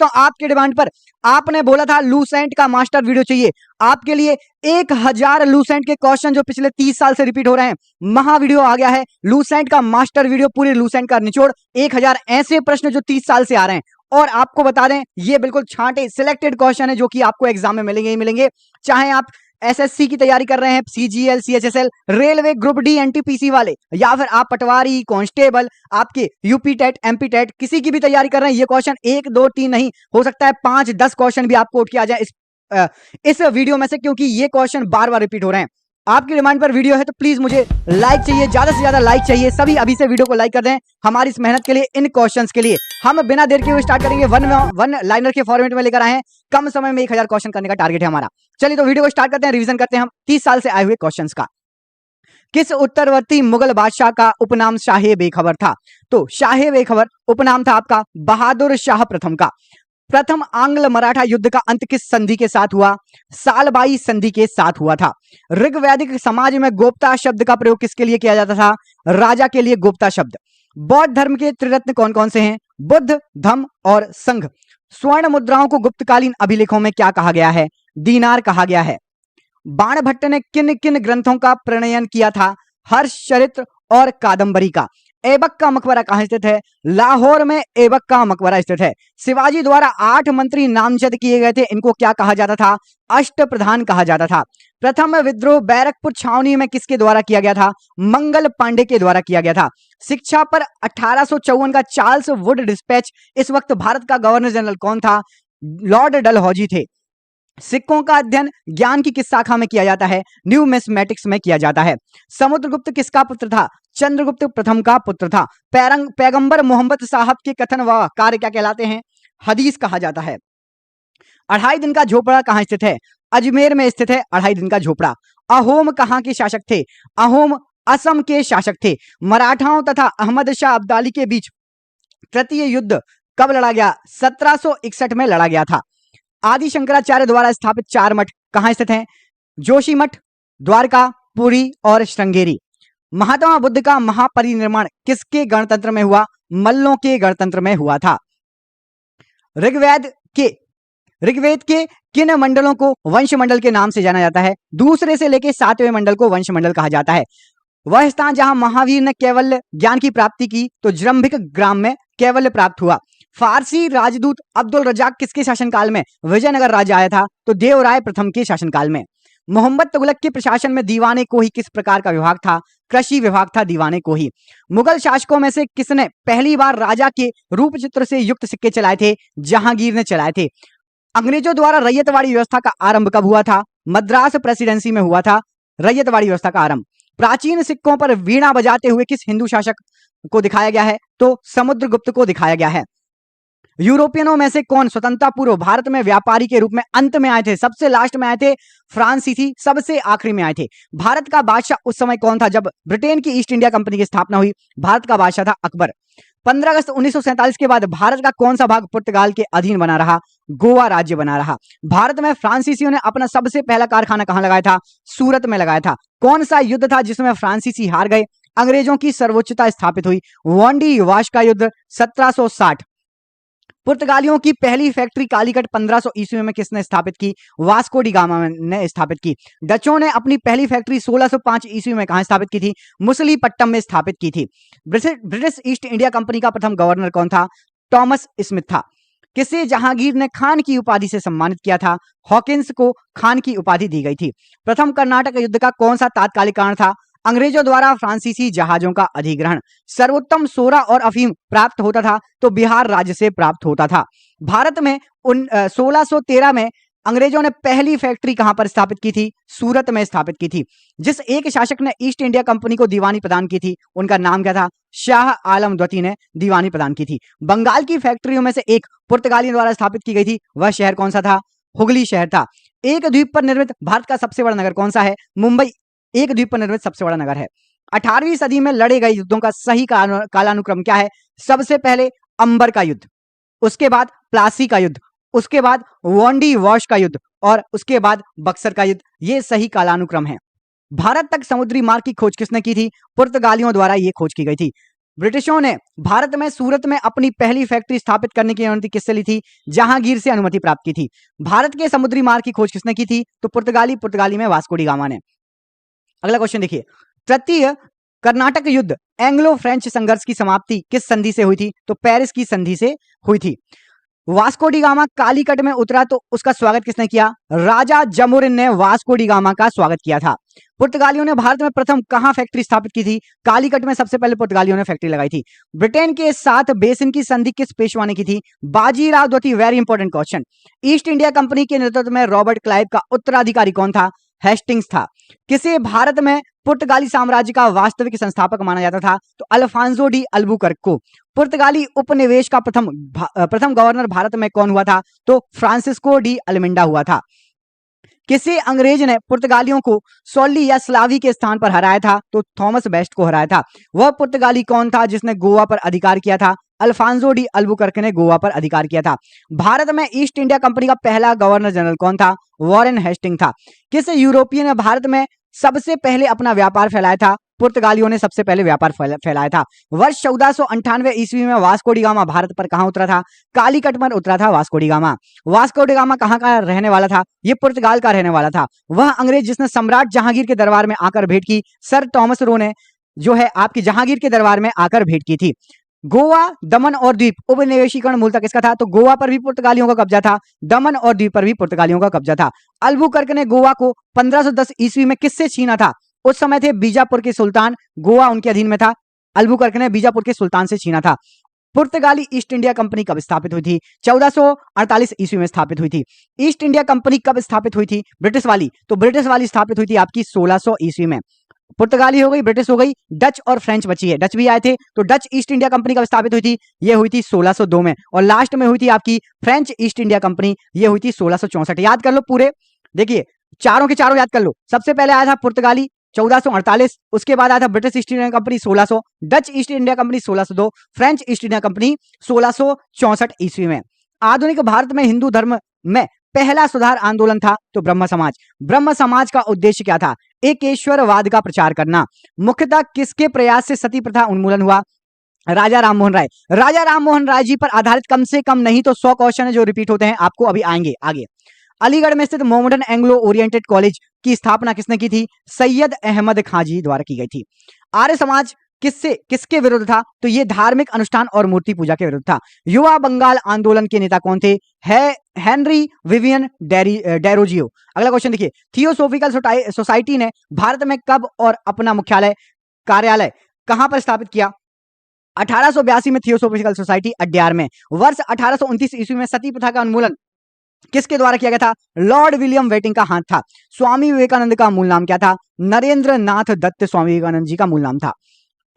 दोस्तों आपके डिमांड पर आपने बोला था लूसेंट का मास्टर वीडियो चाहिए। आपके लिए 1000 लूसेंट के क्वेश्चन जो पिछले 30 साल से रिपीट हो रहे हैं, महा वीडियो आ गया है। लूसेंट का मास्टर वीडियो, पूरे लूसेंट का निचोड़, 1000 ऐसे प्रश्न जो 30 साल से आ रहे हैं। और आपको बता दें ये बिल्कुल छांटे सिलेक्टेड क्वेश्चन है जो कि आपको एग्जाम में मिलेंगे ही मिलेंगे। चाहे आप एसएससी की तैयारी कर रहे हैं, CGL, CHSL, railway, group D, NTPC वाले, या फिर आप पटवारी, कांस्टेबल, आपके यूपी टेट, एमपी टेट, किसी की भी तैयारी कर रहे हैं, ये क्वेश्चन 1 2 3 नहीं हो सकता है 5 10 क्वेश्चन भी आपको उठ के आ जाए इस वीडियो में से, क्योंकि ये क्वेश्चन बार बार रिपीट हो रहे हैं। आपकी डिमांड पर वीडियो है तो प्लीज मुझे लाइक चाहिए, ज्यादा से ज्यादा लाइक चाहिए। सभी अभी से वीडियो को लाइक कर दें हमारी इस मेहनत के लिए, इन क्वेश्चंस के लिए। हम बिना देर के हुए स्टार्ट करेंगे। वन लाइनर के फॉर्मेट में लेकर आए हैं, कम समय में 1000 क्वेश्चन करने का टारगेट है हमारा। चलिए तो वीडियो को स्टार्ट करते हैं, रिवीजन करते हैं हम 30 साल से आए हुए क्वेश्चंस का। किस उत्तरवर्ती मुगल बादशाह का उपनाम शाहे बेखबर था? तो शाहे बेखबर उपनाम था आपका बहादुर शाह प्रथम का। प्रथम आंग्ल मराठा युद्ध का अंत किस संधि के साथ हुआ? सालबाई संधि के साथ हुआ था। ऋग्वैदिक समाज में गोप्ता शब्द का प्रयोग किसके लिए किया जाता था? राजा के लिए गोप्ता शब्द। बौद्ध धर्म के त्रिरत्न कौन कौन से हैं? बुद्ध, धम्म और संघ। स्वर्ण मुद्राओं को गुप्तकालीन अभिलेखों में क्या कहा गया है? दीनार कहा गया है। बाणभट्ट ने किन किन ग्रंथों का प्रणयन किया था? हर्षचरित्र और कादंबरी का। ऐबक का मकबरा कहां स्थित है? लाहौर में ऐबक का मकबरा स्थित है। शिवाजी द्वारा 8 मंत्री नामजद किए गए थे, इनको क्या कहा जाता था? अष्ट प्रधान कहा जाता था। प्रथम विद्रोह बैरकपुर छावनी में किसके द्वारा किया गया था? मंगल पांडे के द्वारा किया गया था। शिक्षा पर 1854 का चार्ल्स वुड डिस्पैच, इस वक्त भारत का गवर्नर जनरल कौन था? लॉर्ड डलहौजी थे। सिक्कों का अध्ययन ज्ञान की किस शाखा में किया जाता है? न्यूमिस्मेटिक्स में किया जाता है। समुद्रगुप्त किसका पुत्र था? चंद्रगुप्त प्रथम का पुत्र था। पैगंबर मोहम्मद साहब के कथन व कार्य क्या कहलाते हैं? हदीस कहा जाता है। 2.5 दिन का झोपड़ा कहां स्थित है? अजमेर में स्थित है 2.5 दिन का झोपड़ा। अहोम कहां के शासक थे? अहोम असम के शासक थे। मराठाओं तथा अहमद शाह अब्दाली के बीच तृतीय युद्ध कब लड़ा गया? 1761 में लड़ा गया था। आदि शंकराचार्य द्वारा स्थापित 4 मठ कहां स्थित हैं? जोशी मठ, द्वारका, पुरी और श्रृंगेरी। महात्मा बुद्ध का महापरिनिर्वाण किसके गणतंत्र में हुआ? मल्लों के गणतंत्र में हुआ था। ऋग्वेद के किन मंडलों को वंश मंडल के नाम से जाना जाता है? दूसरे से लेकर 7वें मंडल को वंश मंडल कहा जाता है। वह स्थान जहां महावीर ने कैवल्य ज्ञान की प्राप्ति की तो जृंभिक ग्राम में कैवल्य प्राप्त हुआ। फारसी राजदूत अब्दुल रजाक किसके शासनकाल में विजयनगर राज्य आया था? तो देवराय प्रथम के शासनकाल में। मोहम्मद तुगलक के प्रशासन में दीवाने को ही किस प्रकार का विभाग था? कृषि विभाग था दीवाने को ही। मुगल शासकों में से किसने पहली बार राजा के रूप चित्र से युक्त सिक्के चलाए थे? जहांगीर ने चलाए थे। अंग्रेजों द्वारा रैयतवाड़ी व्यवस्था का आरंभ कब हुआ था? मद्रास प्रेसिडेंसी में हुआ था रैयतवाड़ी व्यवस्था का आरंभ। प्राचीन सिक्कों पर वीणा बजाते हुए किस हिंदू शासक को दिखाया गया है? तो समुद्रगुप्त को दिखाया गया है। यूरोपियनों में से कौन स्वतंत्रता पूर्व भारत में व्यापारी के रूप में अंत में आए थे? सबसे लास्ट में आए थे फ्रांसीसी, सबसे आखिरी में आए थे। भारत का बादशाह उस समय कौन था जब ब्रिटेन की ईस्ट इंडिया कंपनी की स्थापना हुई? भारत का बादशाह था अकबर। 15 अगस्त 1947 के बाद भारत का कौन सा भाग पुर्तगाल के अधीन बना रहा? गोवा राज्य बना रहा। भारत में फ्रांसीसियों ने अपना सबसे पहला कारखाना कहां लगाया था? सूरत में लगाया था। कौन सा युद्ध था जिसमें फ्रांसीसी हार गए, अंग्रेजों की सर्वोच्चता स्थापित हुई? वांडी वाश का युद्ध 1760। पुर्तगालियों की पहली फैक्ट्री कालीकट 1500 ईस्वी में किसने स्थापित की? वास्को डी गामा ने स्थापित की। डचों ने अपनी पहली फैक्ट्री 1605 ईस्वी में कहां स्थापित की थी? मुसलीपट्टम में स्थापित की थी। ब्रिटिश ईस्ट इंडिया कंपनी का प्रथम गवर्नर कौन था? टॉमस स्मिथ था। किसे जहांगीर ने खान की उपाधि से सम्मानित किया था? हॉकिंस को खान की उपाधि दी गई थी। प्रथम कर्नाटक युद्ध का कौन सा तात्कालिक कारण था? अंग्रेजों द्वारा फ्रांसीसी जहाजों का अधिग्रहण। सर्वोत्तम सोरा और अफीम प्राप्त होता था तो बिहार राज्य से प्राप्त होता था। भारत में 1613 में अंग्रेजों ने पहली फैक्ट्री कहां पर स्थापित की थी? सूरत में स्थापित की थी। जिस एक शासक ने ईस्ट इंडिया कंपनी को दीवानी प्रदान की थी उनका नाम क्या था? शाह आलम द्वितीय ने दीवानी प्रदान की थी। बंगाल की फैक्ट्रियों में से एक पुर्तगालियों द्वारा स्थापित की गई थी, वह शहर कौन सा था? हुगली शहर था। एक द्वीप पर निर्मित भारत का सबसे बड़ा नगर कौन सा है? मुंबई एक द्वीप पर निर्मित सबसे बड़ा नगर है। 18वीं सदी में लड़े गए युद्धों का सही कालानुक्रम क्या है? सबसे पहले अंबर का युद्ध, उसके बाद प्लासी का युद्ध, उसके बाद वांडी वॉश का युद्ध और उसके बाद बक्सर का युद्ध। ये सही कालानुक्रम है। भारत तक समुद्री मार्ग की खोज किसने की थी? पुर्तगालियों द्वारा यह खोज की गई थी। ब्रिटिशों ने भारत में सूरत में अपनी पहली फैक्ट्री स्थापित करने की अनुमति किससे ली थी? जहांगीर से अनुमति प्राप्त की थी। भारत के समुद्री मार्ग की खोज किसने की थी? तो पुर्तगाली में वास्को डी गामा ने। अगला क्वेश्चन देखिए, तृतीय कर्नाटक युद्ध एंग्लो फ्रेंच संघर्ष की समाप्ति किस संधि से हुई थी? तो पेरिस की संधि से हुई थी। वास्को डी गामा कालीकट में उतरा तो उसका स्वागत किसने किया? राजा जमुरिन ने वास्को डी गामा का स्वागत किया था। पुर्तगालियों ने भारत में प्रथम कहां फैक्ट्री स्थापित की थी? कालीकट में सबसे पहले पुर्तगालियों ने फैक्ट्री लगाई थी। ब्रिटेन के साथ बेसिन की संधि किस पेशवा ने की थी? बाजीराव द्वितीय। Very important question. East India company के नेतृत्व में रॉबर्ट क्लाइव का उत्तराधिकारी कौन था? हेस्टिंग्स था। किसे भारत में पुर्तगाली साम्राज्य का वास्तविक संस्थापक माना जाता था? तो अल्फांसो डी अल्बुकर्क को। पुर्तगाली उपनिवेश का प्रथम गवर्नर भारत में कौन हुआ था? तो फ्रांसिस्को डी अल्मेंडा हुआ था। किसे अंग्रेज ने पुर्तगालियों को सोल्ली या स्लावी के स्थान पर हराया था? तो थॉमस बेस्ट को हराया था। वह पुर्तगाली कौन था जिसने गोवा पर अधिकार किया था? अल्फांसो डी अल्बुकर्क ने गोवा पर अधिकार किया था। भारत में ईस्ट इंडिया कंपनी का पहला गवर्नर जनरल कौन था? वॉरेन हेस्टिंग था। किस यूरोपियन ने भारत में सबसे पहले अपना व्यापार फैलाया था? पुर्तगालियों ने सबसे पहले व्यापार फैलाया था। वर्ष 1498 ईस्वी में वास्को डी गामा भारत पर कहां उतरा था? कालीकट पर उतरा था Vasco da gamma. Vasco da gamma कहां का रहने वाला था? ये पुर्तगाल का रहने वाला था। वह अंग्रेज जिसने सम्राट जहांगीर के दरबार में आकर भेंट की, सर टॉमस रो ने जो है आपकी जहांगीर के दरबार में आकर भेंट की थी। गोवा, दमन और द्वीप उपनिवेशीकरण मूलतः किसका था? तो गोवा पर भी पुर्तगालियों का कब्जा था, दमन और द्वीप पर भी पुर्तगालियों का कब्जा था। अल्बुकर्क ने गोवा को 1510 ईस्वी में किससे छीना था? उस समय थे बीजापुर के सुल्तान, गोवा उनके अधीन में था। अल्बुकर्क ने बीजापुर के सुल्तान से छीना था। पुर्तगाली ईस्ट इंडिया कंपनी कब स्थापित हुई थी? 1448 ईस्वी में स्थापित हुई थी। ईस्ट इंडिया कंपनी कब स्थापित हुई थी? ब्रिटिश वाली। तो ब्रिटिश वाली स्थापित हुई थी आपकी 1600 ईस्वी में। पुर्तगाली हो गई, ब्रिटिश हो गई, डच और फ्रेंच बची है। डच भी आए थे। तो डच ईस्ट इंडिया कंपनी कब स्थापित हुई थी? ये हुई थी 1602 में। और लास्ट में हुई थी आपकी फ्रेंच ईस्ट इंडिया कंपनी, ये हुई थी 1664। याद कर लो पूरे, देखिए चारों के चारों याद कर लो। सबसे पहले आया था पुर्तगाली 1448, उसके बाद आया था British east India company 1600, Dutch east India company 1602, French east India company 1664 ईस्वी में। आधुनिक भारत में हिंदू धर्म में पहला सुधार आंदोलन था तो ब्रह्म समाज। ब्रह्म समाज का उद्देश्य क्या था? एकेश्वरवाद का प्रचार करना। मुख्यतः किसके प्रयास से सती प्रथा उन्मूलन हुआ? राजा राममोहन राय। राजा राममोहन राय जी पर आधारित कम से कम नहीं तो 100 क्वेश्चन है जो रिपीट होते हैं, आपको अभी आएंगे आगे। अलीगढ़ में स्थित मोहम्मदन एंग्लो ओरिएंटेड कॉलेज की स्थापना किसने की थी? सैयद अहमद खां जी द्वारा की गई थी। आर्य समाज किसके विरुद्ध था? तो ये धार्मिक अनुष्ठान और मूर्ति पूजा के विरुद्ध था। युवा बंगाल आंदोलन के नेता कौन थे? Henry Vivian Derozio. अगला क्वेश्चन देखिए, थियोसोफिकल सोसाइटी ने भारत में कब और अपना कार्यालय कहां पर स्थापित किया? 1882 में थियोसोफिकल सोसाइटी अड्यार में। वर्ष 1829 ईस्वी में सती प्रथा का उन्मूलन किसके द्वारा किया गया था? लॉर्ड विलियम वेटिंग का हाथ था। स्वामी विवेकानंद का मूल नाम क्या था? नरेंद्र नाथ दत्त स्वामी विवेकानंद जी का मूल नाम था।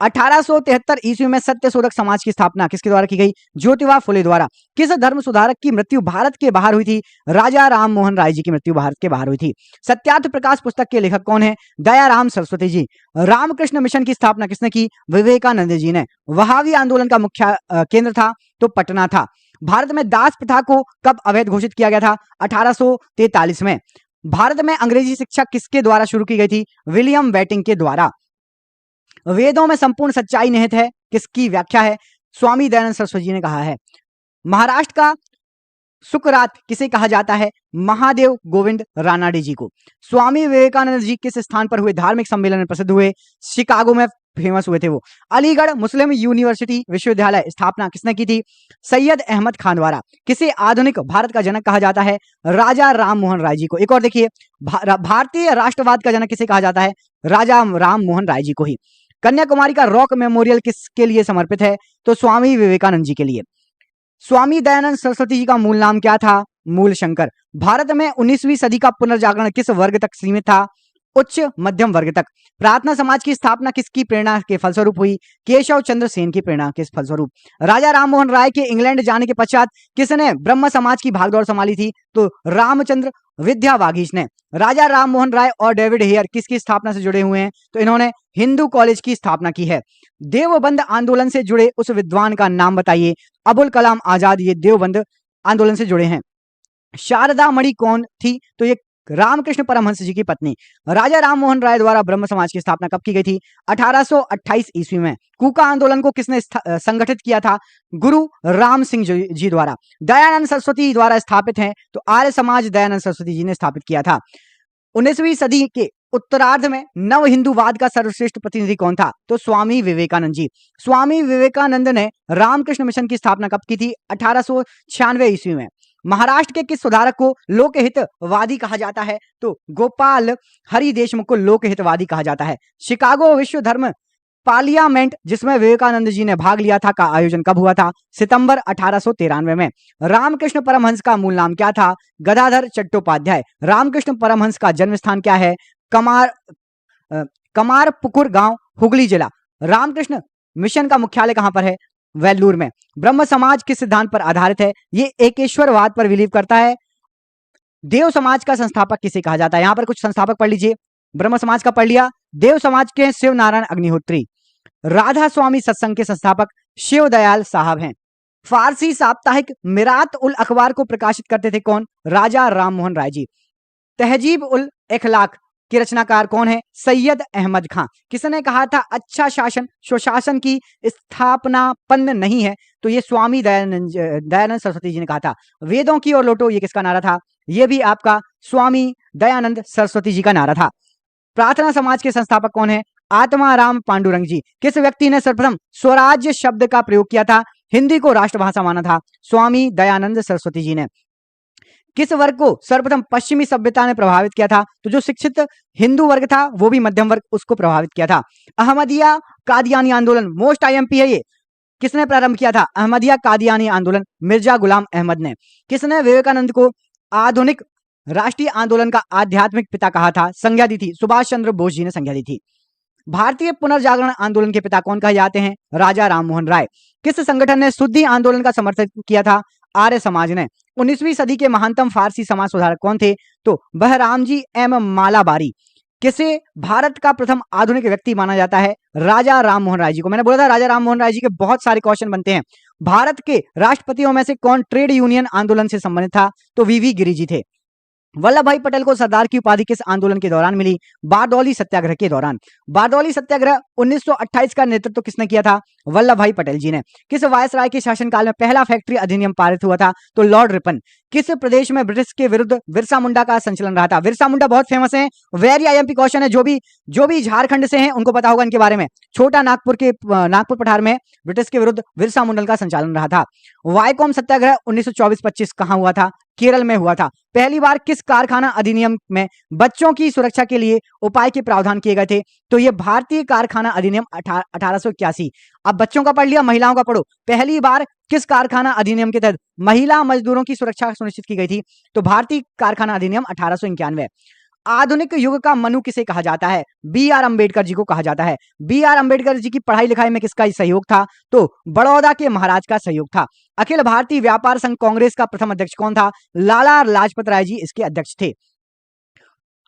1873 ईस्वी में सत्यशोधक समाज की स्थापना किसके द्वारा की गई? ज्योतिबा फुले द्वारा। किस धर्म सुधारक की मृत्यु भारत के बाहर हुई थी? राजा राम मोहन राय जी की मृत्यु भारत के बाहर हुई थी। सत्यार्थ प्रकाश पुस्तक के लेखक कौन है? दयाराम सरस्वती जी। रामकृष्ण मिशन की स्थापना किसने की? विवेकानंद जी ने। वहावी आंदोलन का मुख्य केंद्र था तो पटना था। भारत में दास प्रथा को कब अवैध घोषित किया गया था? 1843 में। भारत में अंग्रेजी शिक्षा किसके द्वारा शुरू की गई थी? विलियम वेटिंग के द्वारा। वेदों में संपूर्ण सच्चाई निहित है किसकी व्याख्या है? स्वामी दयानंद सरस्वती जी ने कहा है। महाराष्ट्र का सुकरात किसे कहा जाता है? महादेव गोविंद रानाडे जी को। स्वामी विवेकानंद जी किस स्थान पर हुए धार्मिक सम्मेलन में प्रसिद्ध हुए? शिकागो में फेमस हुए थे वो। अलीगढ़ मुस्लिम यूनिवर्सिटी विश्वविद्यालय स्थापना किसने की थी? सैयद अहमद खान द्वारा। किसे आधुनिक भारत का जनक कहा जाता है? राजा राम मोहन राय जी को। एक और देखिए, भारतीय राष्ट्रवाद का जनक किसे कहा जाता है? राजा राम मोहन राय जी को ही। कन्याकुमारी का रॉक मेमोरियल किसके लिए समर्पित है? तो स्वामी विवेकानंद जी के लिए। स्वामी दयानंद सरस्वती जी का मूल नाम क्या था? मूल शंकर। भारत में 19वीं सदी का पुनर्जागरण किस वर्ग तक सीमित था? उच्च मध्यम वर्ग तक। प्रार्थना समाज की स्थापना किसकी प्रेरणा के फलस्वरूप हुई? केशव चंद्र सेन की प्रेरणा के फलस्वरूप। राजा राममोहन राय के इंग्लैंड जाने के पश्चात किसने ब्रह्म समाज की भागदौड़ संभाली थी? तो रामचंद्र विद्या वागीश ने। राजा राममोहन राय और डेविड हेयर किसकी स्थापना से जुड़े हुए हैं? तो इन्होंने हिंदू कॉलेज की स्थापना की है। देवबंद आंदोलन से जुड़े उस विद्वान का नाम बताइए। अबुल कलाम आजाद ये देवबंद आंदोलन से जुड़े हैं। शारदा मणि कौन थी? तो ये रामकृष्ण परमहंस जी की पत्नी। राजा राम मोहन राय द्वारा ब्रह्म समाज की स्थापना कब की गई थी? 1828 ईस्वी में। कूका आंदोलन को किसने संगठित किया था? गुरु राम सिंह जी द्वारा। दयानंद सरस्वती द्वारा स्थापित है, तो आर्य समाज दयानंद सरस्वती जी ने स्थापित किया था। 19वीं सदी के उत्तरार्ध में नव हिंदूवाद का सर्वश्रेष्ठ प्रतिनिधि कौन था? तो स्वामी विवेकानंद जी। स्वामी विवेकानंद ने रामकृष्ण मिशन की स्थापना कब की थी? 1896 ईस्वी में। महाराष्ट्र के किस सुधारक को लोकहितवादी कहा जाता है? तो गोपाल हरि देशमुख को लोकहितवादी कहा जाता है। शिकागो विश्व धर्म पार्लियामेंट जिसमें विवेकानंद जी ने भाग लिया था का आयोजन कब हुआ था? सितंबर 1893 में। रामकृष्ण परमहंस का मूल नाम क्या था? गदाधर चट्टोपाध्याय। रामकृष्ण परमहंस का जन्म स्थान क्या है? कमारपुकुर गांव, हुगली जिला। रामकृष्ण मिशन का मुख्यालय कहां पर है? वेल्लूर में। ब्रह्म समाज किस सिद्धांत पर आधारित है? ये एकेश्वरवाद पर बिलीव करता है। देव समाज का संस्थापक किसे कहा जाता है? यहां पर कुछ संस्थापक पढ़ लीजिए। ब्रह्म समाज का पढ़ लिया। देव समाज के शिव नारायण अग्निहोत्री। राधा स्वामी सत्संग के संस्थापक शिव दयाल साहब हैं। फारसी साप्ताहिक मिरात उल अखबार को प्रकाशित करते थे कौन? राजा राम मोहन राय जी। तहजीब उल इखलाक के रचनाकार कौन है? सैयद अहमद खां। किसने कहा था अच्छा शासन सुशासन की स्थापना पन्न नहीं है? तो ये स्वामी दयानंद सरस्वती जी ने कहा था। वेदों की और लौटो, ये किसका नारा था? ये भी आपका स्वामी दयानंद सरस्वती जी का नारा था। प्रार्थना समाज के संस्थापक कौन है? आत्माराम पांडुरंग जी। किस व्यक्ति ने सर्वप्रथम स्वराज्य शब्द का प्रयोग किया था? हिंदी को राष्ट्रभाषा माना था? स्वामी दयानंद सरस्वती जी ने। किस वर्ग को सर्वप्रथम पश्चिमी सभ्यता ने प्रभावित किया था? तो जो शिक्षित हिंदू वर्ग था वो भी मध्यम वर्ग, उसको प्रभावित किया था। अहमदिया कादियानी आंदोलन, मोस्ट आईएमपी है ये, किसने प्रारंभ किया था? अहमदिया कादियानी आंदोलन मिर्जा गुलाम अहमद ने। किसने विवेकानंद को आधुनिक राष्ट्रीय आंदोलन का आध्यात्मिक पिता कहा था? संज्ञा दी थी? सुभाष चंद्र बोस जी ने संज्ञा दी थी। भारतीय पुनर्जागरण आंदोलन के पिता कौन कहे जाते हैं? राजा राम मोहन राय। किस संगठन ने शुद्धि आंदोलन का समर्थन किया था? आर्य समाज ने। 19वीं सदी के महानतम फारसी समाज सुधारक कौन थे? तो बहराम जी एम मालाबारी। किसे भारत का प्रथम आधुनिक व्यक्ति माना जाता है? राजा राम मोहन राय जी को। मैंने बोला था राजा राम मोहन राय जी के बहुत सारे क्वेश्चन बनते हैं। भारत के राष्ट्रपतियों में से कौन ट्रेड यूनियन आंदोलन से संबंधित था? तो वीवी गिरि जी थे। वल्लभ भाई पटेल को सरदार की उपाधि किस आंदोलन के दौरान मिली? बारडोली सत्याग्रह के दौरान। बारडोली सत्याग्रह 1928 का नेतृत्व किसने किया था? वल्लभ भाई पटेल जी ने। किस वायसराय के शासनकाल में पहला फैक्ट्री अधिनियम पारित हुआ था? तो लॉर्ड रिपन। किस प्रदेश में ब्रिटिश के विरुद्ध बिरसा मुंडा का संचलन रहा था? बिरसा मुंडा बहुत फेमस है, वेरी आईएमपी क्वेश्चन है। जो भी झारखंड से हैं उनको पता होगा इनके बारे में। छोटा नागपुर पठार में ब्रिटिश के विरुद्ध बिरसा मुंडा का संचालन रहा था। वाईकॉम सत्याग्रह 1924-25 कहां हुआ था? केरल में हुआ था। पहली बार किस कारखाना अधिनियम में बच्चों की सुरक्षा के लिए उपाय के प्रावधान किए गए थे? तो यह भारतीय कारखाना अधिनियम 1881। अब बच्चों का पढ़ लिया, महिलाओं का पढ़ो। पहली बार किस कारखाना अधिनियम के तहत महिला मजदूरों की सुरक्षा सुनिश्चित की गई थी? तो भारतीय कारखाना अधिनियम 1891। आधुनिक युग का मनु किसे कहा जाता है? बी आर अंबेडकर जी को कहा जाता है। बी आर अंबेडकर जी की पढ़ाई लिखाई में किसका सहयोग था? तो बड़ौदा के महाराज का सहयोग था। अखिल भारतीय व्यापार संघ कांग्रेस का प्रथम अध्यक्ष कौन था? लाला लाजपत राय जी इसके अध्यक्ष थे।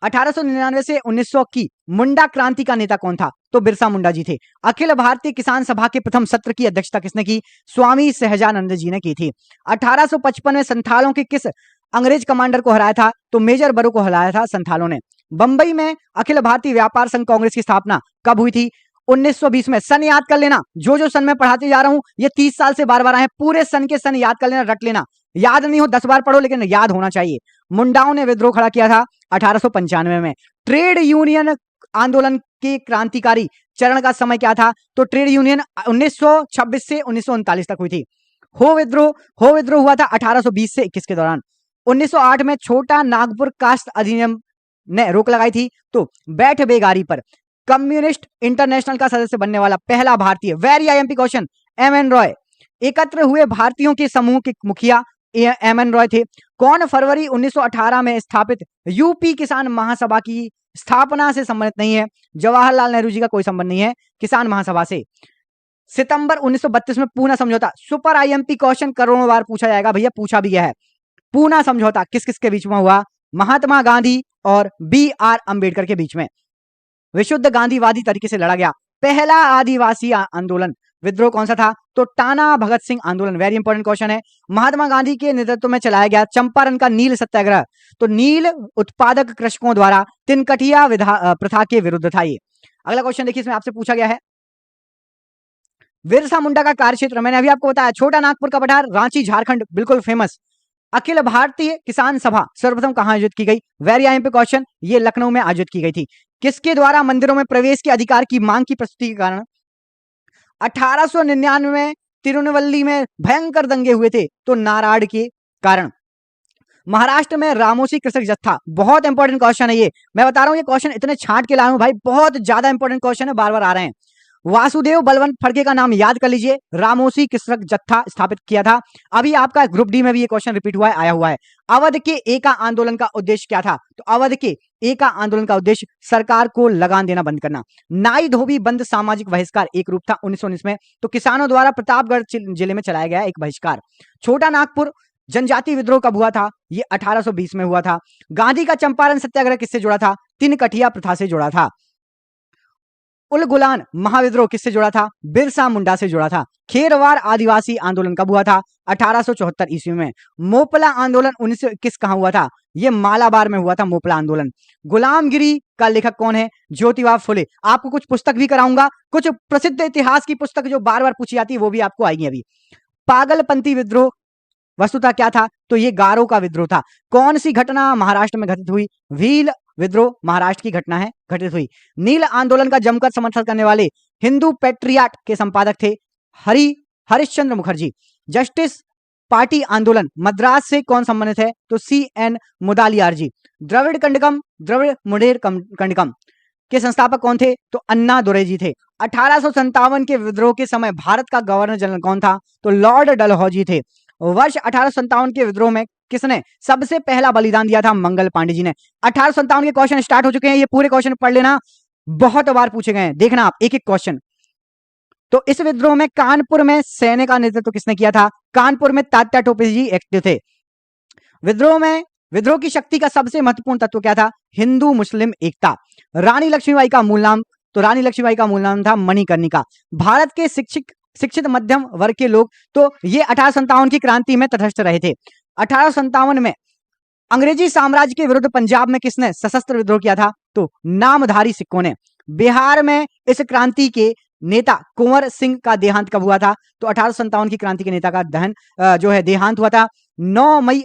1899 से 1900 की मुंडा क्रांति का नेता कौन था? तो बिरसा मुंडा जी थे। अखिल भारतीय किसान सभा के प्रथम सत्र की अध्यक्षता किसने की? स्वामी सहजानंद जी ने की थी। 1855 में संथालों के किस अंग्रेज कमांडर को हराया था? तो मेजर बरो को हराया था संथालों ने। बंबई में अखिल भारतीय व्यापार संघ कांग्रेस की स्थापना कब हुई थी? 1920 में। सन याद कर लेना, जो सन मैं पढ़ाते जा रहा हूं ये 30 साल से बार बार आए, पूरे सन के सन याद कर लेना, रट लेना। याद नहीं हो 10 बार पढ़ो, लेकिन याद होना चाहिए। मुंडाओं ने विद्रोह खड़ा किया था 1895 में। ट्रेड यूनियन आंदोलन के क्रांतिकारी चरण का समय क्या था? तो ट्रेड यूनियन 1926 से 1939 तक हुई थी। हो विद्रोह हुआ था 1820 से 21 के दौरान। 1908 में छोटा नागपुर कास्ट अधिनियम ने रोक लगाई थी। तो बैठ बेगारी पर कम्युनिस्ट इंटरनेशनल का सदस्य बनने वाला पहला भारतीय, very IMP question, MN Roy. एकत्र हुए भारतीयों के समूह के मुखिया एमएन रॉय थे। कौन फरवरी 1918 में स्थापित यूपी किसान महासभा की स्थापना से संबंधित नहीं है? जवाहरलाल नेहरू जी का कोई संबंध नहीं है किसान महासभा से। सितंबर 1932 में पूना समझौता, सुपर आईएमपी क्वेश्चन करोड़ों बार पूछा जाएगा भैया, पूछा भी गया है। पूना समझौता किस किस के बीच में हुआ? महात्मा गांधी और बी आर अंबेडकर के बीच में। विशुद्ध गांधीवादी तरीके से लड़ा गया पहला आदिवासी आंदोलन विद्रोह कौन सा था? तो टाना भगत सिंह आंदोलन। वेरी इंपॉर्टेंट क्वेश्चन है। महात्मा गांधी के नेतृत्व में चलाया गया चंपारण का नील सत्याग्रह, तो नील उत्पादक कृषकों द्वारा तिनकटिया प्रथा के विरुद्ध था ये। अगला क्वेश्चन देखिए, इसमें आपसे पूछा गया है बिरसा मुंडा का कार्यक्षेत्र, मैंने अभी आपको बताया छोटा नागपुर का पठार, रांची झारखंड, बिल्कुल फेमस। अखिल भारतीय किसान सभा सर्वप्रथम कहां आयोजित की गई? वेरी आई पे क्वेश्चन, ये लखनऊ में आयोजित की गई थी। किसके द्वारा मंदिरों में प्रवेश के अधिकार की मांग की प्रस्तुति के कारण 1899 में तिरुनेलवेली में भयंकर दंगे हुए थे? तो नाराड़ के कारण। महाराष्ट्र में रामोसी कृषक जत्था, बहुत इंपॉर्टेंट क्वेश्चन है ये, मैं बता रहा हूं ये क्वेश्चन इतने छांट के लाया हूं भाई, बहुत ज्यादा इंपॉर्टेंट क्वेश्चन है, बार बार आ रहे हैं। वासुदेव बलवंत फड़के का नाम याद कर लीजिए, रामोसी कृषक जत्था स्थापित किया था। अभी आपका ग्रुप डी में भी ये क्वेश्चन रिपीट हुआ है, आया हुआ है। अवध के एका आंदोलन का उद्देश्य क्या था? तो अवध के एका आंदोलन का उद्देश्य सरकार को लगान देना बंद करना। नाई धोबी बंद सामाजिक बहिष्कार एक रूप था 1919 में, तो किसानों द्वारा प्रतापगढ़ जिले में चलाया गया एक बहिष्कार। छोटा नागपुर जनजाति विद्रोह कब हुआ था? ये 1820 में हुआ था। गांधी का चंपारण सत्याग्रह किससे जुड़ा था? तिनकटिया प्रथा से जुड़ा था। उलगुलान महाविद्रोह किससे जुड़ा था? बिरसा मुंडा से जुड़ा था। खेरवार आदिवासी आंदोलन कब हुआ था? 1874 ईस्वी में। मोपला आंदोलन 1921 कहां हुआ था? ये मालाबार में हुआ था मोपला आंदोलन। गुलामगिरी का लेखक कौन है? ज्योतिबा फुले। आपको कुछ पुस्तक भी कराऊंगा, कुछ प्रसिद्ध इतिहास की पुस्तक जो बार बार पूछी जाती है वो भी आपको आएगी अभी। पागलपंथी विद्रोह वस्तुतः क्या था? तो ये गारो का विद्रोह था। कौन सी घटना महाराष्ट्र में घटित हुई? भील विद्रोह महाराष्ट्र की घटना है, घटित हुई। नील आंदोलन का जमकर समर्थन करने वाले हिंदू पेट्रियाट के संपादक थे हरिश्चंद्र मुखर्जी। जस्टिस पार्टी आंदोलन मद्रास से कौन संबंधित है? तो CN मुदालियार जी। द्रविड़ कंडकम, द्रविड़ मुडेर कंडकम के संस्थापक कौन थे? तो अन्ना दुरै जी थे। 1857 के विद्रोह के समय भारत का गवर्नर जनरल कौन था? तो लॉर्ड डलहौजी थे। वर्ष 1857 के विद्रोह में किसने सबसे पहला बलिदान दिया था? मंगल पांडे जी ने। 1857 के क्वेश्चन स्टार्ट हो चुके हैं, ये पूरे क्वेश्चन पढ़ लेना, बहुत बार पूछे गए हैं, देखना आप एक एक क्वेश्चन। तो इस विद्रोह में कानपुर में सैन्य का नेतृत्व किसने किया था? कानपुर में तात्या टोपे जी एक्टिव थे। विद्रोह की शक्ति का सबसे महत्वपूर्ण तत्व क्या था? हिंदू मुस्लिम एकता। रानी लक्ष्मीबाई का मूल नाम? तो रानी लक्ष्मीबाई का मूल नाम था मणिकर्णिका। भारत के शिक्षित मध्यम वर्ग के लोग, तो ये 1857 की क्रांति में तटस्थ रहे थे। 1857 में अंग्रेजी साम्राज्य के विरुद्ध पंजाब में किसने सशस्त्र विद्रोह किया था? तो नामधारी सिखों ने। बिहार में इस क्रांति के नेता कुंवर सिंह का देहांत कब हुआ था? तो 1857 की क्रांति के नेता का देहांत हुआ था 9 मई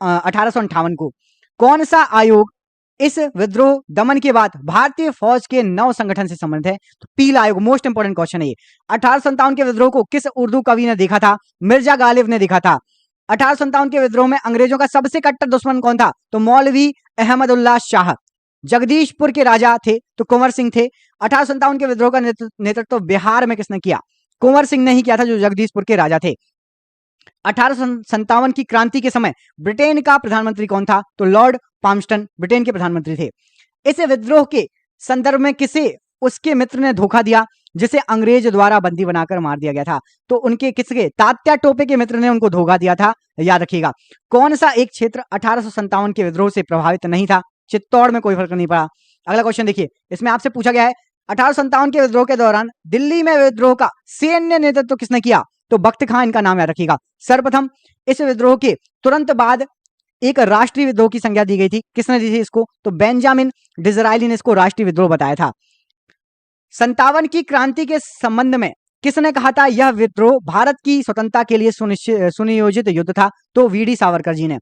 1858 को। कौन सा आयोग इस विद्रोह दमन के बाद भारतीय फौज के नव संगठन से संबंधित है? तो पीला आयोग। मोस्ट इंपोर्टेंट क्वेश्चन है ये। 1857 के विद्रोह को किस उर्दू कवि ने देखा था? मिर्जा गालिब ने देखा था। 1857 के विद्रोह में अंग्रेजों का सबसे कट्टर दुश्मन कौन था? तो मौलवी अहमदुल्ला शाह। जगदीशपुर के राजा थे तो कुंवर सिंह थे। 1857 के विद्रोह का नेतृत्व बिहार में किसने किया? कुंवर सिंह ने ही किया था, जो जगदीशपुर के राजा थे। 1857 की क्रांति के समय ब्रिटेन का प्रधानमंत्री कौन था? तो लॉर्ड पाल्मस्टन ब्रिटेन के प्रधानमंत्री थे। इस विद्रोह के संदर्भ में किसे उसके मित्र ने धोखा दिया, जिसे अंग्रेज द्वारा बंदी बनाकर मार दिया गया था? तो उनके किसके? तात्या टोपे के मित्र ने उनको धोखा दिया था, याद रखिएगा। कौन सा एक क्षेत्र 1857 के विद्रोह से प्रभावित नहीं था? चित्तौड़ में कोई फर्क नहीं पड़ा। अगला क्वेश्चन देखिए, इसमें आपसे पूछा गया है 1857 के विद्रोह के दौरान दिल्ली में विद्रोह का सैन्य नेतृत्व किसने किया? तो बख्त खां इनका नाम याद रखिएगा। सर्वप्रथम इस विद्रोह के तुरंत बाद एक राष्ट्रीय विद्रोह की संज्ञा दी गई थी, किसने दी थी इसको? तो बेंजामिन डिजरायली ने इसको राष्ट्रीय विद्रोह बताया था। 57 की क्रांति के संबंध में किसने कहा था यह विद्रोह भारत की स्वतंत्रता के लिए सुनियोजित युद्ध था? तो VD सावरकर जी ने।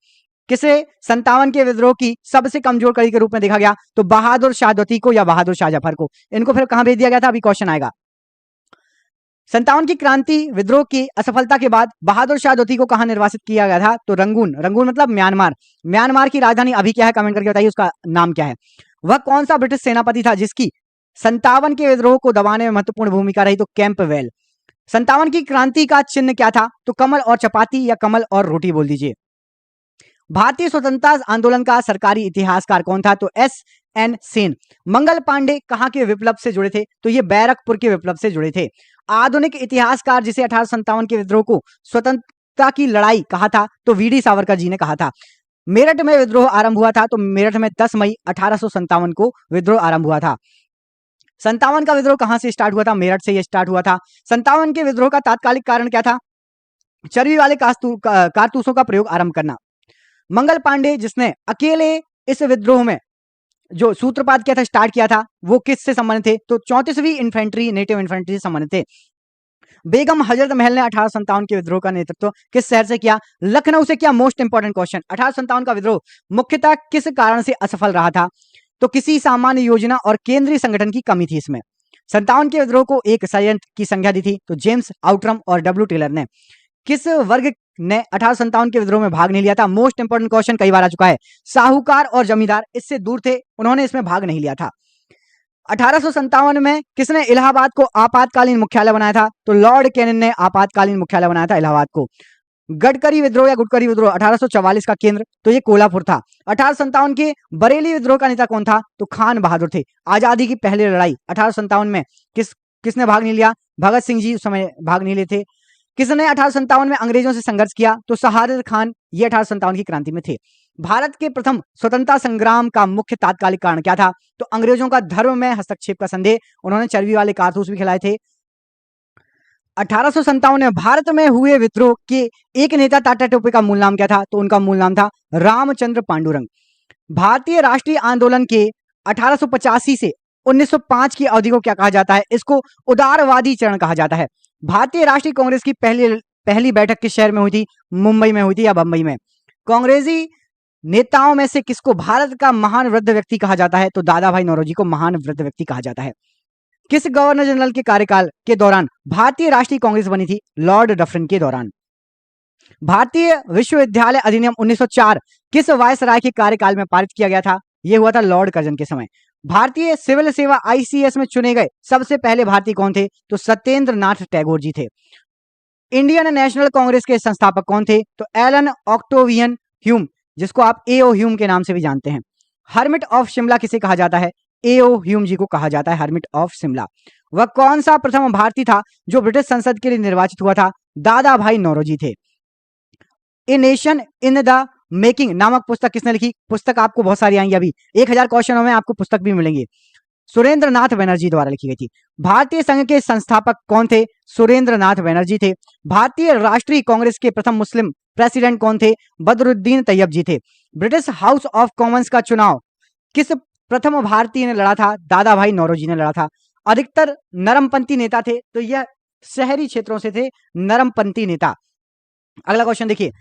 किसे 57 के विद्रोह की सबसे कमजोर कड़ी के रूप में देखा गया? तो बहादुर शाह द्वितीय को या बहादुर शाह जफर को। इनको फिर कहां भेज दिया गया था? अभी क्वेश्चन आएगा। 57 की क्रांति विद्रोह की असफलता के बाद बहादुर शाह द्वितीय को कहां निर्वासित किया गया था? तो रंगून। रंगून मतलब म्यांमार। म्यांमार की राजधानी अभी क्या है? कमेंट करके बताइए उसका नाम क्या है। वह कौन सा ब्रिटिश सेनापति था जिसकी 57 के विद्रोह को दबाने में महत्वपूर्ण भूमिका रही? तो कैंपवेल। 57 की क्रांति का चिन्ह क्या था? तो कमल और चपाती या कमल और रोटी बोल दीजिए। भारतीय स्वतंत्रता आंदोलन का सरकारी इतिहासकार कौन था? तो SN सेन। मंगल पांडे कहां के विप्लव से जुड़े थे? तो ये बैरकपुर के विप्लव से जुड़े थे। आधुनिक इतिहासकार जिसे 1857 के विद्रोह को स्वतंत्रता की लड़ाई कहा था? तो VD सावरकर जी ने कहा था। मेरठ में विद्रोह आरंभ हुआ था, तो मेरठ में 10 मई 1857 को विद्रोह आरंभ हुआ था। 57 का विद्रोह कहां से स्टार्ट हुआ था? मेरठ से यह स्टार्ट हुआ था। 57 के विद्रोह का तात्कालिक कारण क्या था? चर्बी वाले कारतूसों का प्रयोग आरंभ करना। मंगल पांडे जिसने अकेले इस विद्रोह में जो सूत्रपात किया था, स्टार्ट किया था, वो किससे संबंधित थे? तो 34वीं इन्फेंट्री, नेटिव इन्फेंट्री से संबंधित थे। बेगम हजरत महल ने 1857 के विद्रोह का नेतृत्व किस शहर से किया? लखनऊ से किया। मोस्ट इंपॉर्टेंट क्वेश्चन, 1857 का विद्रोह मुख्यतः किस कारण से असफल रहा था? तो किसी सामान्य योजना और केंद्रीय संगठन की कमी थी इसमें। 57 के विद्रोह को एक षड्यंत्र की संज्ञा दी थी, तो जेम्स आउटरम और डब्ल्यू टेलर ने। किस वर्ग ने 1857 के विद्रोह में भाग नहीं लिया था? मोस्ट इंपॉर्टेंट क्वेश्चन, कई बार आ चुका है। साहूकार और जमींदार इससे दूर थे, उन्होंने इसमें भाग नहीं लिया था। 1857 में किसने इलाहाबाद को आपातकालीन मुख्यालय बनाया था? तो लॉर्ड कैनिंग ने आपातकालीन मुख्यालय बनाया था इलाहाबाद को। गडकरी विद्रोह या गुडकरी विद्रोह 1844 का केंद्र, तो ये कोल्हापुर था। 1857 के बरेली विद्रोह का नेता कौन था? तो खान बहादुर थे। आजादी की पहली लड़ाई 1857 में किसने भाग नहीं लिया? भगत सिंह जी उस समय भाग नहीं लिए थे। किसने 1857 में अंग्रेजों से संघर्ष किया? तो शहादत खान, ये 1857 की क्रांति में थे। भारत के प्रथम स्वतंत्रता संग्राम का मुख्य तात्कालिक कारण क्या था? तो अंग्रेजों का धर्म में हस्तक्षेप का संदेह, उन्होंने चर्बी वाले कारतूस भी खिलाए थे। 1857 में भारत में हुए विद्रोह के एक नेता टाटा टोपे का मूल नाम क्या था? तो उनका मूल नाम था रामचंद्र पांडुरंग। भारतीय राष्ट्रीय आंदोलन के 1885 से 1905 की अवधि को क्या कहा जाता है? इसको उदारवादी चरण कहा जाता है। भारतीय राष्ट्रीय कांग्रेस की पहली बैठक किस शहर में हुई थी? मुंबई में हुई थी या बंबई में? कांग्रेसी नेताओं में से किसको भारत का महान वृद्ध व्यक्ति कहा जाता है? तो दादा भाई नौरोजी को महान वृद्ध व्यक्ति कहा जाता है। किस गवर्नर जनरल के कार्यकाल के दौरान भारतीय राष्ट्रीय कांग्रेस बनी थी? लॉर्ड डफरिन के दौरान। भारतीय विश्वविद्यालय अधिनियम 1904 किस वायसराय के कार्यकाल में पारित किया गया था? यह हुआ था लॉर्ड कर्जन के समय। भारतीय सिविल सेवा आईसीएस में चुने गए सबसे पहले भारतीय कौन थे? तो सत्येंद्र नाथ टैगोर जी थे। इंडियन नेशनल कांग्रेस के संस्थापक कौन थे? तो एलन ऑक्टोवियन ह्यूम, जिसको आप एओ ह्यूम के नाम से भी जानते हैं। हर्मिट ऑफ शिमला किसे कहा जाता है? एओ ह्यूम जी को कहा जाता है हर्मिट ऑफ शिमला। वह कौन सा प्रथम भारतीय था जो ब्रिटिश संसद के लिए निर्वाचित हुआ था? दादा भाई नौरोजी थे। A nation in the making नामक पुस्तक किसने लिखी? पुस्तक आपको बहुत सारी आएंगी, अभी 1000 क्वेश्चनों में आपको पुस्तक भी मिलेंगे। सुरेंद्र नाथ बनर्जी द्वारा लिखी गई थी। भारतीय संघ के संस्थापक कौन थे? सुरेंद्र नाथ बनर्जी थे। भारतीय राष्ट्रीय कांग्रेस के प्रथम मुस्लिम प्रेसिडेंट कौन थे? बदरुद्दीन तैयब जी थे। ब्रिटिश हाउस ऑफ कॉमन्स का चुनाव किस प्रथम भारतीय ने लड़ा था? दादा भाई नौरोजी ने लड़ा था। अधिकतर नरमपंथी नेता थे, तो यह शहरी क्षेत्रों से थे नरमपंथी नेता। अगला क्वेश्चन देखिए,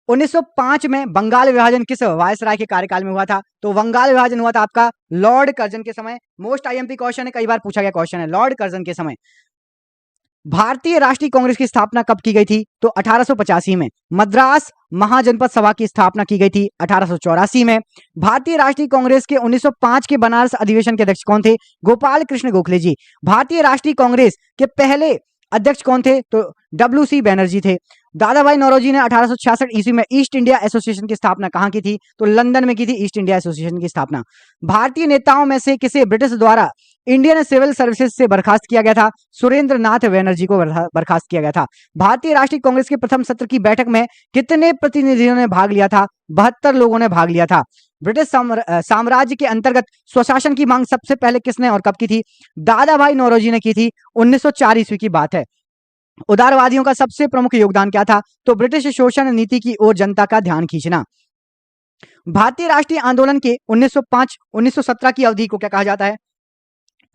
1905 में बंगाल विभाजन किस वायसराय के कार्यकाल में हुआ था? तो बंगाल विभाजन हुआ था आपका लॉर्ड कर्जन के समय। मोस्ट आईएमपी क्वेश्चन है, कई बार पूछा गया क्वेश्चन है, लॉर्ड कर्जन के समय। भारतीय राष्ट्रीय कांग्रेस की स्थापना कब की गई थी? तो 1885 में। मद्रास महाजनपद सभा की स्थापना की गई थी 1884 में। भारतीय राष्ट्रीय कांग्रेस के 1905 के बनारस अधिवेशन के अध्यक्ष कौन थे? गोपाल कृष्ण गोखले जी। भारतीय राष्ट्रीय कांग्रेस के पहले अध्यक्ष कौन थे? तो डब्ल्यू.सी. बैनर्जी थे। दादा भाई नौरोजी ने 1866 ईस्वी में ईस्ट इंडिया एसोसिएशन की स्थापना कहां की थी? तो लंदन में की थी ईस्ट इंडिया एसोसिएशन की स्थापना। भारतीय नेताओं में से किसे ब्रिटिश द्वारा इंडियन सिविल सर्विसेज से बर्खास्त किया गया था? सुरेंद्र नाथ बनर्जी को बर्खास्त किया गया था। भारतीय राष्ट्रीय कांग्रेस के प्रथम सत्र की बैठक में कितने प्रतिनिधियों ने भाग लिया था? 72 लोगों ने भाग लिया था। ब्रिटिश साम्राज्य के अंतर्गत स्वशासन की मांग सबसे पहले किसने और कब की थी? दादा भाई नौरोजी ने की थी। 1904 ईस्वी की बात है। उदारवादियों का सबसे प्रमुख योगदान क्या था? तो ब्रिटिश शोषण नीति की ओर जनता का ध्यान खींचना। भारतीय राष्ट्रीय आंदोलन के 1905-1917 की अवधि को क्या कहा जाता है?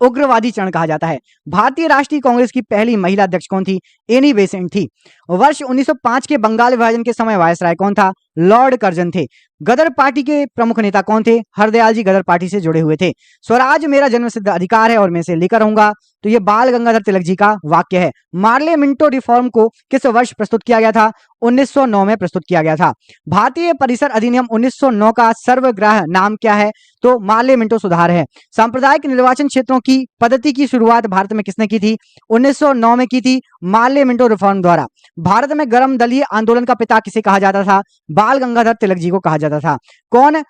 उग्रवादी चरण कहा जाता है। भारतीय राष्ट्रीय कांग्रेस की पहली महिला अध्यक्ष कौन थी? एनी बेसेंट थी। वर्ष 1905 के बंगाल विभाजन के समय वायसराय कौन था? लॉर्ड कर्जन थे। गदर पार्टी के प्रमुख नेता कौन थे? हरदयाल जी गदर पार्टी से जुड़े हुए थे। स्वराज मेरा जन्मसिद्ध अधिकार है और मैं इसे लेकर रहूंगा, तो यह बाल गंगाधर तिलक जी का वाक्य है। मार्ले मिंटो रिफॉर्म को किस वर्ष प्रस्तुत किया गया था? 1909 में प्रस्तुत किया गया था। भारतीय परिसर अधिनियम 1909 का सर्वग्राह नाम क्या है? तो मार्ले मिंटो सुधार है। सांप्रदायिक निर्वाचन क्षेत्रों की पद्धति की शुरुआत भारत में किसने की थी? 1909 में की थी मार्ले मिंटो रिफॉर्म द्वारा। भारत में गर्म दलीय आंदोलन का पिता किसे कहा जाता था? बाल गंगाधर तिलक जी को कहा जाता था। कौन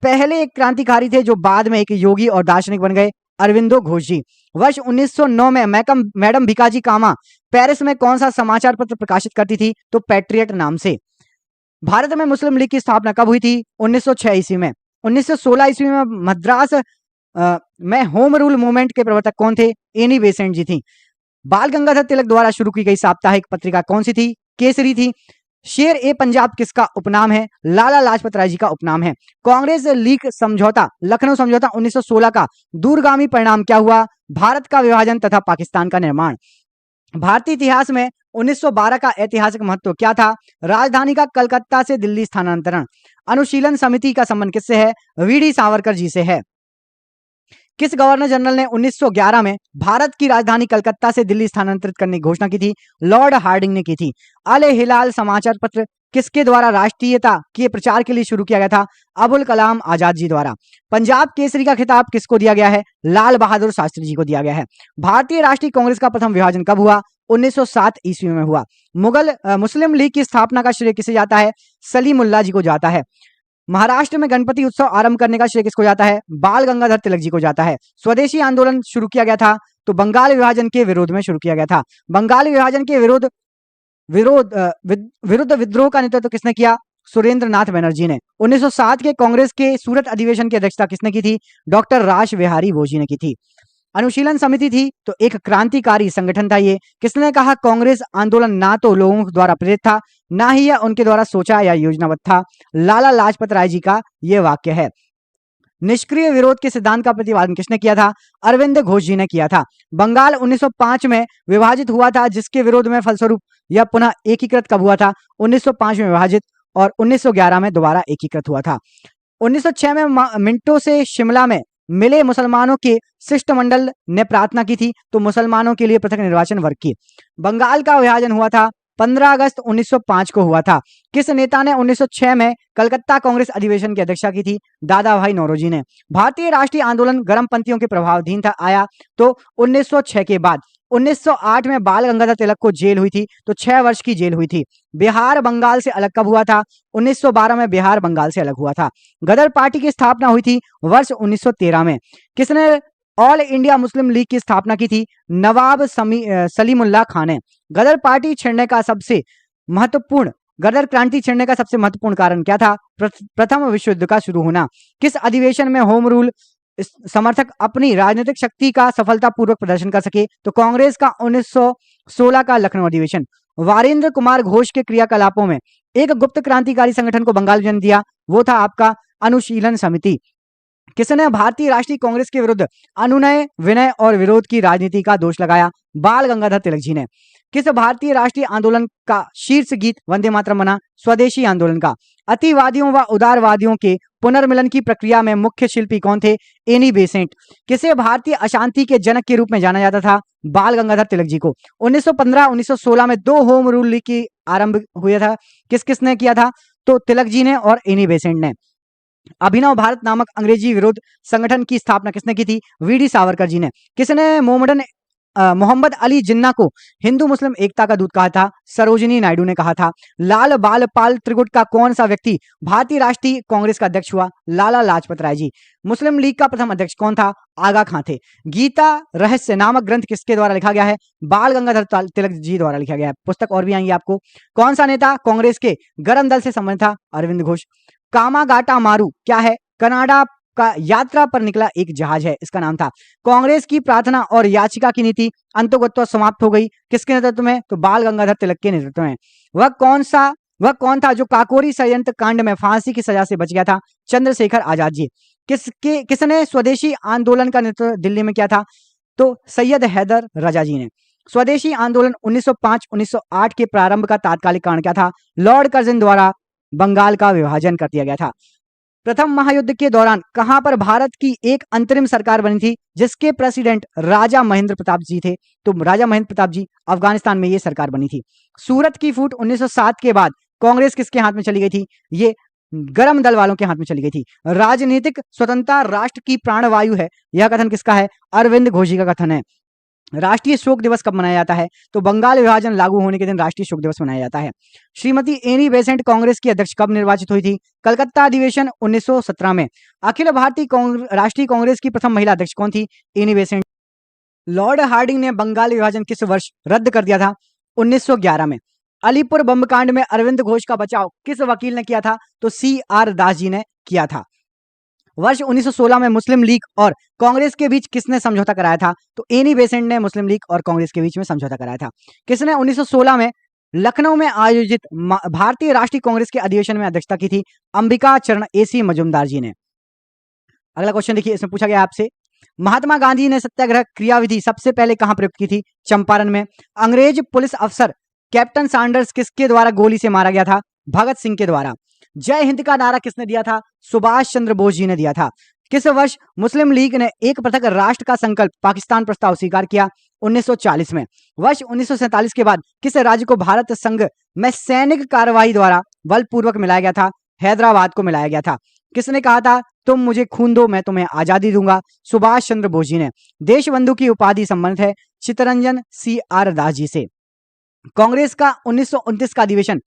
पहले एक क्रांतिकारी थे जो बाद में एक योगी और दार्शनिक बन गए? अरविंदो घोष जी। वर्ष 1909 में मैडम भिकाजी कामा पेरिस में कौन सा समाचार पत्र प्रकाशित करती थी? तो पैट्रियट नाम से। भारत में मुस्लिम लीग की स्थापना कब हुई थी? 1906 ईस्वी में। 1916 ईस्वी में मद्रास में होम रूल मूवमेंट के प्रवर्तक कौन थे? एनी बेसेंट जी थी। बाल गंगाधर तिलक द्वारा शुरू की गई साप्ताहिक पत्रिका कौन सी थी? केसरी थी। शेर ए पंजाब किसका उपनाम है? लाला लाजपत राय जी का उपनाम है। कांग्रेस लीग समझौता, लखनऊ समझौता 1916 का दूरगामी परिणाम क्या हुआ? भारत का विभाजन तथा पाकिस्तान का निर्माण। भारतीय इतिहास में 1912 का ऐतिहासिक महत्व क्या था? राजधानी का कलकत्ता से दिल्ली स्थानांतरण। अनुशीलन समिति का संबंध किससे है? वीडी सावरकर जी से है। किस गवर्नर जनरल ने 1911 में भारत की राजधानी कलकत्ता से दिल्ली स्थानांतरित करने की घोषणा की थी? लॉर्ड हार्डिंग ने की थी। अल हिलाल समाचार पत्र किसके द्वारा राष्ट्रीयता के प्रचार के लिए शुरू किया गया था? अबुल कलाम आजाद जी द्वारा। पंजाब केसरी का खिताब किसको दिया गया है? लाल बहादुर शास्त्री जी को दिया गया है। भारतीय राष्ट्रीय कांग्रेस का प्रथम विभाजन कब हुआ? 1907 ईस्वी में हुआ। मुस्लिम लीग की स्थापना का श्रेय किसे जाता है? सलीमुल्लाह जी को जाता है। महाराष्ट्र में गणपति उत्सव आरंभ करने का श्रेय किसको जाता है? बाल गंगाधर तिलक जी को जाता है। स्वदेशी आंदोलन शुरू किया गया था तो बंगाल विभाजन के विरोध में शुरू किया गया था। बंगाल विभाजन के विरुद्ध विद्रोह का नेतृत्व किसने किया? सुरेंद्र नाथ बनर्जी ने। 1907 के कांग्रेस के सूरत अधिवेशन की अध्यक्षता किसने की थी? डॉक्टर रास बिहारी बोजी ने की थी। अनुशीलन समिति थी तो एक क्रांतिकारी संगठन था ये। किसने कहा कांग्रेस आंदोलन ना तो लोगों द्वारा प्रेरित था, ना ही यह उनके द्वारा सोचा या योजनाबद्ध था? लाला लाजपत राय जी का यह वाक्य है। निष्क्रिय विरोध के सिद्धांत का प्रतिपादन किसने किया था? अरविंद घोष जी ने किया था। बंगाल 1905 में विभाजित हुआ था, जिसके विरोध में फलस्वरूप यह पुनः एकीकृत कब हुआ था? 1905 में विभाजित और 1911 में दोबारा एकीकृत हुआ था। 1906 में मिंटो से शिमला में मिले मुसलमानों के शिष्टमंडल ने प्रार्थना की थी तो मुसलमानों के लिए पृथक निर्वाचन वर्ग की। बंगाल का विभाजन हुआ था 15 अगस्त 1905 को हुआ था। किस नेता ने 1906 में कलकत्ता कांग्रेस अधिवेशन की अध्यक्षता की थी? दादा भाई नौरोजी ने। भारतीय राष्ट्रीय आंदोलन गर्मपंथियों के प्रभावाधीन था आया तो 1906 के बाद। 1908 में बाल गंगाधर तिलक को जेल हुई थी तो 6 वर्ष की जेल हुई थी। बिहार बंगाल से अलग कब हुआ था? 1912 में बिहार बंगाल से अलग हुआ था। गदर पार्टी की स्थापना हुई थी वर्ष 1913 में। किसने ऑल इंडिया मुस्लिम लीग की स्थापना की थी? नवाब सलीमुल्लाह खान ने। गदर पार्टी छिड़ने का सबसे महत्वपूर्ण गदर क्रांति छिड़ने का सबसे महत्वपूर्ण कारण क्या था? प्रथम विश्व युद्ध का शुरू होना। किस अधिवेशन में होम रूल समर्थक अपनी राजनीतिक शक्ति का सफलतापूर्वक प्रदर्शन कर सके? तो कांग्रेस का 1916 का लखनऊ अधिवेशन। वारेंद्र कुमार घोष के क्रियाकलापों में एक गुप्त क्रांतिकारी संगठन को बंगाल जन्म दिया, वो था आपका अनुशीलन समिति। किसने भारतीय राष्ट्रीय कांग्रेस के विरुद्ध अनुनय, विनय और विरोध की राजनीति का दोष लगाया? बाल गंगाधर तिलक जी ने। किस भारतीय राष्ट्रीय आंदोलन का शीर्ष गीत वंदे मातरम बना? स्वदेशी आंदोलन का। अतिवादियों व उदारवादियों के पुनर्मिलन की प्रक्रिया में मुख्य शिल्पी कौन थे? Annie Besant. किसे भारतीय अशांति के जनक के रूप में जाना जाता था? बाल गंगाधर तिलक जी को। 1915-1916 में 2 होम रूल लीग की आरंभ हुआ था। किसने किया था? तो तिलक जी ने और एनी बेसेंट ने। अभिनव भारत नामक अंग्रेजी विरोध संगठन की स्थापना किसने की थी? वीडी सावरकर जी ने। किसने मोहम्मद अली जिन्ना को हिंदू मुस्लिम एकता का दूत कहा था? सरोजिनी नायडू ने कहा था। लाल बाल पाल त्रिगुट का कौन सा व्यक्ति भारतीय राष्ट्रीय कांग्रेस का अध्यक्ष हुआ? लाला लाजपत राय जी। मुस्लिम लीग का प्रथम अध्यक्ष कौन था? आगा खां थे। गीता रहस्य नामक ग्रंथ किसके द्वारा लिखा गया है? बाल गंगाधर तिलक जी द्वारा लिखा गया है। पुस्तक और भी आएंगी आपको। कौन सा नेता कांग्रेस के गरम दल से संबंधित था? अरविंद घोष। कामागाटा मारू क्या है? कनाडा का यात्रा पर निकला एक जहाज है, इसका नाम था। कांग्रेस की प्रार्थना और याचिका की नीति अंतर्गत समाप्त हो गई किसके नेतृत्व में? तो बाल गंगाधर तिलक के नेतृत्व में। वह कौन था जो काकोरी षड्यंत्र कांड में फांसी की सजा से बच गया था? चंद्रशेखर आजाद जी। किसने स्वदेशी आंदोलन का नेतृत्व दिल्ली में किया था? तो सैयद हैदर रजा जी ने। स्वदेशी आंदोलन 1905-1908 के प्रारंभ का तात्कालिक कारण क्या था? लॉर्ड कर्जन द्वारा बंगाल का विभाजन कर दिया गया था। प्रथम महायुद्ध के दौरान कहां पर भारत की एक अंतरिम सरकार बनी थी जिसके प्रेसिडेंट राजा महेंद्र प्रताप जी थे? तो राजा महेंद्र प्रताप जी, अफगानिस्तान में ये सरकार बनी थी। सूरत की फूट 1907 के बाद कांग्रेस किसके हाथ में चली गई थी? ये गरम दल वालों के हाथ में चली गई थी। राजनीतिक स्वतंत्रता राष्ट्र की प्राणवायु है, यह कथन किसका है? अरविंद घोष जी का कथन है। राष्ट्रीय शोक दिवस कब मनाया जाता है? तो बंगाल विभाजन लागू होने के दिन राष्ट्रीय शोक दिवस मनाया जाता है। श्रीमती एनी बेसेंट कांग्रेस की अध्यक्ष कब निर्वाचित हुई थी? कलकत्ता अधिवेशन 1917 में। अखिल भारतीय राष्ट्रीय कांग्रेस की प्रथम महिला अध्यक्ष कौन थी? Annie Besant. लॉर्ड हार्डिंग ने बंगाल विभाजन किस वर्ष रद्द कर दिया था? 1911 में। अलीपुर बम कांड में अरविंद घोष का बचाव किस वकील ने किया था? तो CR दास जी ने किया था। वर्ष 1916 में मुस्लिम लीग और कांग्रेस के बीच किसने समझौता कराया था? तो एनी बेसेंट ने मुस्लिम लीग और कांग्रेस के बीच में समझौता कराया था। किसने 1916 में लखनऊ में आयोजित भारतीय राष्ट्रीय कांग्रेस के अधिवेशन में अध्यक्षता की थी? अंबिका चरण एसी मजूमदार जी ने। अगला क्वेश्चन देखिए, इसमें पूछा गया आपसे, महात्मा गांधी ने सत्याग्रह क्रियाविधि सबसे पहले कहां प्रयुक्त की थी? चंपारण में। अंग्रेज पुलिस अफसर कैप्टन सैंडर्स किसके द्वारा गोली से मारा गया था? भगत सिंह के द्वारा। जय हिंद का नारा किसने दिया था? सुभाष चंद्र बोस जी ने दिया था। किस वर्ष मुस्लिम लीग ने एक पृथक राष्ट्र का संकल्प पाकिस्तान प्रस्ताव स्वीकार किया? 1940 में। वर्ष 1947 के बाद किस राज्य को भारत संघ में सैनिक कार्रवाई द्वारा बलपूर्वक मिलाया गया था? हैदराबाद को मिलाया गया था। किसने कहा था तुम मुझे खून दो मैं तुम्हें आजादी दूंगा? सुभाष चंद्र बोस जी ने। देशबंधु की उपाधि संबंधित है चित्तरंजन CR दास जी से। कांग्रेस का 1929 का अधिवेशन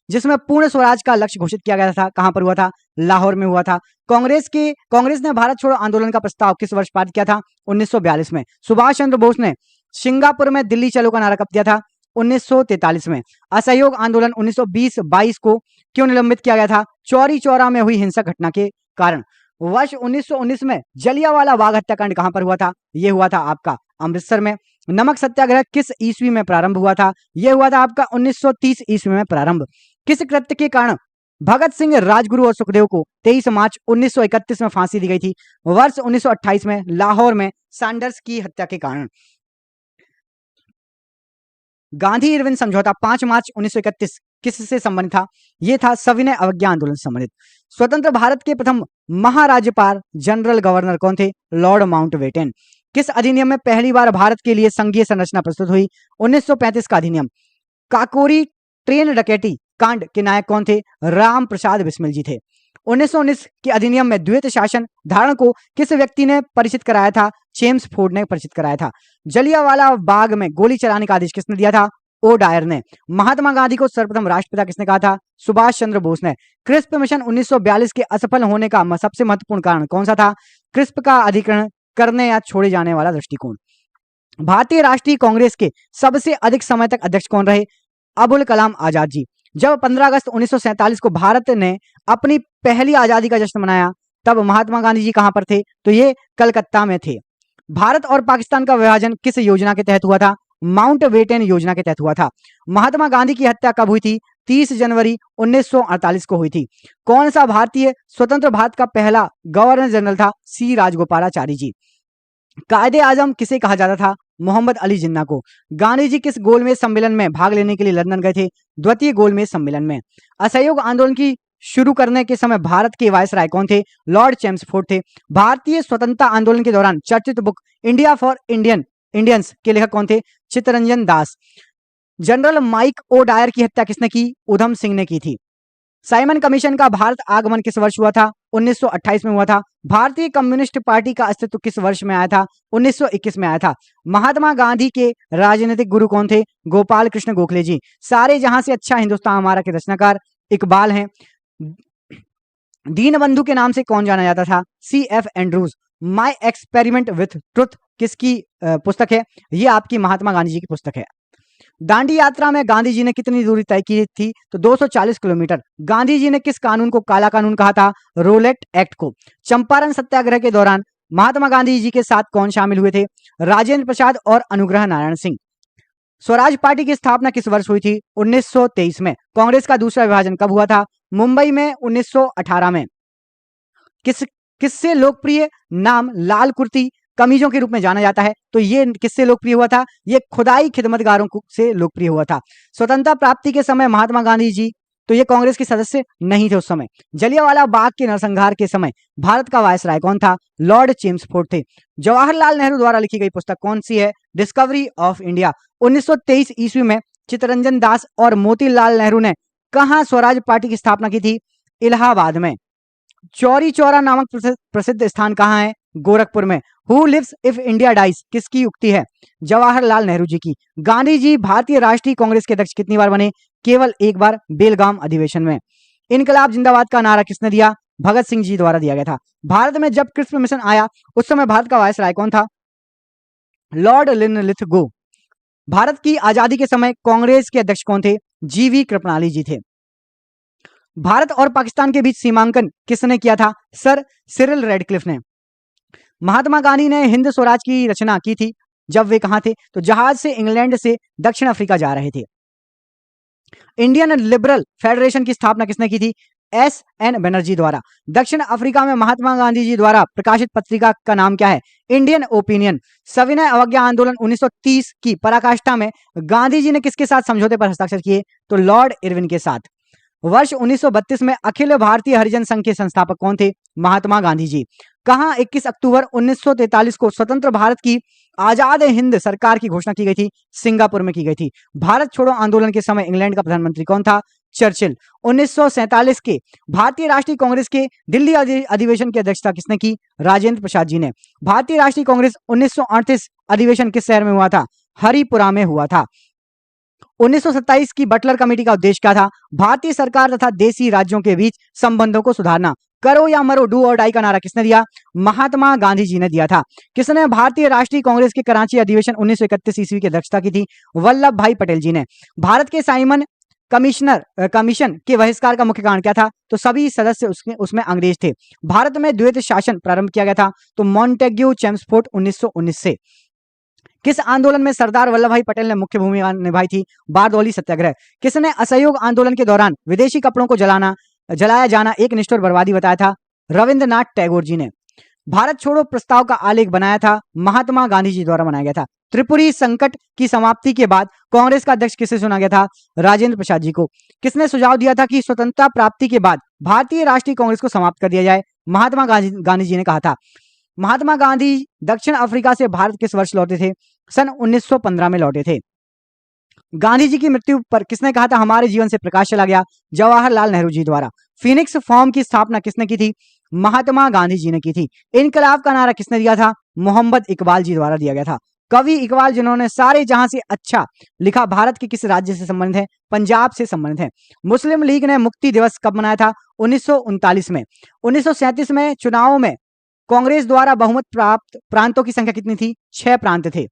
जिसमें पूर्ण स्वराज का लक्ष्य घोषित किया गया था, कहां पर हुआ था? लाहौर में हुआ था। कांग्रेस ने भारत छोड़ो आंदोलन का प्रस्ताव किस वर्ष पारित किया था? 1942 में। सुभाष चंद्र बोस ने सिंगापुर में दिल्ली चलो का नारा कब दिया था? 1943 में। असहयोग आंदोलन 1920-22 को क्यों निलंबित किया गया था? चौरी चौरा में हुई हिंसक घटना के कारण। वर्ष 1919 में जलियांवाला बाग हत्याकांड कहां पर हुआ था? यह हुआ था आपका अमृतसर में। नमक सत्याग्रह किस ईस्वी में प्रारंभ हुआ था? यह हुआ था आपका 1930 ईस्वी में प्रारंभ। किस कृत्य के कारण भगत सिंह, राजगुरु और सुखदेव को 23 मार्च 1931 में फांसी दी गई थी? वर्ष 1928 में लाहौर में सैंडर्स की हत्या के कारण। गांधी इरविन समझौता 5 मार्च 1931 किससे संबंधित था? यह था सविनय अवज्ञा आंदोलन से संबंधित। स्वतंत्र भारत के प्रथम महाराज्यपाल जनरल गवर्नर कौन थे? Lord Mountbatten. किस अधिनियम में पहली बार भारत के लिए संघीय संरचना प्रस्तुत हुई? 1935 का अधिनियम। काकोरी ट्रेन डकैती कांड के नायक कौन थे? राम प्रसाद बिस्मिल जी थे। 1919 के अधिनियम में द्वैत शासन धारण को किस व्यक्ति ने परिचित कराया था? चेम्सफोर्ड ने परिचित कराया था। जलियांवाला बाग में गोली चलाने का आदेश किसने दिया था? ओ डायर ने। महात्मा गांधी को सर्वप्रथम राष्ट्रपिता किसने कहा था? सुभाष चंद्र बोस ने। क्रिस्प मिशन 1942 के असफल होने का सबसे महत्वपूर्ण कारण कौन सा था? क्रिस्प का अधिग्रहण करने या छोड़े जाने वाला दृष्टिकोण। भारतीय राष्ट्रीय कांग्रेस के सबसे अधिक समय तक अध्यक्ष कौन रहे? अबुल कलाम आजाद जी। जब 15 अगस्त 1947 को भारत ने अपनी पहली आजादी का जश्न मनाया तब महात्मा गांधी जी कहां पर थे? तो ये कलकत्ता में थे। भारत और पाकिस्तान का विभाजन किस योजना के तहत हुआ था? माउंटबेटन योजना के तहत हुआ था। महात्मा गांधी की हत्या कब हुई थी? 30 जनवरी 1948 को हुई थी। कौन सा भारतीय स्वतंत्र भारत का पहला गवर्नर जनरल था? C राजगोपालाचारी जी। कायदे आजम किसे कहा जाता था? मोहम्मद अली जिन्ना को। गांधी जी किस गोलमेज सम्मेलन में भाग लेने के लिए लंदन गए थे? द्वितीय गोलमेज सम्मेलन में। असहयोग आंदोलन की शुरू करने के समय भारत के वायसराय कौन थे? लॉर्ड चेम्सफोर्ड थे। भारतीय स्वतंत्रता आंदोलन के दौरान चर्चित बुक इंडिया फॉर इंडियंस के लेखक कौन थे? Chittaranjan Das. General mic O Dyer की हत्या किसने की? उधम सिंह ने की थी। साइमन कमीशन का भारत आगमन किस वर्ष हुआ था? 1928 में हुआ था। भारतीय कम्युनिस्ट पार्टी का अस्तित्व किस वर्ष में आया था? 1921 में आया था। महात्मा गांधी के राजनीतिक गुरु कौन थे? गोपाल कृष्ण गोखले जी। सारे जहां से अच्छा हिंदुस्तान हमारा के रचनाकार इकबाल हैं। दीनबंधु के नाम से कौन जाना जाता था? C.F. Andrews. My experiment with truth किसकी पुस्तक है? ये आपकी महात्मा गांधी जी की पुस्तक है। दांडी यात्रा में गांधी जी ने कितनी दूरी तय की थी? तो 240 किलोमीटर। गांधी जी ने किस कानून को काला कानून कहा था? रोलेट एक्ट को। चंपारण सत्याग्रह के दौरान महात्मा गांधी जी के साथ कौन शामिल हुए थे? राजेंद्र प्रसाद और अनुग्रह नारायण सिंह। स्वराज पार्टी की स्थापना किस वर्ष हुई थी? 1923 में। कांग्रेस का दूसरा विभाजन कब हुआ था? मुंबई में 1918 में। किससे लोकप्रिय नाम लाल कुर्ती कमीजों के रूप में जाना जाता है? तो ये किससे लोकप्रिय हुआ था? ये खुदाई खिदमतगारों से लोकप्रिय हुआ था। स्वतंत्रता प्राप्ति के समय महात्मा गांधी जी तो ये कांग्रेस के सदस्य नहीं थे उस समय। जलियांवाला बाग के नरसंहार के समय भारत का वायसराय कौन था? लॉर्ड चेम्सफोर्ड थे। जवाहरलाल नेहरू द्वारा लिखी गई पुस्तक कौन सी है? Discovery of India. 1923 ईस्वी में चित्तरंजन दास और मोतीलाल नेहरू ने कहां स्वराज पार्टी की स्थापना की थी? इलाहाबाद में। चौरी चौरा नामक प्रसिद्ध स्थान कहां है? गोरखपुर में। Who lives if India dies किसकी उक्ति है? जवाहरलाल नेहरू जी की। गांधी जी भारतीय राष्ट्रीय कांग्रेस के अध्यक्ष कितनी बार बने? केवल एक बार, बेलगाम अधिवेशन में। इनकलाब जिंदाबाद का नारा किसने दिया? भगत सिंह जी द्वारा दिया गया था। भारत में जब क्रिस्प मिशन आया उस समय भारत का वायसराय कौन था? Lord Linlithgow. भारत की आजादी के समय कांग्रेस के अध्यक्ष कौन थे? GV कृपलानी जी थे। भारत और पाकिस्तान के बीच सीमांकन किसने किया था? सर सिरिल रेडक्लिफ ने। महात्मा गांधी ने हिंद स्वराज की रचना की थी जब वे कहां थे? तो जहाज से इंग्लैंड से दक्षिण अफ्रीका जा रहे थे। इंडियन लिबरल फेडरेशन की स्थापना किसने की थी? एस.एन. बनर्जी द्वारा। दक्षिण अफ्रीका में महात्मा गांधी जी द्वारा प्रकाशित पत्रिका का नाम क्या है? Indian opinion. सविनय अवज्ञा आंदोलन 1930 की पराकाष्ठा में गांधी जी ने किसके साथ समझौते पर हस्ताक्षर किए? तो लॉर्ड इरविन के साथ। वर्ष 1932 में अखिल भारतीय हरिजन संघ के संस्थापक कौन थे? महात्मा गांधी जी। कहां 21 अक्टूबर 1943 को स्वतंत्र भारत की आजाद हिंद सरकार की घोषणा की गई थी? सिंगापुर में की गई थी। भारत छोड़ो आंदोलन के समय इंग्लैंड का प्रधानमंत्री कौन था? चर्चिल। 1947 के भारतीय राष्ट्रीय कांग्रेस के दिल्ली अधिवेशन की अध्यक्षता किसने की? राजेंद्र प्रसाद जी ने। भारतीय राष्ट्रीय कांग्रेस 1938 अधिवेशन किस शहर में हुआ था? हरिपुरा में हुआ था। 1927 की बटलर कमेटी का उद्देश्य क्या था? भारतीय सरकार तथा देशी राज्यों के बीच संबंधों को सुधारना। करो या मरो, डू और डाई का नारा किसने दिया? महात्मा गांधी जी ने दिया था। किसने भारतीय राष्ट्रीय कांग्रेस के कराची अधिवेशन 1931 ईस्वी की अध्यक्षता की थी? वल्लभ भाई पटेल जी ने। भारत के साइमन कमीशन के बहिष्कार का मुख्य कारण क्या था? तो सभी सदस्य उसमें अंग्रेज थे। भारत में द्वैत शासन प्रारंभ किया गया था? तो मॉन्टेग्यू चेम्सफोर्ड 1919 से। किस आंदोलन में सरदार वल्लभ भाई पटेल ने मुख्य भूमिका निभाई थी? बारदौली सत्याग्रह। किसने असहयोग आंदोलन के दौरान विदेशी कपड़ों को जलाया जाना एक निष्ठुर बर्बादी बताया था? रविंद्रनाथ टैगोर जी ने। भारत छोड़ो प्रस्ताव का आलेख बनाया था? महात्मा गांधी जी द्वारा बनाया गया था। त्रिपुरी संकट की समाप्ति के बाद कांग्रेस का अध्यक्ष किसे चुना गया था? राजेंद्र प्रसाद जी को। किसने सुझाव दिया था कि स्वतंत्रता प्राप्ति के बाद भारतीय राष्ट्रीय कांग्रेस को समाप्त कर दिया जाए? महात्मा गांधी जी ने कहा था। महात्मा गांधी दक्षिण अफ्रीका से भारत किस वर्ष लौटे थे? सन 1915 में लौटे थे। गांधी जी की मृत्यु पर किसने कहा था हमारे जीवन से प्रकाश चला गया? जवाहरलाल नेहरू जी द्वारा। फिनिक्स फॉर्म की स्थापना किसने की थी? महात्मा गांधी जी ने की थी। इनकलाब का नारा किसने दिया था? मोहम्मद इकबाल जी द्वारा दिया गया था। कवि इकबाल जिन्होंने सारे जहां से अच्छा लिखा भारत के किस राज्य से संबंधित है? पंजाब से संबंधित है। मुस्लिम लीग ने मुक्ति दिवस कब मनाया था? 1939 में। 1937 में चुनाव में कांग्रेस द्वारा बहुमत प्राप्त प्रांतों की संख्या कितनी थी? 6 प्रांत थे।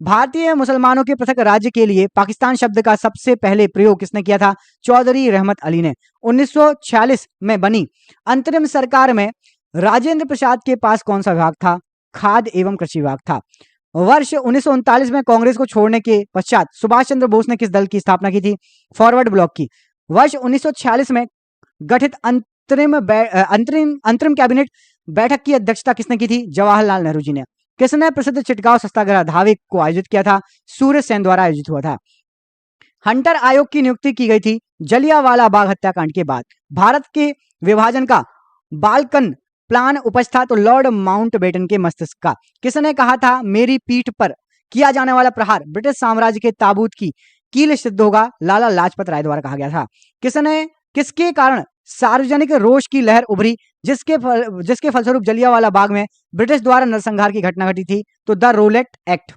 भारतीय मुसलमानों के पृथक राज्य के लिए पाकिस्तान शब्द का सबसे पहले प्रयोग किसने किया था? चौधरी रहमत अली ने। 1946 में बनी अंतरिम सरकार में राजेंद्र प्रसाद के पास कौन सा विभाग था? खाद्य एवं कृषि विभाग था। वर्ष 1939 में कांग्रेस को छोड़ने के पश्चात सुभाष चंद्र बोस ने किस दल की स्थापना की थी? फॉरवर्ड ब्लॉक की। वर्ष 1946 में गठित अंतरिम कैबिनेट बैठक की अध्यक्षता किसने की थी? जवाहरलाल नेहरू जी ने। किसने प्रसिद्ध चिटगांव सत्याग्रह धावे को आयोजित किया था? सूर्य सेन द्वारा आयोजित हुआ था। हंटर आयोग की नियुक्ति की गई थी जलियांवाला बाग हत्याकांड के बाद। भारत के विभाजन का बाल्कन प्लान उपज था? तो लॉर्ड माउंटबेटन के मस्तिष्क का। किसने कहा था मेरी पीठ पर किया जाने वाला प्रहार ब्रिटिश साम्राज्य के ताबूत की कील सिद्ध होगा? लाला लाजपत राय द्वारा कहा गया था। किसके कारण सार्वजनिक रोष की लहर उभरी जिसके फलस्वरूप जलियांवाला बाग में ब्रिटिश द्वारा नरसंहार की घटना घटी थी? तो द रोलेट एक्ट।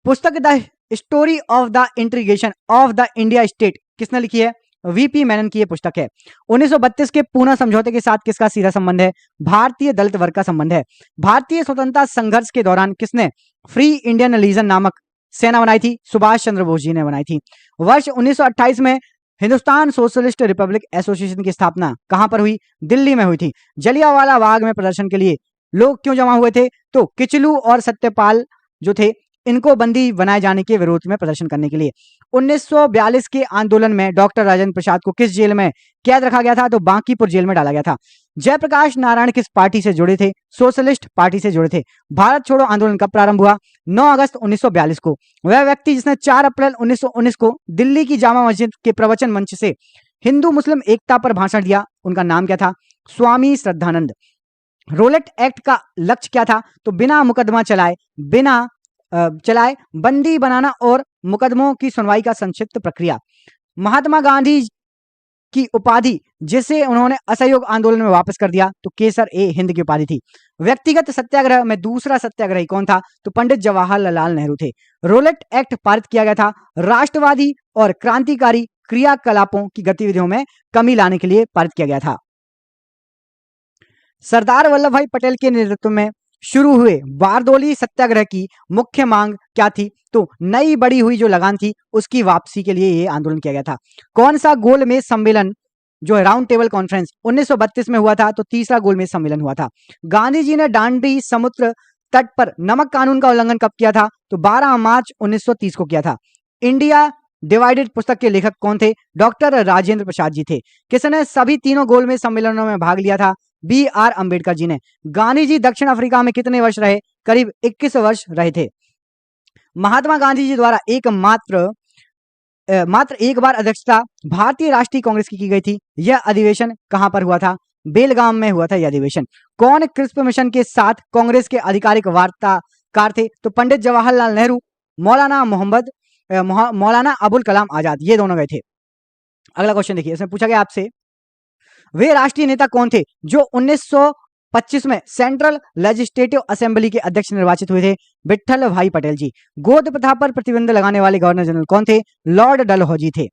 पुस्तक the story of the integration of the India state किसने लिखी है? वीपी मेनन की यह पुस्तक है। 1932 के पूना समझौते के साथ किसका सीधा संबंध है? भारतीय दलित वर्ग का संबंध है। भारतीय स्वतंत्रता संघर्ष के दौरान किसने फ्री इंडियन लीजन नामक सेना बनाई थी? सुभाष चंद्र बोस जी ने बनाई थी। वर्ष 1928 में हिंदुस्तान सोशलिस्ट रिपब्लिक एसोसिएशन की स्थापना कहां पर हुई? दिल्ली में हुई थी। जलियांवाला बाग में प्रदर्शन के लिए लोग क्यों जमा हुए थे? तो किचलू और सत्यपाल जो थे इनको बंदी बनाए जाने के विरोध में प्रदर्शन करने के लिए। 1942 के आंदोलन में डॉक्टर राजेंद्र प्रसाद को किस जेल में कैद रखा गया था? तो बांकीपुर जेल में डाला गया था। जयप्रकाश नारायण किस पार्टी से जुड़े थे? सोशलिस्ट पार्टी से जुड़े थे। भारत छोड़ो आंदोलन कब प्रारंभ हुआ? 9 अगस्त 1942 को। वह व्यक्ति जिसने 4 अप्रैल 1919 को दिल्ली की जामा मस्जिद के प्रवचन मंच से हिंदू मुस्लिम एकता पर भाषण दिया, उनका नाम क्या था? स्वामी श्रद्धानंद। रोलेट एक्ट का लक्ष्य क्या था? तो बिना मुकदमा चलाए बंदी बनाना और मुकदमों की सुनवाई का संक्षिप्त प्रक्रिया। महात्मा गांधी की उपाधि जिसे उन्होंने असहयोग आंदोलन में वापस कर दिया तो केसर ए हिंद की उपाधि थी। व्यक्तिगत सत्याग्रह में दूसरा सत्याग्रही कौन था? तो पंडित जवाहरलाल नेहरू थे। रोलेट एक्ट पारित किया गया था राष्ट्रवादी और क्रांतिकारी क्रियाकलापों की गतिविधियों में कमी लाने के लिए पारित किया गया था। सरदार वल्लभ भाई पटेल के नेतृत्व में शुरू हुए बारदोली सत्याग्रह की मुख्य मांग क्या थी? तो नई बढ़ी हुई जो लगान थी उसकी वापसी के लिए यह आंदोलन किया गया था। कौन सा गोलमेज सम्मेलन जो है राउंड टेबल कॉन्फ्रेंस 1932 में हुआ था? तो तीसरा गोलमेज सम्मेलन हुआ था। गांधी जी ने दांडी समुद्र तट पर नमक कानून का उल्लंघन कब किया था? तो 12 मार्च 1930 को किया था। इंडिया डिवाइडेड पुस्तक के लेखक कौन थे? डॉक्टर राजेंद्र प्रसाद जी थे। किसने सभी तीनों गोलमेज सम्मेलनों में भाग लिया था? बी आर अंबेडकर जी ने। गांधी जी दक्षिण अफ्रीका में कितने वर्ष रहे? करीब 21 वर्ष रहे थे। महात्मा गांधी जी द्वारा मात्र एक बार अध्यक्षता भारतीय राष्ट्रीय कांग्रेस की गई थी। यह अधिवेशन कहां पर हुआ था? बेलगाम में हुआ था यह अधिवेशन। कौन क्रिस्प मिशन के साथ कांग्रेस के आधिकारिक वार्ताकार थे? तो पंडित जवाहरलाल नेहरू, मौलाना अबुल कलाम आजाद, ये दोनों गए थे। अगला क्वेश्चन देखिए, इसमें पूछा गया आपसे, वे राष्ट्रीय नेता कौन थे जो 1925 में सेंट्रल लेजिस्लेटिव असेंबली के अध्यक्ष निर्वाचित हुए थे? विट्ठल भाई पटेल जी। गोद प्रथा पर प्रतिबंध लगाने वाले गवर्नर जनरल कौन थे? लॉर्ड डलहौजी थे।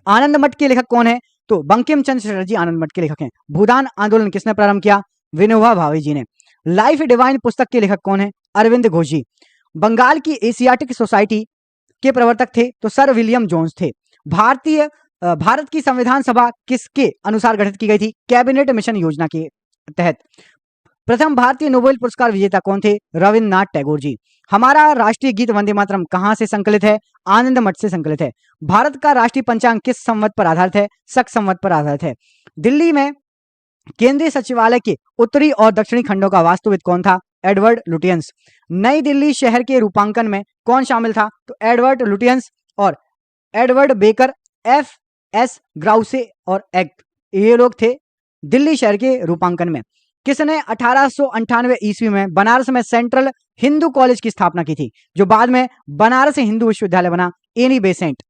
आनंद मठ के लेखक कौन है? तो बंकिम चंद्र चटर्जी आनंद मठ के लेखक हैं। भूदान आंदोलन किसने प्रारंभ किया? विनोबा भावे जी ने। लाइफ डिवाइन पुस्तक के लेखक कौन है? अरविंद घोष जी। बंगाल की एशियाटिक सोसाइटी के प्रवर्तक थे? तो सर विलियम जोन्स थे। भारत की संविधान सभा किसके अनुसार गठित की गई थी? कैबिनेट मिशन योजना के तहत। प्रथम भारतीय नोबेल पुरस्कार विजेता कौन थे? रविन्द्रनाथ टैगोर जी। हमारा राष्ट्रीय गीत वंदे मातरम कहां से संकलित है? आनंद मठ से संकलित है। भारत का राष्ट्रीय पंचांग किस संवत पर आधारित है? शक संवत पर आधारित है। दिल्ली में केंद्रीय सचिवालय के उत्तरी और दक्षिणी खंडों का वास्तुविद कौन था? Edward Lutyens. नई दिल्ली शहर के रूपांकन में कौन शामिल था? तो एडवर्ड लुटियंस और एडवर्ड बेकर, एफ एस ग्राउसे और एक्ट, ये लोग थे दिल्ली शहर के रूपांकन में। किसने 1898 ईस्वी में बनारस में सेंट्रल हिंदू कॉलेज की स्थापना की थी, जो बाद में बनारस हिंदू विश्वविद्यालय बना? Annie Besant.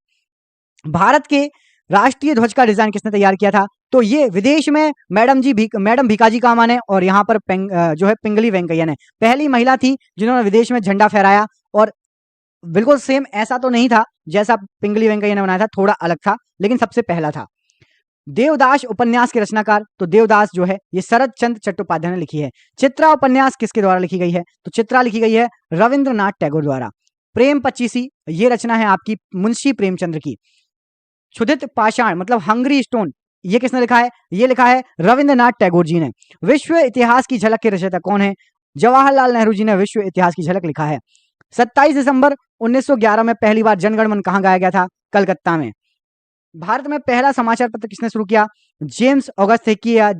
भारत के राष्ट्रीय ध्वज का डिजाइन किसने तैयार किया था? तो ये विदेश में मैडम भीकाजी कामा ने, और यहाँ पर जो है पिंगली वेंकैया ने, पहली महिला थी जिन्होंने विदेश में झंडा फहराया। और बिल्कुल सेम ऐसा तो नहीं था जैसा पिंगली वेंकैया ने बनाया था, थोड़ा अलग था, लेकिन सबसे पहला था। देवदास उपन्यास के रचनाकार? तो देवदास जो है ये शरद चंद्र चट्टोपाध्याय ने लिखी है। चित्रा उपन्यास किसके द्वारा लिखी गई है? तो चित्रा लिखी गई है रविंद्रनाथ टैगोर द्वारा। प्रेम पचीसी, ये रचना है आपकी मुंशी प्रेमचंद्र की। क्षुधित पाषाण मतलब हंग्री स्टोन, ये किसने लिखा है? ये लिखा है रविंद्रनाथ टैगोर जी ने। विश्व इतिहास की झलक के रचयिता कौन है? जवाहरलाल नेहरू जी ने विश्व इतिहास की झलक लिखा है। 27 दिसंबर 1911 में पहली बार जनगण मन कहां गाया गया था? कलकत्ता में। भारत में पहला समाचार पत्र किसने शुरू किया? जेम्स ऑगस्ट हिक्की या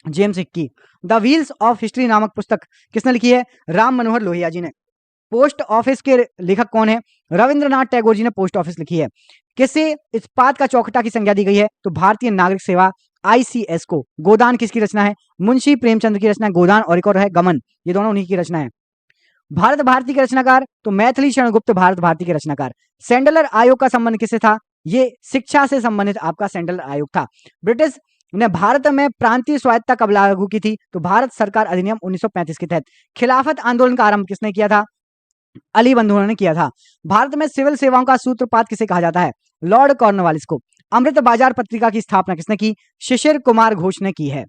James Hickey. The wheels of history नामक पुस्तक किसने लिखी है? राम मनोहर लोहिया जी ने। पोस्ट ऑफिस के लेखक कौन है? रविंद्रनाथ टैगोर जी ने पोस्ट ऑफिस लिखी है। किसे इस्पात का चौखटा की संज्ञा दी गई है? तो भारतीय नागरिक सेवा ICS को। गोदान किसकी रचना है? मुंशी प्रेमचंद्र की रचना है गोदान, और एक और है गमन, ये दोनों उन्हीं की रचना है। भारत भारती के रचनाकार? तो मैथिली शरण गुप्त भारत भारती के रचनाकार। सैंडलर आयोग का संबंध किससे था? ये शिक्षा से संबंधित आपका सैंडलर आयोग था। ब्रिटिश ने भारत में प्रांतीय स्वायत्तता कब लागू की थी? तो भारत सरकार अधिनियम 1935 के तहत। खिलाफत आंदोलन का आरंभ किसने किया था? अली बंधुओं ने किया था। भारत में सिविल सेवाओं का सूत्रपात किसे कहा जाता है? लॉर्ड कॉर्नवालिस को। अमृत बाजार पत्रिका की स्थापना किसने की? शिशिर कुमार घोष ने की है।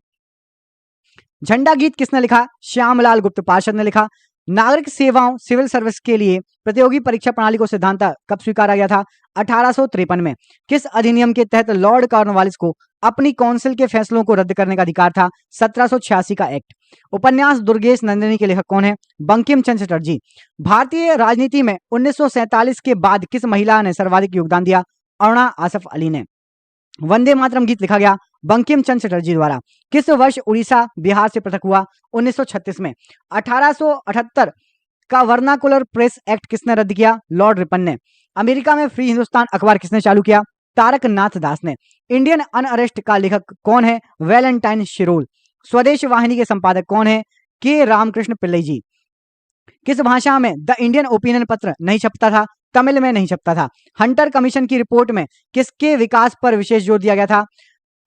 झंडा गीत किसने लिखा? श्यामलाल गुप्त पार्षद ने लिखा। नागरिक सेवाओं सिविल सर्विस के लिए प्रतियोगी परीक्षा प्रणाली को सिद्धांत कब स्वीकारा गया था? 1853 में। किस अधिनियम के तहत लॉर्ड कॉर्नवालिस को अपनी काउंसिल के फैसलों को रद्द करने का अधिकार था? 1786 का एक्ट। उपन्यास दुर्गेश नंदिनी के लेखक कौन है? बंकिम चंद्र चटर्जी। भारतीय राजनीति में 1947 के बाद किस महिला ने सर्वाधिक योगदान दिया? अरुणा आसफ अली ने। वंदे मातरम गीत लिखा गया बंकिम चंद्र चटर्जी द्वारा। किस वर्ष उड़ीसा बिहार से पृथक हुआ? 1936 में। 1878 का वर्नाकुलर प्रेस एक्ट किसने रद्द किया? लॉर्ड रिपन ने। अमेरिका में फ्री हिंदुस्तान अखबार किसने चालू किया? तारक नाथ दास ने। इंडियन अनअरेस्ट का लेखक कौन है? वैलेंटाइन शिरोल। स्वदेश वाहिनी के संपादक कौन है? के रामकृष्ण पिल्लई जी। किस भाषा में द इंडियन ओपिनियन पत्र नहीं छपता था? तमिल में नहीं छपता था। हंटर कमीशन की रिपोर्ट में किसके विकास पर विशेष जोर दिया गया था?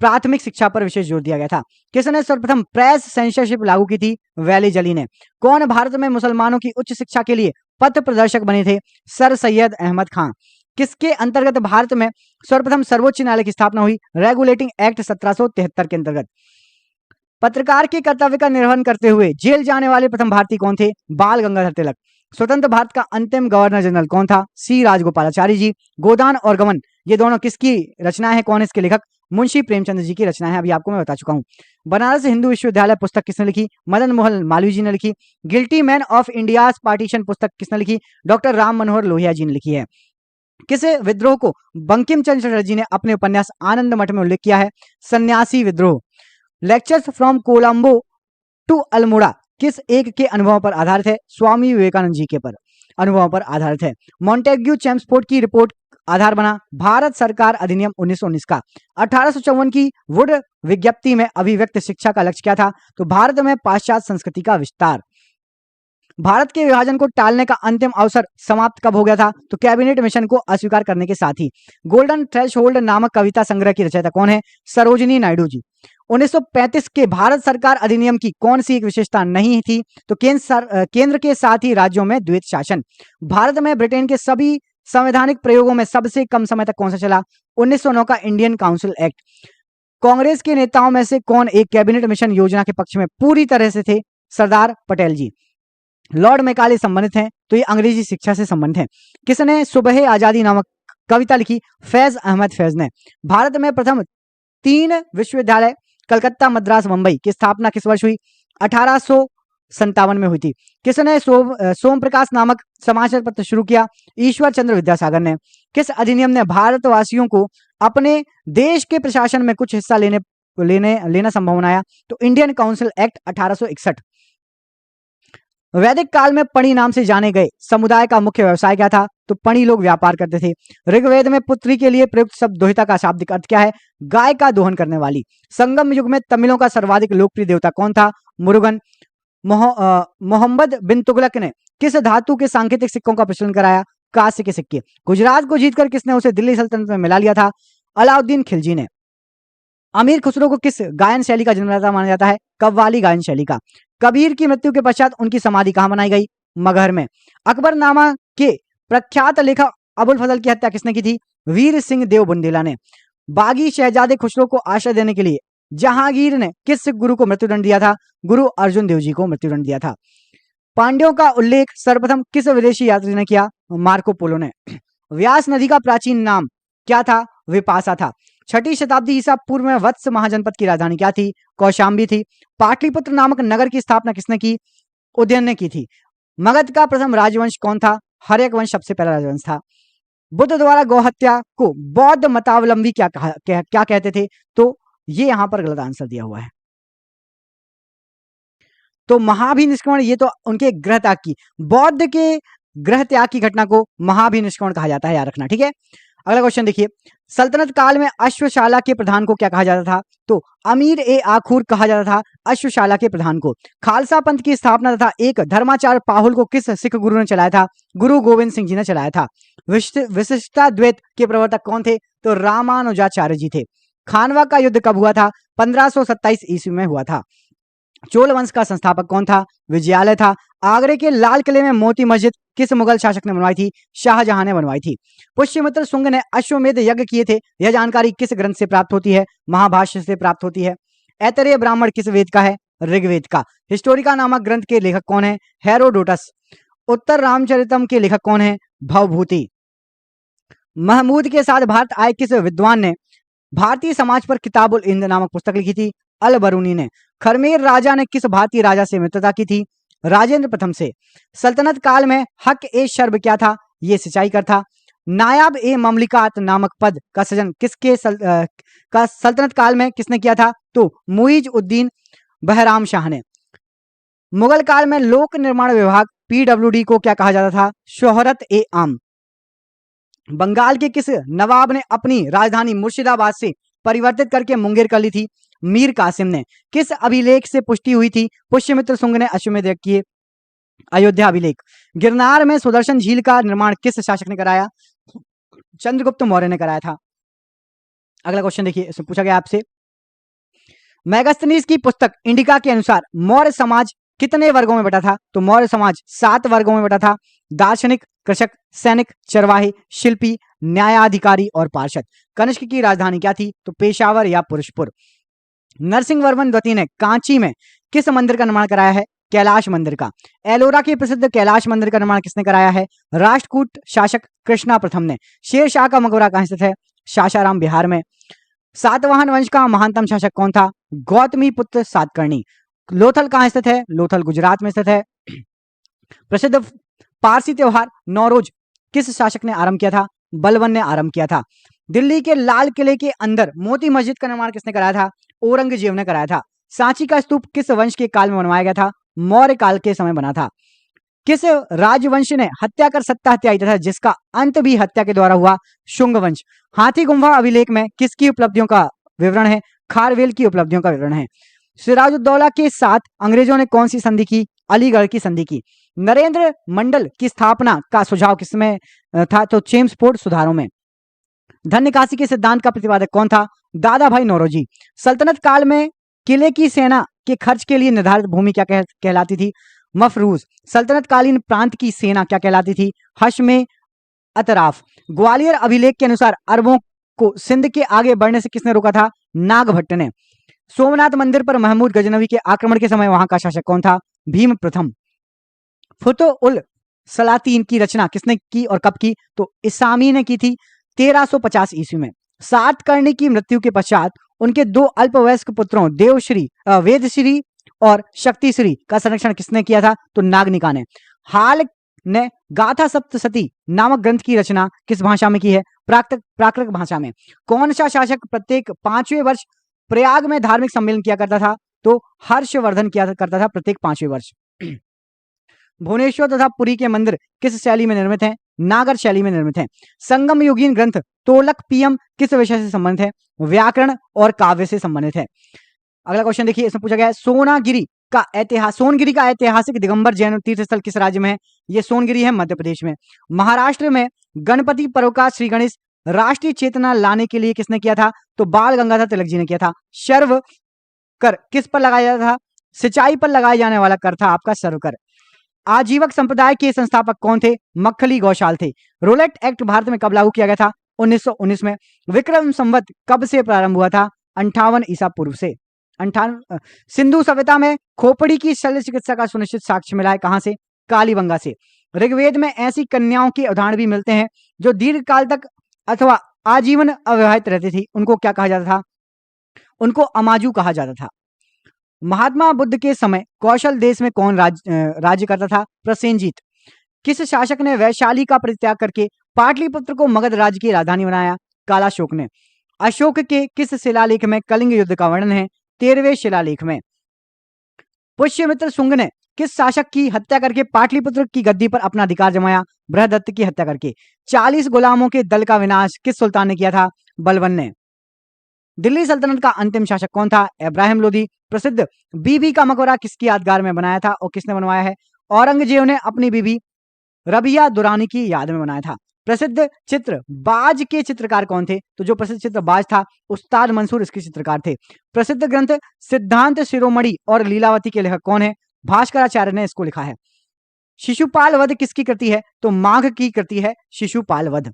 प्राथमिक शिक्षा पर विशेष जोर दिया गया था। किसने सर्वप्रथम प्रेस सेंसरशिप लागू की थी? वैली जली ने। कौन भारत में मुसलमानों की उच्च शिक्षा के लिए पथ प्रदर्शक बने थे? सर सैयद अहमद खान। किसके अंतर्गत भारत में सर्वप्रथम सर्वोच्च न्यायालय की स्थापना हुई? रेगुलेटिंग एक्ट 1773 के अंतर्गत। पत्रकार के कर्तव्य का निर्वहन करते हुए जेल जाने वाले प्रथम भारतीय कौन थे? बाल गंगाधर तिलक। स्वतंत्र भारत का अंतिम गवर्नर जनरल कौन था? सी राजगोपालाचारी जी। गोदान और गमन ये दोनों किसकी रचना है? कौन है इसके लेखक? मुंशी प्रेमचंद जी की रचना है, अभी आपको मैं बता चुका हूं। बनारस हिंदू विश्वविद्यालय पुस्तक किसने लिखी? मदन मोहन मालवीय जी ने लिखी। Guilty man of India's partition पुस्तक किसने लिखी? डॉक्टर राम मनोहर लोहिया जी ने लिखी है। किस विद्रोह को बंकिम चंद्र चटर्जी ने अपने उपन्यास आनंद मठ में उल्लेख किया है? सन्यासी विद्रोह। Lectures from Colombo to Almora किस एक के अनुभवों पर आधारित है? स्वामी विवेकानंद जी के पर अनुभवों पर आधारित है। मॉन्टेग्यू चेम्सफोर्ड की रिपोर्ट आधार बना भारत सरकार अधिनियम 1919 का। 1854 की वुड विज्ञप्ति में अभिव्यक्त शिक्षा का लक्ष्य क्या था? तो भारत में पाश्चात्य संस्कृति का विस्तार। भारत के विभाजन को टालने का अंतिम अवसर समाप्त कब हो गया था? तो कैबिनेट मिशन को अस्वीकार करने के साथ ही। गोल्डन थ्रेशोल्ड नामक कविता संग्रह की रचयिता कौन है? सरोजिनी नायडू जी। 1935 के भारत सरकार अधिनियम की कौन सी एक विशेषता नहीं थी? तो केंद्र के साथ ही राज्यों में द्वैत शासन। भारत में ब्रिटेन के सभी संवैधानिक प्रयोगों में सबसे कम समय तक कौन सा चला? 1909 का इंडियन काउंसिल एक्ट। कांग्रेस के नेताओं में से कौन एक कैबिनेट मिशन योजना के पक्ष में पूरी तरह से थे? सरदार पटेल जी। लॉर्ड मैकाले संबंधित हैं, तो ये अंग्रेजी शिक्षा से संबंधित है। किसने सुबह आजादी नामक कविता लिखी? फैज अहमद फैज ने। भारत में प्रथम 3 विश्वविद्यालय कलकत्ता, मद्रास, मुंबई की स्थापना किस वर्ष हुई? 1857 में हुई थी। किसने सोम प्रकाश नामक समाचार पत्र शुरू किया? ईश्वर चंद्र विद्यासागर ने। किस अधिनियम ने भारतवासियों को अपने देश के प्रशासन में कुछ हिस्सा लेना संभव बनाया? तो इंडियन काउंसिल एक्ट 1861। वैदिक काल में पणी नाम से जाने गए समुदाय का मुख्य व्यवसाय क्या था? तो पणी लोग व्यापार करते थे। ऋग्वेद में पुत्री के लिए प्रयुक्त शब्द दोहिता का शाब्दिक अर्थ क्या है? गाय का दोहन करने वाली। संगम युग में तमिलों का सर्वाधिक लोकप्रिय देवता कौन था? मुरुगन। मोहम्मद बिन तुगलक ने किस धातु के सांकेतिक सिक्कों का प्रचलन कराया? कांस्य के सिक्के। गुजरात को जीतकर किसने उसे दिल्ली सल्तनत में मिला लिया था? अलाउद्दीन खिलजी ने। अमीर खुसरो को किस गायन शैली का जन्मदाता माना जाता है? कव्वाली गायन शैली का। कबीर की मृत्यु के पश्चात उनकी समाधि कहां बनाई गई? मगहर में। अकबरनामा के प्रख्यात लेखक अबुल फजल की हत्या किसने की थी? वीर सिंह देव बुंदेला ने। बागी शहजादे खुसरो को आश्रय देने के लिए जहांगीर ने किस गुरु को मृत्युदंड दिया था? गुरु अर्जुन देव जी को मृत्युदंड दिया था। पांड्यों का उल्लेख सर्वप्रथम किस विदेशी यात्री ने किया? मार्को पोलो ने। व्यास नदी का प्राचीन नाम क्या था? विपासा था। 6ठी शताब्दी ईसा पूर्व में वत्स महाजनपद की राजधानी क्या थी? कौशाम्बी थी। पाटलिपुत्र नामक नगर की स्थापना किसने की? उदयन ने की थी। मगध का प्रथम राजवंश कौन था? हर्यक वंश सबसे पहला राजवंश था। बुद्ध द्वारा गौहत्या को बौद्ध मतावलंबी क्या कहते थे? तो ये यहां पर गलत आंसर दिया हुआ है। तो महाभिनिष्क्रमण ये तो उनके गृह त्याग की, बौद्ध के गृह त्याग की घटना को महाभिनिष्क्रमण कहा जाता है, याद रखना, ठीक है। अगला क्वेश्चन देखिए, सल्तनत काल में अश्वशाला के प्रधान को क्या कहा जाता था? तो अमीर ए आखुर कहा जाता था अश्वशाला के प्रधान को। खालसा पंथ की स्थापना तथा एक धर्माचार्य पाहुल को किस सिख गुरु ने चलाया था? गुरु गोविंद सिंह जी ने चलाया था। विशिष्टाद्वैत के प्रवर्तक कौन थे? तो रामानुजाचार्य जी थे। खानवा का युद्ध कब हुआ था? 1527 ईस्वी में हुआ था। चोल वंश का संस्थापक कौन था? विजयालय था। आगरे के लाल किले में मोती मस्जिद किस मुगल शासक ने बनवाई थी? शाहजहां ने बनवाई थी। पुष्यमित्र शुंग ने अश्वमेध यज्ञ किए थे, यह जानकारी किस ग्रंथ से प्राप्त होती है? महाभाष्य से प्राप्त होती है। ऐतरेय ब्राह्मण किस वेद का है? ऋग्वेद का। हिस्टोरिका नामक ग्रंथ के लेखक कौन है? हेरोडोटस। उत्तर रामचरितम के लेखक कौन है? भवभूति। महमूद के साथ भारत आए किस विद्वान ने भारतीय समाज पर किताबुल हिंद नामक पुस्तक लिखी थी? अल बरूनी ने। खरमेर राजा ने किस भारतीय राजा से मित्रता की थी? राजेंद्र प्रथम से। सल्तनत काल में हक ए शर्ब क्या था? ये सिंचाई कर था। नायाब ए ममलिकात नामक पद का सृजन सल्तनत काल में किसने किया था? तो मुइज उद्दीन बहराम शाह ने। मुगल काल में लोक निर्माण विभाग पीडब्ल्यूडी को क्या कहा जाता था? शोहरत ए आम। बंगाल के किस नवाब ने अपनी राजधानी मुर्शिदाबाद से परिवर्तित करके मुंगेर कर ली थी? मीर कासिम ने। किस अभिलेख से पुष्टि हुई थी? पुष्यमित्र शुंग ने अश्वमेध यज्ञ किए। अयोध्या अभिलेख। गिरनार में सुदर्शन झील का निर्माण किस शासक ने कराया? चंद्रगुप्त मौर्य ने कराया था। अगला क्वेश्चन देखिए, इसमें पूछा गया आपसे, मैगस्थनीज की पुस्तक इंडिका के अनुसार मौर्य समाज कितने वर्गों में बटा था? तो मौर्य समाज 7 वर्गों में बटा था। दार्शनिक, कृषक, सैनिक, चरवाहे, शिल्पी, न्यायाधिकारी और पार्षद। कनिष्क की राजधानी क्या थी? तो पेशावर या पुरुषपुर। नरसिंह वर्मन द्वितीय ने कांची में किस मंदिर का निर्माण कराया है? कैलाश मंदिर का। एलोरा के प्रसिद्ध कैलाश मंदिर का निर्माण किसने कराया है? राष्ट्रकूट शासक कृष्णा प्रथम ने। शेर शाह का मकबरा कहां स्थित है? सासाराम बिहार में। सातवाहन वंश का महानतम शासक कौन था? गौतमी पुत्र सातकर्णी। लोथल कहां स्थित है? लोथल गुजरात में स्थित है। प्रसिद्ध पारसी त्योहार नौरोज किस शासक ने आरंभ किया था? बलबन ने आरंभ किया था। दिल्ली के लाल किले के अंदर मोती मस्जिद का निर्माण किसने कराया था? औरंगजेब ने कराया था। सांची का स्तूप किस वंश के काल में बनवाया गया था? मौर्य काल के समय बना था। किस राजवंश ने हत्या कर सत्ता हत्या था, जिसका अंत भी हत्या के द्वारा हुआ? शुंग वंश। हाथी गुम्फा अभिलेख में किसकी उपलब्धियों का विवरण है? खारवेल की उपलब्धियों का विवरण है। सिराजुद्दौला के साथ अंग्रेजों ने कौन सी संधि की? अलीगढ़ की संधि की। नरेंद्र मंडल की स्थापना का सुझाव किसमें था? तो चेम्सफोर्ड सुधारों में। धन निकासी के सिद्धांत का प्रतिपादक कौन था? दादा भाई नौरोजी। सल्तनत काल में किले की सेना के खर्च के लिए निर्धारित भूमि क्या कहलाती थी? मफरूज। सल्तनत कालीन प्रांत की सेना क्या कहलाती थी? हश्मे अतराफ। ग्वालियर अभिलेख के अनुसार अरबों को सिंध के आगे बढ़ने से किसने रोका था? नागभट्ट ने। सोमनाथ मंदिर पर महमूद गजनवी के आक्रमण के समय वहां का शासक कौन था? भीम प्रथम। फुतो उल सलातीन की रचना किसने की और कब की? तो इसामी ने की थी 1350 ईस्वी में। सातकर्णी की मृत्यु के पश्चात उनके दो अल्पवयस्क पुत्रों देवश्री वेदश्री और शक्तिश्री का संरक्षण किसने किया था? तो नागनिका ने। हाल ने गाथा सप्तशती नामक ग्रंथ की रचना किस भाषा में की है? प्राकृत भाषा में। कौन सा शासक प्रत्येक 5वें वर्ष प्रयाग में धार्मिक सम्मेलन किया करता था? तो हर्षवर्धन किया करता था प्रत्येक 5वें वर्ष। भुवनेश्वर तथा पुरी के मंदिर किस शैली में निर्मित हैं? नागर शैली में निर्मित हैं। संगम युगीन ग्रंथ तोलकपियम किस विषय से संबंधित है? व्याकरण और काव्य से संबंधित है। अगला क्वेश्चन देखिए, इसमें पूछा गया है सोनगिरी का ऐतिहासिक दिगंबर जैन तीर्थ स्थल किस राज्य में है? ये सोनगिरी है मध्य प्रदेश में। महाराष्ट्र में गणपति परोपकार श्री गणेश राष्ट्रीय चेतना लाने के लिए किसने किया था? तो बाल गंगाधर तिलक जी ने किया था। सर्व कर किस पर लगाया जाता था? सिंचाई पर लगाया जाने वाला कर था आपका सर्व कर। आजीवक संप्रदाय के संस्थापक कौन थे? मक्खली गौशाल थे। रोलेट एक्ट भारत में कब लागू किया गया था? 1919 में। विक्रम संवत कब से प्रारंभ हुआ था? 58 ईसा पूर्व से। 58 सिंधु सभ्यता में खोपड़ी की शल्य चिकित्सा का सुनिश्चित साक्ष्य मिला है कहां से? कालीबंगा से। ऋग्वेद में ऐसी कन्याओं के उदाहरण भी मिलते हैं जो दीर्घकाल तक अथवा आजीवन अविवाहित रहती थी, उनको क्या कहा जाता था? उनको अमाजू कहा जाता था। महात्मा बुद्ध के समय कौशल देश में कौन राज्य करता था? प्रसेनजीत। किस शासक ने वैशाली का परित्याग करके पाटलिपुत्र को मगध राज्य की राजधानी बनाया? कालाशोक ने। अशोक के किस शिलालेख में कलिंग युद्ध का वर्णन है? 13वें शिलालेख में। पुष्यमित्र शुंग ने किस शासक की हत्या करके पाटलिपुत्र की गद्दी पर अपना अधिकार जमाया? बृहदत्त की हत्या करके। 40 गुलामों के दल का विनाश किस सुल्तान ने किया था? बलबन ने। दिल्ली सल्तनत का अंतिम शासक कौन था? इब्राहिम लोदी। प्रसिद्ध बीबी का मकबरा किसकी यादगार में बनाया था और किसने बनवाया है? औरंगजेब ने अपनी बीबी रबिया दुरानी की याद में बनाया था। प्रसिद्ध चित्र बाज के चित्रकार कौन थे? तो जो प्रसिद्ध चित्र बाज था उस्ताद मंसूर इसके चित्रकार थे। प्रसिद्ध ग्रंथ सिद्धांत शिरोमणि और लीलावती के लेखक कौन है? भास्कराचार्य ने इसको लिखा है। शिशुपाल वध किसकी कृति है? तो माघ की कृति है शिशुपाल वध।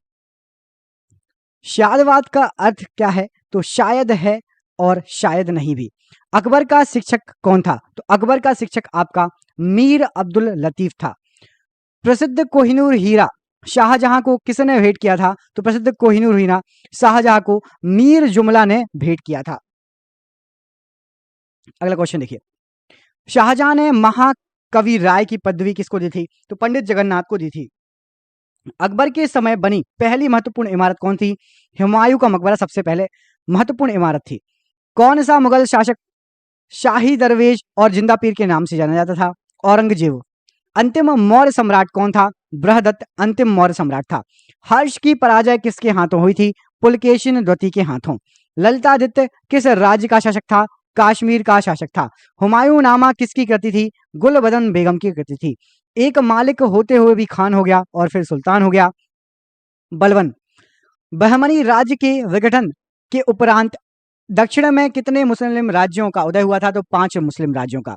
शायदवाद का अर्थ क्या है? तो शायद है और शायद नहीं भी। अकबर का शिक्षक कौन था? तो अकबर का शिक्षक आपका मीर अब्दुल लतीफ था। प्रसिद्ध कोहिनूर हीरा शाहजहां को किसने भेंट किया था? तो प्रसिद्ध कोहिनूर हीरा शाहजहां को मीर जुमला ने भेंट किया था। अगला क्वेश्चन देखिए, शाहजहां ने महाकवि राय की पदवी किसको दी थी? तो पंडित जगन्नाथ को दी थी। अकबर के समय बनी पहली महत्वपूर्ण इमारत कौन थी? हुमायूं का मकबरा सबसे पहले महत्वपूर्ण इमारत थी। कौन सा मुगल शासक शाही दरवेश और जिंदा पीर के नाम से जाना जाता था? औरंगजेब। अंतिम मौर्य सम्राट कौन था? बृहदत्त अंतिम मौर्य सम्राट था। हर्ष की पराजय किसके हाथों हुई थी? पुलकेशिन द्वितीय के हाथों। ललितादित्य किस राज्य का शासक था? कश्मीर का शासक था। हुमायूं नामा किसकी कृति थी? गुलबदन बेगम की कृति थी। एक मालिक होते हुए भी खान हो गया और फिर सुल्तान हो गया। बलबन। बहमनी राज्य के विघटन के उपरांत दक्षिण में कितने मुस्लिम राज्यों का उदय हुआ था? तो 5 मुस्लिम राज्यों का।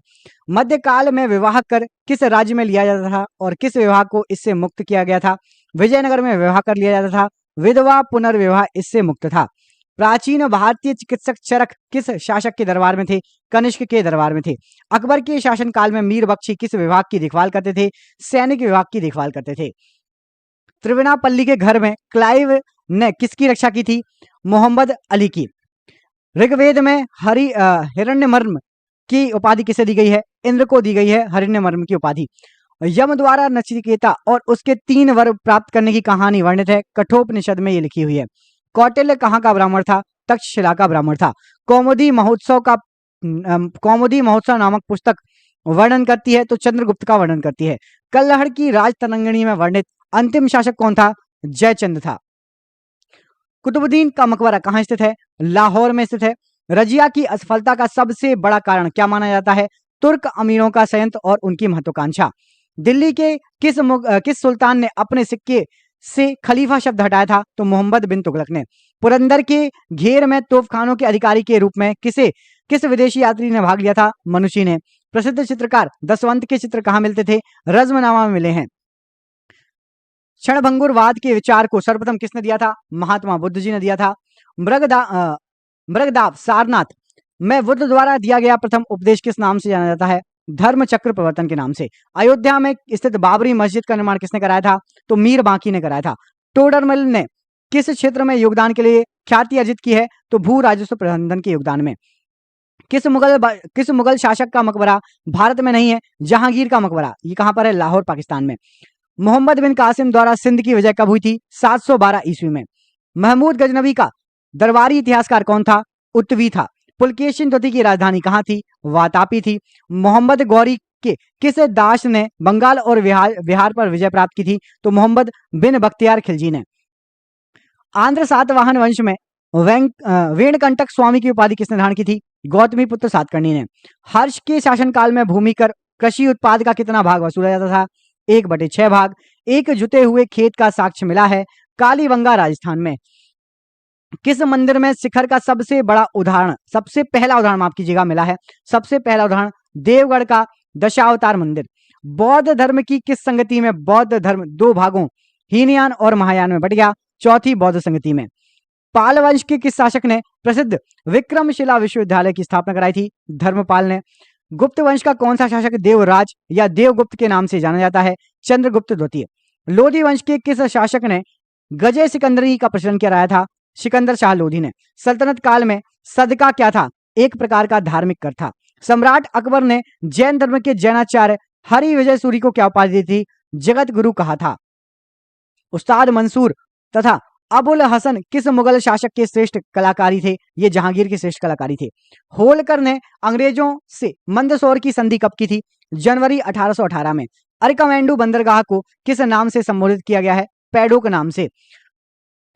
मध्यकाल में विवाह कर किस राज्य में लिया जाता था और किस विवाह को इससे मुक्त किया गया था? विजयनगर में विवाह कर लिया जाता था। विधवा पुनर्विवाह इससे मुक्त था। प्राचीन भारतीय चिकित्सक चरक किस शासक के दरबार में थे? कनिष्क के दरबार में थे। अकबर के शासनकाल में मीर बख्शी किस विभाग की देखभाल करते थे? सैनिक विभाग की देखभाल करते थे। त्रिवेणापल्ली के घर में क्लाइव ने किसकी रक्षा की थी? मोहम्मद अली की। ऋग्वेद में हिरण्यमर्म की उपाधि किसे दी गई है? इंद्र को दी गई है हिरण्यमर्म की उपाधि। यम द्वारा नचिकेता और उसके 3 वर प्राप्त करने की कहानी वर्णित है कठोपनिषद में ये लिखी हुई है। कौटिल्य कहाँ का ब्राह्मण था? तक्षशिला का ब्राह्मण था। कौमुदी महोत्सव नामक पुस्तक वर्णन करती है तो चंद्रगुप्त का वर्णन करती है। कल्लहड़ की राजतरंगिणी में वर्णित अंतिम शासक कौन था? जयचंद था। कुतुबुद्दीन का मकबरा कहाँ स्थित है? लाहौर में स्थित है। रजिया की असफलता का सबसे बड़ा कारण क्या माना जाता है? तुर्क अमीरों का संयंत्र और उनकी महत्वाकांक्षा। दिल्ली के किस सुल्तान ने अपने सिक्के से खलीफा शब्द हटाया था? तो मोहम्मद बिन तुगलक ने। पुरंदर के घेर में तोपखानों के अधिकारी के रूप में किस विदेशी यात्री ने भाग लिया था? मनुष्य ने। प्रसिद्ध चित्रकार दसवंत के चित्र कहाँ मिलते थे? रज्मनामा में मिले हैं। क्षणभंगुरवाद के विचार को सर्वप्रथम किसने दिया था? महात्मा बुद्ध जी ने दिया था। मृगदाव सारनाथ में बुद्ध द्वारा दिया गया प्रथम उपदेश किस नाम से जाना जाता है? धर्म चक्र प्रवर्तन के नाम से। अयोध्या में स्थित बाबरी मस्जिद का निर्माण किसने कराया था? तो मीर बांकी ने कराया था। टोडरमल ने किस क्षेत्र में योगदान के लिए ख्याति अर्जित की है? तो भू राजस्व प्रबंधन के योगदान में। किस मुगल शासक का मकबरा भारत में नहीं है? जहांगीर का मकबरा। ये कहां पर है? लाहौर पाकिस्तान में। मोहम्मद बिन कासिम द्वारा सिंध की विजय कब हुई थी? 712 ईस्वी में। महमूद गजनवी का दरबारी इतिहासकार कौन था? उत्तवी था। पुलकेशिन द्वितीय की राजधानी कहाँ थी? वातापी थी। मोहम्मद गौरी के किस दास ने बंगाल और बिहार पर विजय प्राप्त की थी? तो मोहम्मद बिन बख्तियार खिलजी ने। आंध्र सातवाहन वंश में वेणकंटक स्वामी की उपाधि किसने धारण की थी? गौतमी पुत्र सातकर्णी ने। हर्ष के शासनकाल में भूमि कर कृषि उत्पाद का कितना भाग वसूला जाता था? 1/6 भाग। एक जुते हुए खेत का साक्ष्य मिला है कालीबंगा राजस्थान में। किस मंदिर में शिखर का सबसे पहला उदाहरण माफ कीजिएगा मिला है? सबसे पहला उदाहरण देवगढ़ का दशावतार मंदिर। बौद्ध धर्म की किस संगति में बौद्ध धर्म 2 भागों हीनयान और महायान में बट गया? चौथी बौद्ध संगति में। पाल वंश के किस शासक ने प्रसिद्ध विक्रमशिला विश्वविद्यालय की स्थापना कराई थी? धर्मपाल ने। गुप्त वंश का कौन सा शासक देवराज या देवगुप्त के नाम से जाना जाता है? चंद्रगुप्त द्वितीय। लोधी वंश के किस शासक ने गजे सिकंदरी का प्रचलन कराया था? सिकंदर शाह लोधी ने। सल्तनत काल में सदका क्या था? एक प्रकार का धार्मिक कर था। सम्राट अकबर ने जैन धर्म के जैनाचार्य हरि विजय सूरी को क्या उपाधि दी थी? जगत गुरु कहा था। उस्ताद मंसूर तथा अबुल हसन किस मुगल शासक के श्रेष्ठ कलाकारी थे? ये जहांगीर के श्रेष्ठ कलाकारी थे। होलकर ने अंग्रेजों से मंदसौर की संधि कब की थी? जनवरी 1818 में। अरकामेंडू बंदरगाह को किस नाम से संबोधित किया गया है? पैडोक नाम से।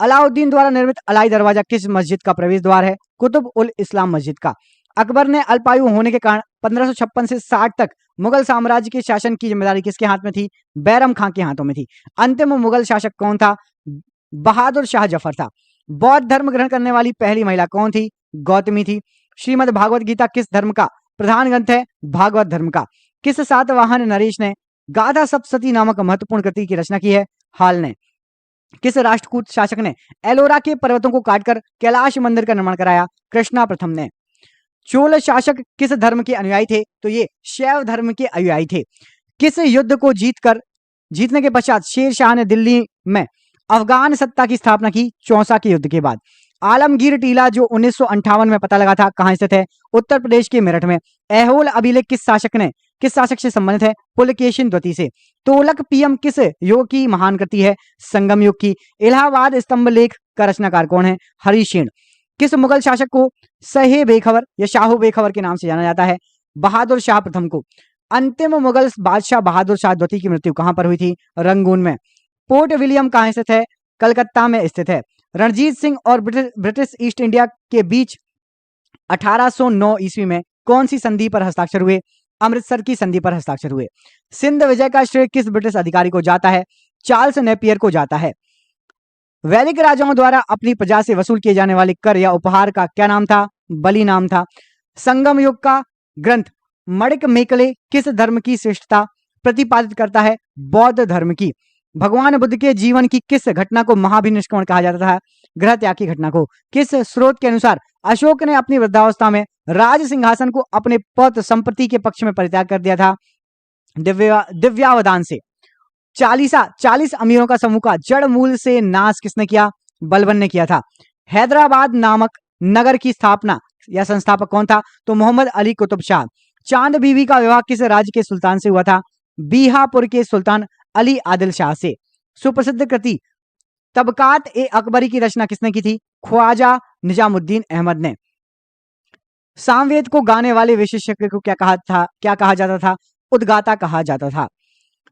अलाउद्दीन द्वारा निर्मित अलाई दरवाजा किस मस्जिद का प्रवेश द्वार है? कुतुब उल इस्लाम मस्जिद का। अकबर ने अल्पायु होने के कारण 1556 से 60 तक मुगल साम्राज्य के शासन की जिम्मेदारी किसके हाथ में थी? बैरम खां के हाथों में थी। अंतिम मुगल शासक कौन था? बहादुर शाह जफर था। बौद्ध धर्म ग्रहण करने वाली पहली महिला कौन थी? गौतमी थी। श्रीमद् भागवत गीता किस धर्म का प्रधान ग्रंथ है? भागवत धर्म का। किस सातवाहन नरेश ने गाथा सप्तशती नामक महत्वपूर्ण कृति की रचना की है? हाल ने। किस राष्ट्रकूट शासक ने एलोरा के पर्वतों को काटकर कैलाश मंदिर का निर्माण कराया? कृष्णा प्रथम ने। चोल शासक किस धर्म के अनुयायी थे? तो ये शैव धर्म के अनुयायी थे। किस युद्ध को जीतने के पश्चात शेर शाह ने दिल्ली में अफगान सत्ता की स्थापना की? चौसा के युद्ध के बाद। आलमगीर टीला जो 1958 में पता लगा था कहां स्थित है? उत्तर प्रदेश के मेरठ में। ऐहोल अभिलेख किस शासक से संबंधित है? पुलकेशिन द्वितीय से। तोलक पीएम किस योग की महान कृति है? संगम योग की। इलाहाबाद स्तंभ लेख का रचनाकार कौन है? हरिशेन। किस मुगल शासक को सहे बेखबर या शाहू बेखबर के नाम से जाना जाता है? बहादुर शाह प्रथम को। अंतिम मुगल बादशाह बहादुर शाह द्वितीय की मृत्यु कहां पर हुई थी? रंगून में। पोर्ट विलियम कहां स्थित है? कलकत्ता में स्थित है। रणजीत सिंह और ब्रिटिश ईस्ट इंडिया के बीच 1809 ईस्वी में कौन सी संधि पर हस्ताक्षर हुए? अमृतसर की संधि पर हस्ताक्षर हुए। सिंध विजय का श्रेय किस ब्रिटिश अधिकारी को जाता है? चार्ल्स नेपियर को जाता है। वैदिक राजाओं द्वारा अपनी प्रजा से वसूल किए जाने वाले कर या उपहार का क्या नाम था? बलि नाम था। संगम युग का ग्रंथ मणिक मेकले किस धर्म की श्रेष्ठता प्रतिपादित करता है? बौद्ध धर्म की। भगवान बुद्ध के जीवन की किस घटना को महाभिनिष्क्रमण कहा जाता था? ग्रह त्याग की घटना को। किस स्रोत के अनुसार अशोक ने अपनी वृद्धावस्था में राज सिंहासन को अपने पौत्र संपत्ति के पक्ष में परित्याग कर दिया था? दिव्यावदान से। 40 अमीरों का समूह का जड़ मूल से नाश किसने किया? बलबन ने किया था। हैदराबाद नामक नगर की स्थापना या संस्थापक कौन था? तो मोहम्मद अली कुतुब शाह। चांद बीबी का विवाह किस राज्य के सुल्तान से हुआ था? बीहापुर के सुल्तान अली आदिल शाह से। सुप्रसिद्ध कृति तबकात ए अकबरी की रचना किसने की थी? ख्वाजा निजामुद्दीन अहमद ने। सामवेद को गाने वाले विशेषज्ञ को क्या कहा जाता था? उद्गाता कहा जाता था।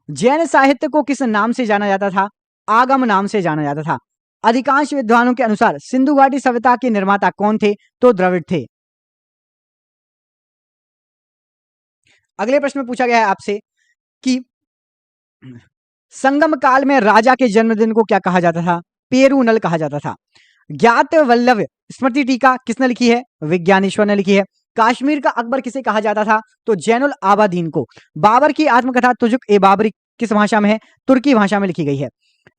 जैन साहित्य को किस नाम से जाना जाता था? आगम नाम से जाना जाता था। अधिकांश विद्वानों के अनुसार सिंधु घाटी सभ्यता के निर्माता कौन थे? तो द्रविड़ थे। अगले प्रश्न में पूछा गया है आपसे कि संगम काल में राजा के जन्मदिन को क्या कहा जाता था? पेरूनल कहा जाता था। ज्ञात वल्लभ स्मृति टीका किसने लिखी है? विज्ञानेश्वर ने लिखी है। कश्मीर का अकबर किसे कहा जाता था? तो जैनुल आबादीन को। बाबर की आत्मकथा तुजुक ए बाबरी किस भाषा में है? तुर्की भाषा में लिखी गई है।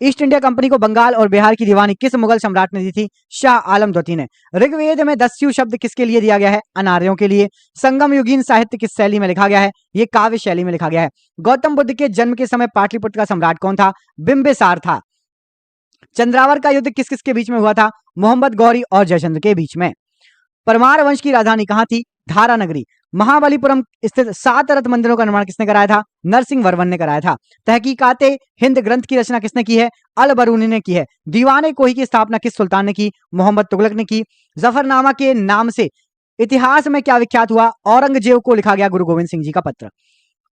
ईस्ट इंडिया कंपनी को बंगाल और बिहार की दीवानी किस मुगल सम्राट ने दी थी? शाह आलम द्वितीय ने। ऋग्वेद में दस्यु शब्द किसके लिए दिया गया है? अनार्यों के लिए। संगम युगीन साहित्य किस शैली में लिखा गया है? ये काव्य शैली में लिखा गया है। गौतम बुद्ध के जन्म के समय पाटलिपुत्र का सम्राट कौन था? बिंबिसार था। चंद्रावर का युद्ध किस किस के बीच में हुआ था? मोहम्मद गौरी और जयचंद्र के बीच में। परमार वंश की राजधानी कहां थी? धारा नगरी। महाबलीपुरम स्थित 7 रथ मंदिरों का निर्माण किसने कराया था? नरसिंह वर्मन ने कराया था। तहकीकाते हिंद ग्रंथ की रचना किसने की है? अल बरूनी ने की है। दीवाने कोही की स्थापना किस सुल्तान ने की? मोहम्मद तुगलक ने की। जफरनामा के नाम से इतिहास में क्या विख्यात हुआ? औरंगजेब को लिखा गया गुरु गोविंद सिंह जी का पत्र।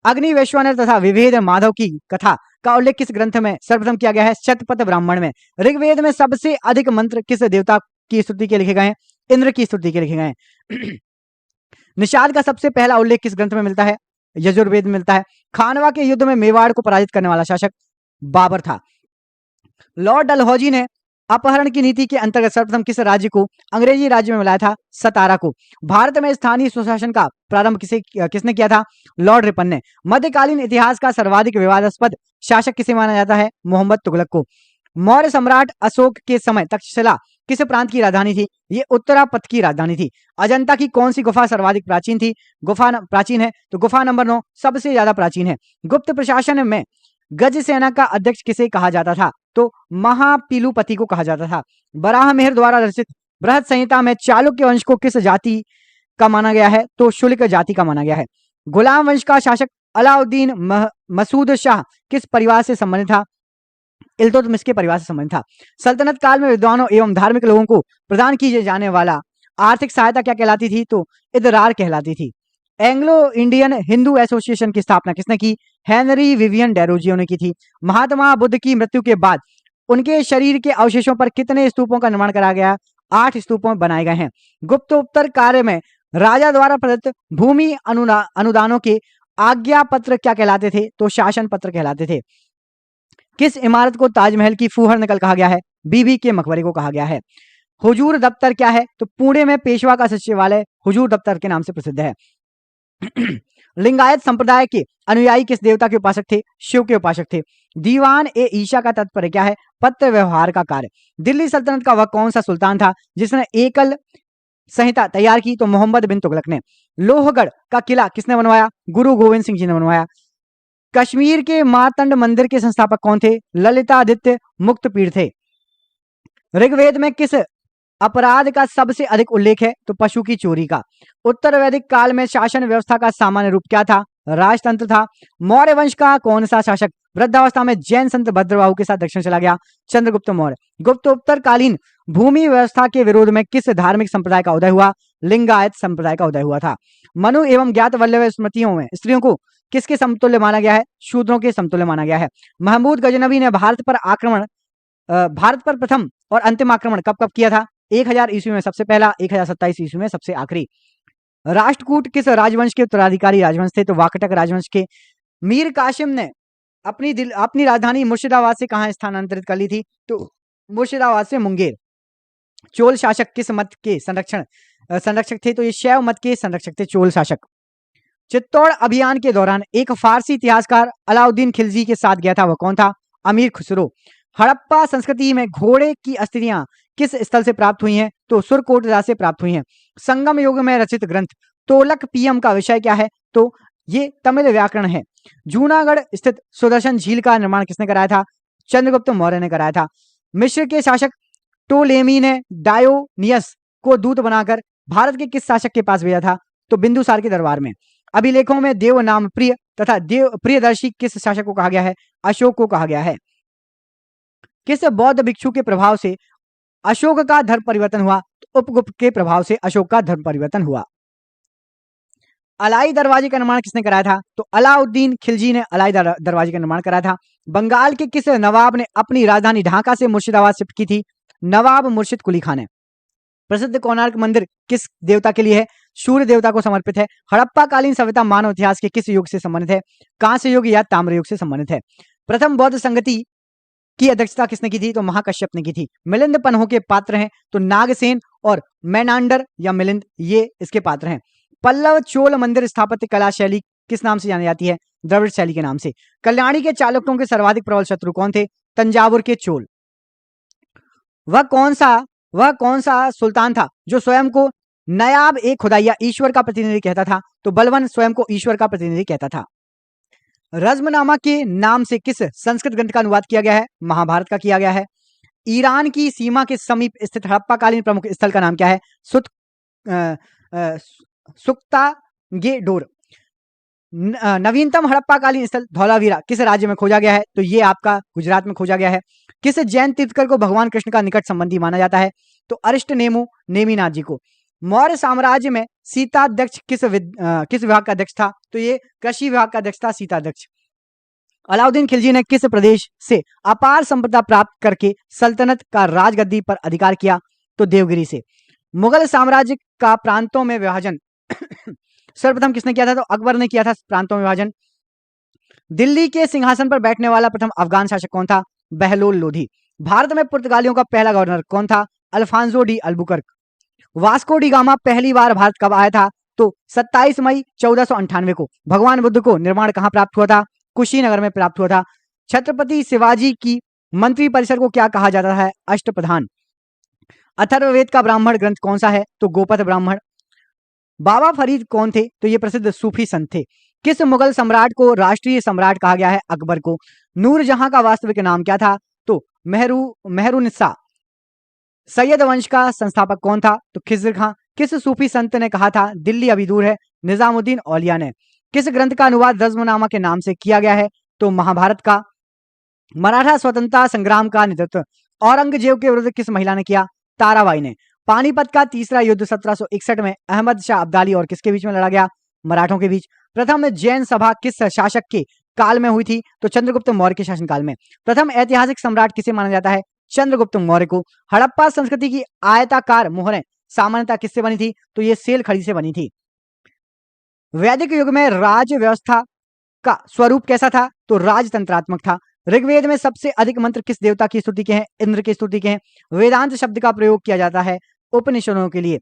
अग्नि वैश्वानर तथा विभेद माधव की कथा का उल्लेख किस ग्रंथ में सर्वप्रथम किया गया है? शतपथ ब्राह्मण में। ऋग्वेद में सबसे अधिक मंत्र किस देवता की स्तुति के लिखे गए हैं? इंद्र की स्तुति के लिखे गए हैं। निषाद का सबसे पहला उल्लेख किस ग्रंथ में मिलता है? यजुर्वेद में मिलता है। खानवा के युद्ध में मेवाड़ को पराजित करने वाला शासक बाबर था। लॉर्ड डलहौजी ने अपहरण की नीति के अंतर्गत सर्वप्रथम किस राज्य को अंग्रेजी राज्य में मिलाया था? सतारा को। भारत में स्थानीय स्वशासन का प्रारंभ किसने किया था? लॉर्ड रिपन ने। मध्यकालीन इतिहास का सर्वाधिक विवादास्पद शासक किसे माना जाता है? मोहम्मद तुगलक को। मौर्य सम्राट अशोक के समय तक्षशिला किस प्रांत की राजधानी थी? ये उत्तरापथ की राजधानी थी। अजंता की कौन सी गुफा सर्वाधिक प्राचीन थी? प्राचीन है तो गुफा नंबर 9 सबसे ज्यादा प्राचीन है। गुप्त प्रशासन में गज सेना का अध्यक्ष किसे कहा जाता था? तो महापिलुपति को कहा जाता था। बराह मेहर द्वारा रचित बृहद संहिता में चालुक्य वंश को किस जाति का माना गया है? तो शुल्क जाति का माना गया है। गुलाम वंश का शासक अलाउद्दीन मसूद शाह किस परिवार से संबंधित था? इल्तुतमिश के परिवार से संबंधित था। सल्तनत काल में विद्वानों एवं धार्मिक लोगों को प्रदान की जाने वाला आर्थिक सहायता क्या कहलाती थी? तो इदरार कहलाती थी। एंग्लो इंडियन हिंदू एसोसिएशन की स्थापना किसने की? हेनरी विवियन डेरोजियो ने की थी। महात्मा बुद्ध की मृत्यु के बाद उनके शरीर के अवशेषों पर कितने स्तूपों का निर्माण करा गया? 8 स्तूपों बनाए गए हैं। गुप्तोत्तर कार्य में राजा द्वारा प्रदत्त भूमि अनुदानों के आज्ञा पत्र क्या कहलाते थे? तो शासन पत्र कहलाते थे। किस इमारत को ताजमहल की फूहर नकल कहा गया है? बीबी के मकबरे को कहा गया है। हुजूर दफ्तर क्या है? तो पुणे में पेशवा का सचिवालय हुजूर दफ्तर के नाम से प्रसिद्ध है। लिंगायत संप्रदाय के अनुयायी किस देवता के उपासक थे? शिव के उपासक थे। दीवान ए ईशा का तात्पर्य क्या है? पत्र व्यवहार का कार्य। दिल्ली सल्तनत का वह कौन सा सुल्तान था जिसने एकल संहिता तैयार की? तो मोहम्मद बिन तुगलक ने। लोहगढ़ का किला किसने बनवाया? गुरु गोविंद सिंह जी ने बनवाया। कश्मीर के मार्तंड मंदिर के संस्थापक कौन थे? ललितादित्य मुक्तपीड़ थे। ऋग्वेद में किस अपराध का सबसे अधिक उल्लेख है? तो पशु की चोरी का। उत्तर वैदिक काल में शासन व्यवस्था का सामान्य रूप क्या था? राजतंत्र था। मौर्य वंश का कौन सा शासक वृद्धावस्था में जैन संत भद्रबाहु के साथ दक्षिण चला गया? चंद्रगुप्त मौर्य। गुप्तोत्तरकालीन भूमि व्यवस्था के विरोध में किस धार्मिक संप्रदाय का उदय हुआ? लिंगायत संप्रदाय का उदय हुआ था। मनु एवं ज्ञात वल्लभ स्मृतियों में स्त्रियों को किसके समतुल्य माना गया है? शूद्रों के समतुल्य माना गया है। महमूद गजनवी ने भारत पर प्रथम और अंतिम आक्रमण कब कब किया था? 1000 ईस्वी में सबसे पहला, 1027 ईस्वी में सबसे आखिरी। राष्ट्रकूट किस राजवंश के उत्तराधिकारी राजवंश थे? तो वाकटक राजवंश के। मीर कासिम ने अपनी राजधानी मुर्शिदाबाद से कहां स्थानांतरित कर ली थी? तो मुर्शिदाबाद से मुंगेर। चोल शासक किस मत के संरक्षक थे? तो ये शैव मत के संरक्षक थे चोल शासक। चित्तौड़ अभियान के दौरान एक फारसी इतिहासकार अलाउद्दीन खिलजी के साथ गया था, वह कौन था? अमीर खुसरो। हड़प्पा संस्कृति में घोड़े की अस्थियां किस स्थल से प्राप्त हुई हैं? तो सुरकोटरा से प्राप्त हुई हैं। संगम युग में रचित ग्रंथ तोलक पीयम का विषय क्या है? तो ये तमिल व्याकरण है। जूनागढ़ स्थित सुदर्शन झील का निर्माण किसने कराया था? चंद्रगुप्त मौर्य ने कराया था। मिस्र के शासक टोलेमी ने डायोनियस को दूत बनाकर भारत के किस शासक के पास भेजा था? तो बिंदुसार के दरबार में। अभिलेखों में देव नाम प्रिय तथा देव प्रियदर्शी किस शासक को कहा गया है? अशोक को कहा गया है। किस बौद्ध भिक्षु के प्रभाव से अशोक का धर्म परिवर्तन हुआ? तो उपगुप्त के प्रभाव से अशोक का धर्म परिवर्तन हुआ। अलाई दरवाजे का निर्माण किसने कराया था? तो अलाउद्दीन खिलजी ने अलाई दरवाजे का निर्माण कराया था। बंगाल के किस नवाब ने अपनी राजधानी ढाका से मुर्शिदाबाद शिफ्ट की थी? नवाब मुर्शिद कुली खान ने। प्रसिद्ध कोणार्क मंदिर किस देवता के लिए है? सूर्य देवता को समर्पित है। हड़प्पा कालीन सभ्यता मानव इतिहास के किस युग से संबंधित है? कांस्य युग या ताम्र युग से संबंधित है। प्रथम बौद्ध संगति की अध्यक्षता किसने की थी? तो महाकश्यप ने की थी। मिलिंद पन्हों के पात्र हैं तो नागसेन और मेनांडर या मिलिंद, ये इसके पात्र हैं। पल्लव चोल मंदिर स्थापत्य कला शैली किस नाम से जानी जाती है? द्रविड़ शैली के नाम से। कल्याणी के चालुक्यों के सर्वाधिक प्रबल शत्रु कौन थे? तंजावुर के चोल। वह कौन सा सुल्तान था जो स्वयं को नायाब ए खुदाइया ईश्वर का प्रतिनिधि कहता था? तो बलवन स्वयं को ईश्वर का प्रतिनिधि कहता था। रज्मनामा के नाम से किस संस्कृत ग्रंथ का अनुवाद किया गया है? महाभारत का किया गया है। ईरान की सीमा के समीप स्थित हड़प्पाकालीन प्रमुख स्थल का नाम क्या है? सुक्तागेडोर। नवीनतम हड़प्पाकालीन स्थल धौलावीरा किस राज्य में खोजा गया है? तो ये आपका गुजरात में खोजा गया है। किस जैन तीर्थकर को भगवान कृष्ण का निकट संबंधी माना जाता है? तो अरिष्ट नेमिनाथ जी को। मौर्य साम्राज्य में सीताध्यक्ष किस विभाग का अध्यक्ष था? तो ये कृषि विभाग का अध्यक्ष था सीताध्यक्ष। अलाउद्दीन खिलजी ने किस प्रदेश से अपार संपदा प्राप्त करके सल्तनत का राजगद्दी पर अधिकार किया? तो देवगिरी से। मुगल साम्राज्य का प्रांतों में विभाजन सर्वप्रथम किसने किया था? तो अकबर ने किया था प्रांतों में विभाजन। दिल्ली के सिंहासन पर बैठने वाला प्रथम अफगान शासक कौन था? बहलोल लोधी। भारत में पुर्तगालियों का पहला गवर्नर कौन था? Alfonso de Albuquerque. Vasco da Gama पहली बार भारत कब आया था? तो 27 मई 1498 को। भगवान बुद्ध को निर्माण कहां प्राप्त हुआ था? कुशीनगर में प्राप्त हुआ था। छत्रपति शिवाजी की मंत्री परिषद को क्या कहा जाता है? अष्टप्रधान। अथर्ववेद का ब्राह्मण ग्रंथ कौन सा है? तो गोपथ ब्राह्मण। बाबा फरीद कौन थे? तो ये प्रसिद्ध सूफी संत थे। किस मुगल सम्राट को राष्ट्रीय सम्राट कहा गया है? अकबर को। नूरजहां का वास्तविक नाम क्या था? तो मेहरुनिसा। सैयद वंश का संस्थापक कौन था? तो खिज़्र खां। किस सूफी संत ने कहा था दिल्ली अभी दूर है? निजामुद्दीन औलिया ने। किस ग्रंथ का अनुवाद रज्मनामा के नाम से किया गया है? तो महाभारत का। मराठा स्वतंत्रता संग्राम का नेतृत्व औरंगजेब के विरुद्ध किस महिला ने किया? ताराबाई ने। पानीपत का तीसरा युद्ध 1761 में अहमद शाह अब्दाली और किसके बीच में लड़ा गया? मराठों के बीच। प्रथम जैन सभा किस शासक के काल में हुई थी? तो चंद्रगुप्त मौर्य के शासनकाल में। प्रथम ऐतिहासिक सम्राट किसे माना जाता है? चंद्रगुप्त मौर्य को। हड़प्पा संस्कृति की आयताकार मोहरें सामान्यतः किससे बनी थी? तो ये सेल खड़ी से बनी थी। वैदिक युग में राज व्यवस्था का स्वरूप कैसा था? तो राजतंत्रात्मक था। ऋग्वेद में सबसे अधिक मंत्र किस देवता की स्तुति के हैं? इंद्र की स्तुति के हैं। वेदांत शब्द का प्रयोग किया जाता है उपनिषदों के लिए।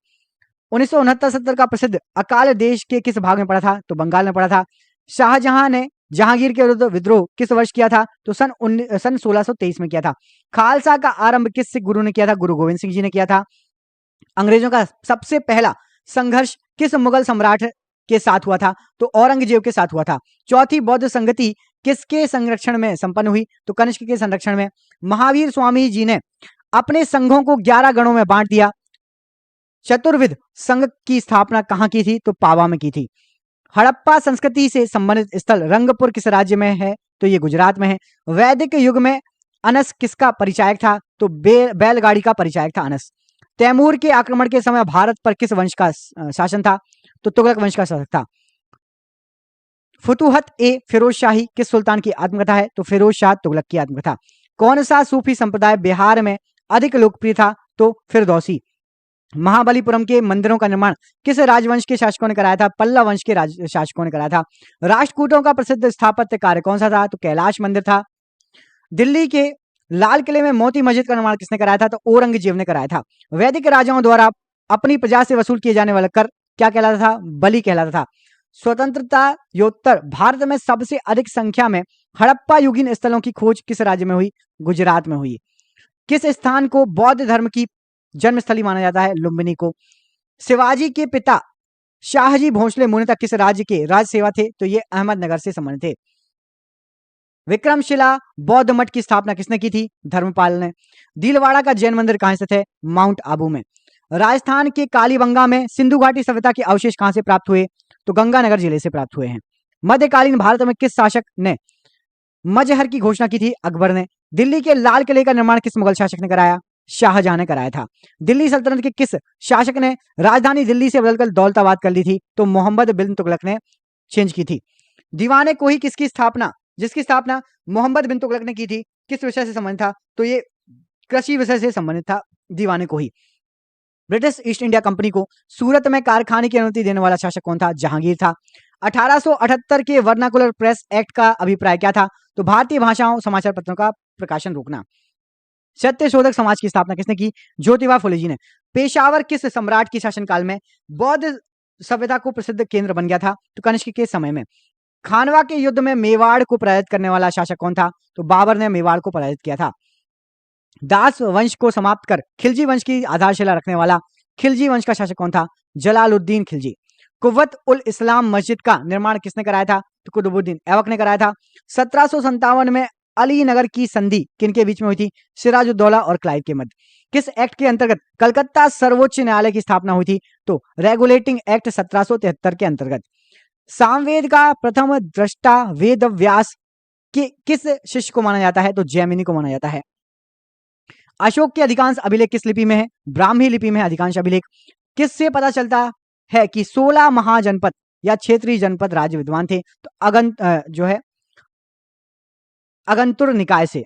1969-70 का प्रसिद्ध अकाल देश के किस भाग में पड़ा था? तो बंगाल में पड़ा था। शाहजहां ने जहांगीर के विरुद्ध विद्रोह किस वर्ष किया था? तो सन 1623 में किया था। खालसा का आरंभ किस गुरु ने किया था? गुरु गोविंद सिंह जी ने किया था। अंग्रेजों का सबसे पहला संघर्ष किस मुगल सम्राट के साथ हुआ था? तो औरंगजेब के साथ हुआ था। चौथी बौद्ध संगति किसके संरक्षण में संपन्न हुई? तो कनिष्क के संरक्षण में। महावीर स्वामी जी ने अपने संघों को 11 गणों में बांट दिया। चतुर्विध संघ की स्थापना कहां की थी? तो पावा में की थी। हड़प्पा संस्कृति से संबंधित स्थल रंगपुर किस राज्य में है? तो ये गुजरात में है। वैदिक युग में अनस किसका परिचायक था? तो बैलगाड़ी का परिचायक था अनस। तैमूर के आक्रमण के समय भारत पर किस वंश का शासन था? तो तुगलक वंश का शासक था। फुतुहत ए फिरोज शाही किस सुल्तान की आत्मकथा है? तो फिरोज शाह तुगलक की आत्मकथा। कौन सा सूफी संप्रदाय बिहार में अधिक लोकप्रिय था? तो फिरदौसी। महाबलीपुरम के मंदिरों का निर्माण किस राजवंश के शासकों ने कराया था? पल्लव वंश के शासकों ने कराया था। राष्ट्रकूटों का प्रसिद्ध स्थापत्य कार्य कौन सा था? तो कैलाश मंदिर था। दिल्ली के लाल किले में मोती मस्जिद का निर्माण किसने कराया था? तो औरंगजेब ने कराया था। वैदिक राजाओं द्वारा अपनी प्रजा से वसूल किए जाने वाला कर क्या कहलाता था? बलि कहलाता था। स्वतंत्रता भारत में सबसे अधिक संख्या में हड़प्पा युगीन स्थलों की खोज किस राज्य में हुई? गुजरात में हुई। किस स्थान को बौद्ध धर्म की जन्मस्थली माना जाता है? लुम्बिनी को। शिवाजी के पिता शाहजी भोसले मूलतः किस राज्य के राज सेवा थे? तो ये अहमदनगर से संबंधित थे। विक्रमशिला बौद्ध मठ की स्थापना किसने की थी? धर्मपाल ने। दिलवाड़ा का जैन मंदिर कहां स्थित है? माउंट आबू में। राजस्थान के कालीबंगा में सिंधु घाटी सभ्यता के अवशेष कहां से प्राप्त हुए? तो गंगानगर जिले से प्राप्त हुए हैं। मध्यकालीन भारत में किस शासक ने मजहर की घोषणा की थी? अकबर ने। दिल्ली के लाल किले का निर्माण किस मुगल शासक ने कराया? शाहजहां ने कराया था। दिल्ली सल्तनत के किस शासक ने राजधानी दिल्ली से बदलकर दौलताबाद कर ली थी? तो मोहम्मद बिन तुगलक ने चेंज की थी। दीवाने कोही किसकी स्थापना जिसकी स्थापना मोहम्मद बिन तुगलक ने की थी, किस विषय से संबंधित था? तो ये कृषि विषय से संबंधित था दीवाने कोही। ब्रिटिश ईस्ट इंडिया कंपनी को सूरत में कारखाने की अनुमति देने वाला शासक कौन था? जहांगीर था। 1878 के वर्नाकुलर प्रेस एक्ट का अभिप्राय क्या था? तो भारतीय भाषाओं समाचार पत्रों का प्रकाशन रोकना। सत्य शोधक समाज की स्थापना किसने की? ज्योतिबा फुले जी ने। पेशावर किस सम्राट की शासनकाल में बौद्ध सभ्यता को प्रसिद्ध केंद्र बन गया था? तो कनिष्क के समय में। खानवा के युद्ध में मेवाड़ को पराजित करने वाला शासक कौन था? तो बाबर ने मेवाड़ को पराजित किया था। दास वंश को समाप्त कर खिलजी वंश की आधारशिला रखने वाला खिलजी वंश का शासक कौन था? जलालुद्दीन खिलजी। कुव्वत उल इस्लाम मस्जिद का निर्माण किसने कराया था? तो कुतुबुद्दीन ऐबक ने कराया था। 1757 में अलीनगर की संधि किनके बीच में हुई थी? सिराजुद्दौला और क्लाइव के मध्य। किस एक्ट के अंतर्गत कलकत्ता सर्वोच्च न्यायालय की स्थापना हुई थी? तो रेगुलेटिंग एक्ट 1773 के अंतर्गत। सामवेद का प्रथम दृष्टा वेद व्यास किस शिष्य को माना जाता है? तो जैमिनी को माना जाता है। अशोक के अधिकांश अभिलेख किस लिपि में है? ब्राह्मी लिपि में अधिकांश अभिलेख। किससे पता चलता है कि 16 महाजनपद या क्षेत्रीय जनपद राज्य विद्वान थे? तो अगंतुर निकाय से।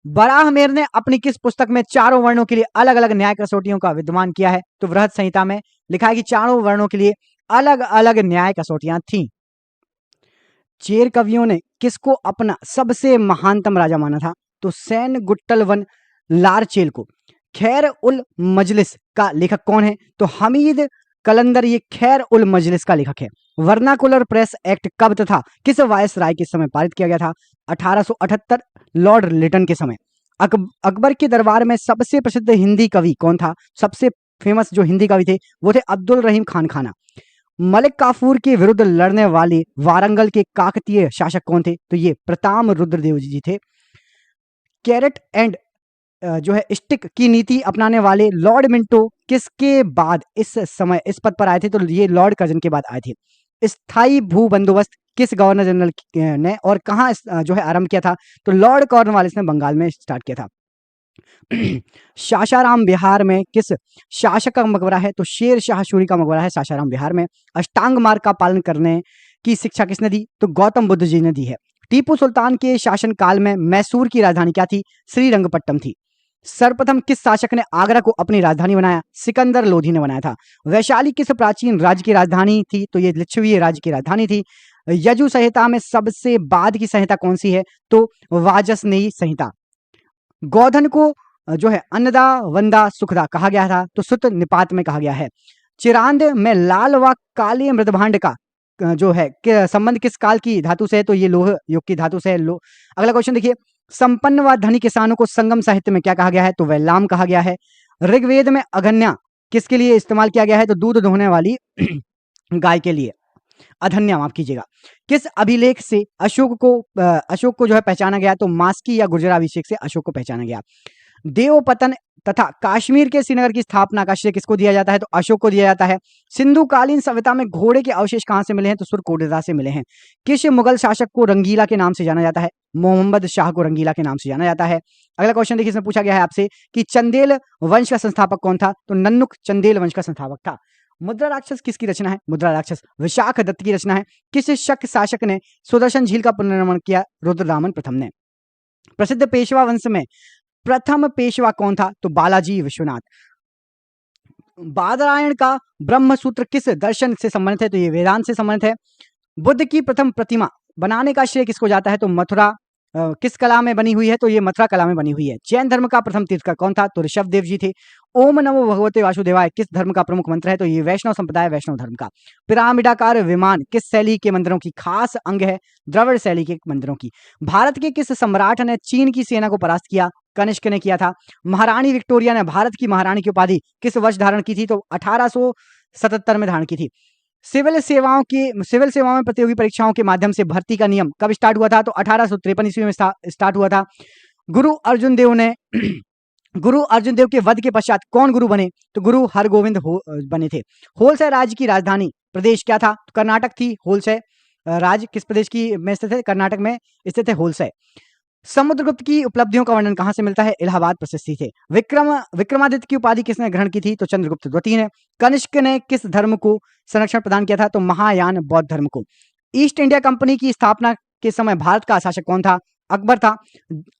बराहमेर ने अपनी किस पुस्तक में चारों वर्णों के लिए अलग अलग न्याय कसौटियों का विद्यमान किया है? तो वृहत संहिता में लिखा है कि चारों वर्णों के लिए अलग अलग न्याय कसौटियां थीं। चेर कवियों ने किसको अपना सबसे महानतम राजा माना था? तो सैन गुट्टल वन लारचेल को। खैर उल मजलिस का लेखक कौन है? तो हमीद कलंदर ये खैर उल मजलिस का लेखक है। वर्नाकुलर प्रेस एक्ट कब तथा किस वायसराय के समय पारित किया गया था? 1878 लॉर्ड लिटन के समय। अकबर के दरबार में सबसे प्रसिद्ध हिंदी कवि कौन था? सबसे फेमस जो हिंदी कवि थे वो थे अब्दुल रहीम खान खाना। मलिक काफूर के विरुद्ध लड़ने वाले वारंगल के काकतीय शासक कौन थे? तो ये प्रताप रुद्रदेव जी थे। कैरेट एंड जो है स्टिक की नीति अपनाने वाले लॉर्ड मिंटो किसके बाद इस समय इस पद पर आए थे? तो ये लॉर्ड कर्जन के बाद आए थे। स्थायी भू बंदोबस्त किस गवर्नर जनरल ने और कहाँ जो है आरंभ किया था? तो लॉर्ड कॉर्नवालिस ने बंगाल में स्टार्ट किया था। सासाराम बिहार में किस शासक का मकबरा है? तो शेर शाह सूरी का मकबरा है सासाराम बिहार में। अष्टांग मार्ग का पालन करने की शिक्षा किसने दी? तो गौतम बुद्ध जी ने दी है। टीपू सुल्तान के शासनकाल में मैसूर की राजधानी क्या थी? श्रीरंगपट्टम थी। सर्वप्रथम किस शासक ने आगरा को अपनी राजधानी बनाया? सिकंदर लोधी ने बनाया था। वैशाली किस प्राचीन राज्य की राजधानी थी? तो ये लिच्छवी राज्य की राजधानी थी। यजु संहिता में सबसे बाद की संहिता कौन सी है? तो वाजसनेयी संहिता। गोधन को जो है अन्नदा वंदा सुखदा कहा गया था, तो सुत निपात में कहा गया है। चिरांद में लाल व काले मृदभांड का जो है संबंध किस काल की धातु से है? तो ये लोह युग की धातु से है। अगला क्वेश्चन देखिए, संपन्न व धनी किसानों को संगम साहित्य में क्या कहा गया है? तो वेल्लाम कहा गया है। ऋग्वेद में अगन्या किसके लिए इस्तेमाल किया गया है? तो दूध दोहने वाली गाय के लिए। अधन्या माफ कीजिएगा। किस अभिलेख से अशोक को जो है पहचाना गया? तो मास्की या गुर्जराभिषेक से अशोक को पहचाना गया। देवपतन तथा कश्मीर के श्रीनगर की स्थापना का श्रेय किसको दिया जाता है? तो अशोक को दिया जाता है। सिंधुकालीन सभ्यता में घोड़े के अवशेष कहां से मिले हैं? तो सुरकोटदा से मिले हैं। किस मुगल शासक को रंगीला के नाम से जाना जाता है? मोहम्मद शाह को रंगीला के नाम से जाना जाता है। अगला क्वेश्चन देखिए, इसमें पूछा गया है आपसे कि चंदेल वंश का संस्थापक कौन था? तो नन्नुक चंदेल वंश का संस्थापक था। मुद्रा राक्षस किसकी रचना है? मुद्रा राक्षस विशाख दत्त की रचना है। किस शक शासक ने सुदर्शन झील का पुनर्निर्माण किया? रुद्रदामन प्रथम ने। प्रसिद्ध पेशवा वंश में प्रथम पेशवा कौन था? तो बालाजी विश्वनाथ। बादरायण का ब्रह्म सूत्र किस दर्शन से संबंधित है? तो ये वेदांत से संबंधित है। बुद्ध की प्रथम प्रतिमा बनाने का श्रेय किसको जाता है? तो मथुरा किस कला में बनी हुई है? तो ये मथुरा कला में बनी हुई है। जैन धर्म का प्रथम तीर्थकर कौन था? तो ऋषभ देव जी थे। ओम नमो भगवते वासुदेवाय किस धर्म का प्रमुख मंत्र है? तो ये वैष्णव संप्रदाय, वैष्णव धर्म का। पिरामिडाकार विमान किस शैली के मंदिरों की खास अंग है? द्रविड़ शैली के मंदिरों की। भारत के किस सम्राट ने चीन की सेना को परास्त किया? कनिष्क ने किया था। महारानी विक्टोरिया ने भारत की महारानी की उपाधि किस वर्ष धारण की थी? तो 1877 में धारण की थी। सिविल सेवाओं में प्रतियोगी परीक्षाओं के माध्यम से भर्ती का नियम कब स्टार्ट हुआ था? तो 1853 ईस्वी में स्टार्ट हुआ था। गुरु अर्जुन देव ने गुरु अर्जुन देव के वध के पश्चात कौन गुरु बने? तो गुरु हरगोविंद बने थे। होलसेल राज्य की राजधानी प्रदेश क्या था? तो कर्नाटक थी। होलसेल राज्य किस प्रदेश की में स्थित है? कर्नाटक में स्थित है होलसेल। समुद्रगुप्त की उपलब्धियों का वर्णन कहां से मिलता है? इलाहाबाद प्रशस्ति से। विक्रमादित्य की उपाधि किसने ग्रहण की थी? तो चंद्रगुप्त द्वितीय ने। कनिष्क ने किस धर्म को संरक्षण प्रदान किया था? तो महायान बौद्ध धर्म को। ईस्ट इंडिया कंपनी की स्थापना के समय भारत का शासक कौन था? अकबर था।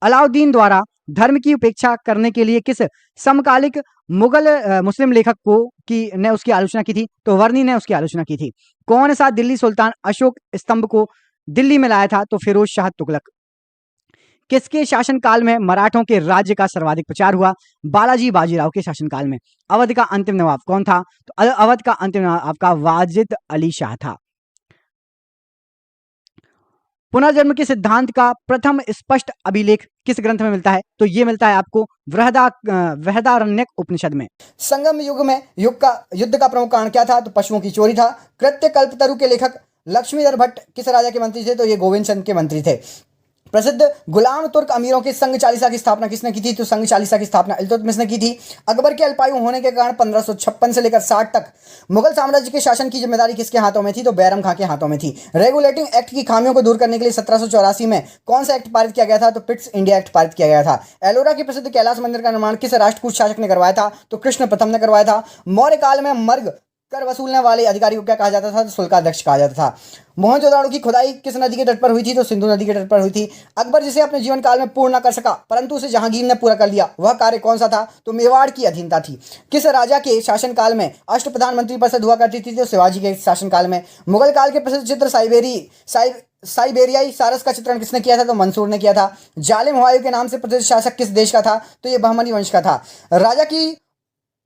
अलाउद्दीन द्वारा धर्म की उपेक्षा करने के लिए किस समकालिक मुगल मुस्लिम लेखक ने उसकी आलोचना की थी? तो वर्नी ने उसकी आलोचना की थी। कौन सा दिल्ली सुल्तान अशोक स्तंभ को दिल्ली में लाया था? तो फिरोज शाह तुगलक। किसके शासनकाल में मराठों के राज्य का सर्वाधिक प्रचार हुआ? बालाजी बाजीराव के शासनकाल में। अवध का अंतिम नवाब कौन था? तो अवध का अंतिम नवाब आपका वाजिद अली शाह था। पुनर्जन्म के सिद्धांत का प्रथम स्पष्ट अभिलेख किस ग्रंथ में मिलता है? तो ये मिलता है आपको बृहदारण्यक उपनिषद में। संगम युग में युद्ध का प्रमुख कारण क्या था? तो पशुओं की चोरी था। कृत्य कल्पतरु के लेखक लक्ष्मीधर भट्ट किस राजा के मंत्री थे? तो ये गोविंद चंद के मंत्री थे। प्रसिद्ध गुलाम तुर्क अमीरों की संघ चालीसा की स्थापना किसने की थी? तो संघ चालीसा की स्थापना इल्तुतमिश ने की थी। अकबर के अल्पायु होने के कारण 1556 से लेकर 60 तक मुगल साम्राज्य के शासन की जिम्मेदारी किसके हाथों में थी? तो बैरम खां के हाथों में थी। रेगुलेटिंग एक्ट की खामियों को दूर करने के लिए 1784 में कौन सा एक्ट पारित किया गया था? तो पिट्स इंडिया एक्ट पारित किया गया था। एलोरा के प्रसिद्ध कैलाश मंदिर का निर्माण किस राष्ट्रकूट शासक ने करवाया था? तो कृष्ण प्रथम ने करवाया था। मौर्य काल में मर्ग कर वसूलने वाले अधिकारी को क्या कहा जाता था? तो शुल्काध्यक्ष कहा जाता था। मोहनजोदाड़ो की खुदाई किस नदी के तट पर हुई थी? तो सिंधु नदी के तट पर हुई थी। अकबर जिसे अपने जीवन काल में पूर्ण न कर सका परंतु उसे जहांगीर ने पूरा कर लिया, वह कार्य कौन सा था? तो मेवाड़ की अधीनता थी। किस राजा के शासनकाल में अष्ट प्रधानमंत्री परिषद हुआ करती थी? तो शिवाजी के शासनकाल में। मुगल काल के प्रसिद्ध चित्र साइबेरियाई सारस का चित्रण किसने किया था? तो मंसूर ने किया था। जालिम हुमायूं के नाम से प्रसिद्ध शासक किस देश का था? तो यह बहमनी वंश का था। राजा की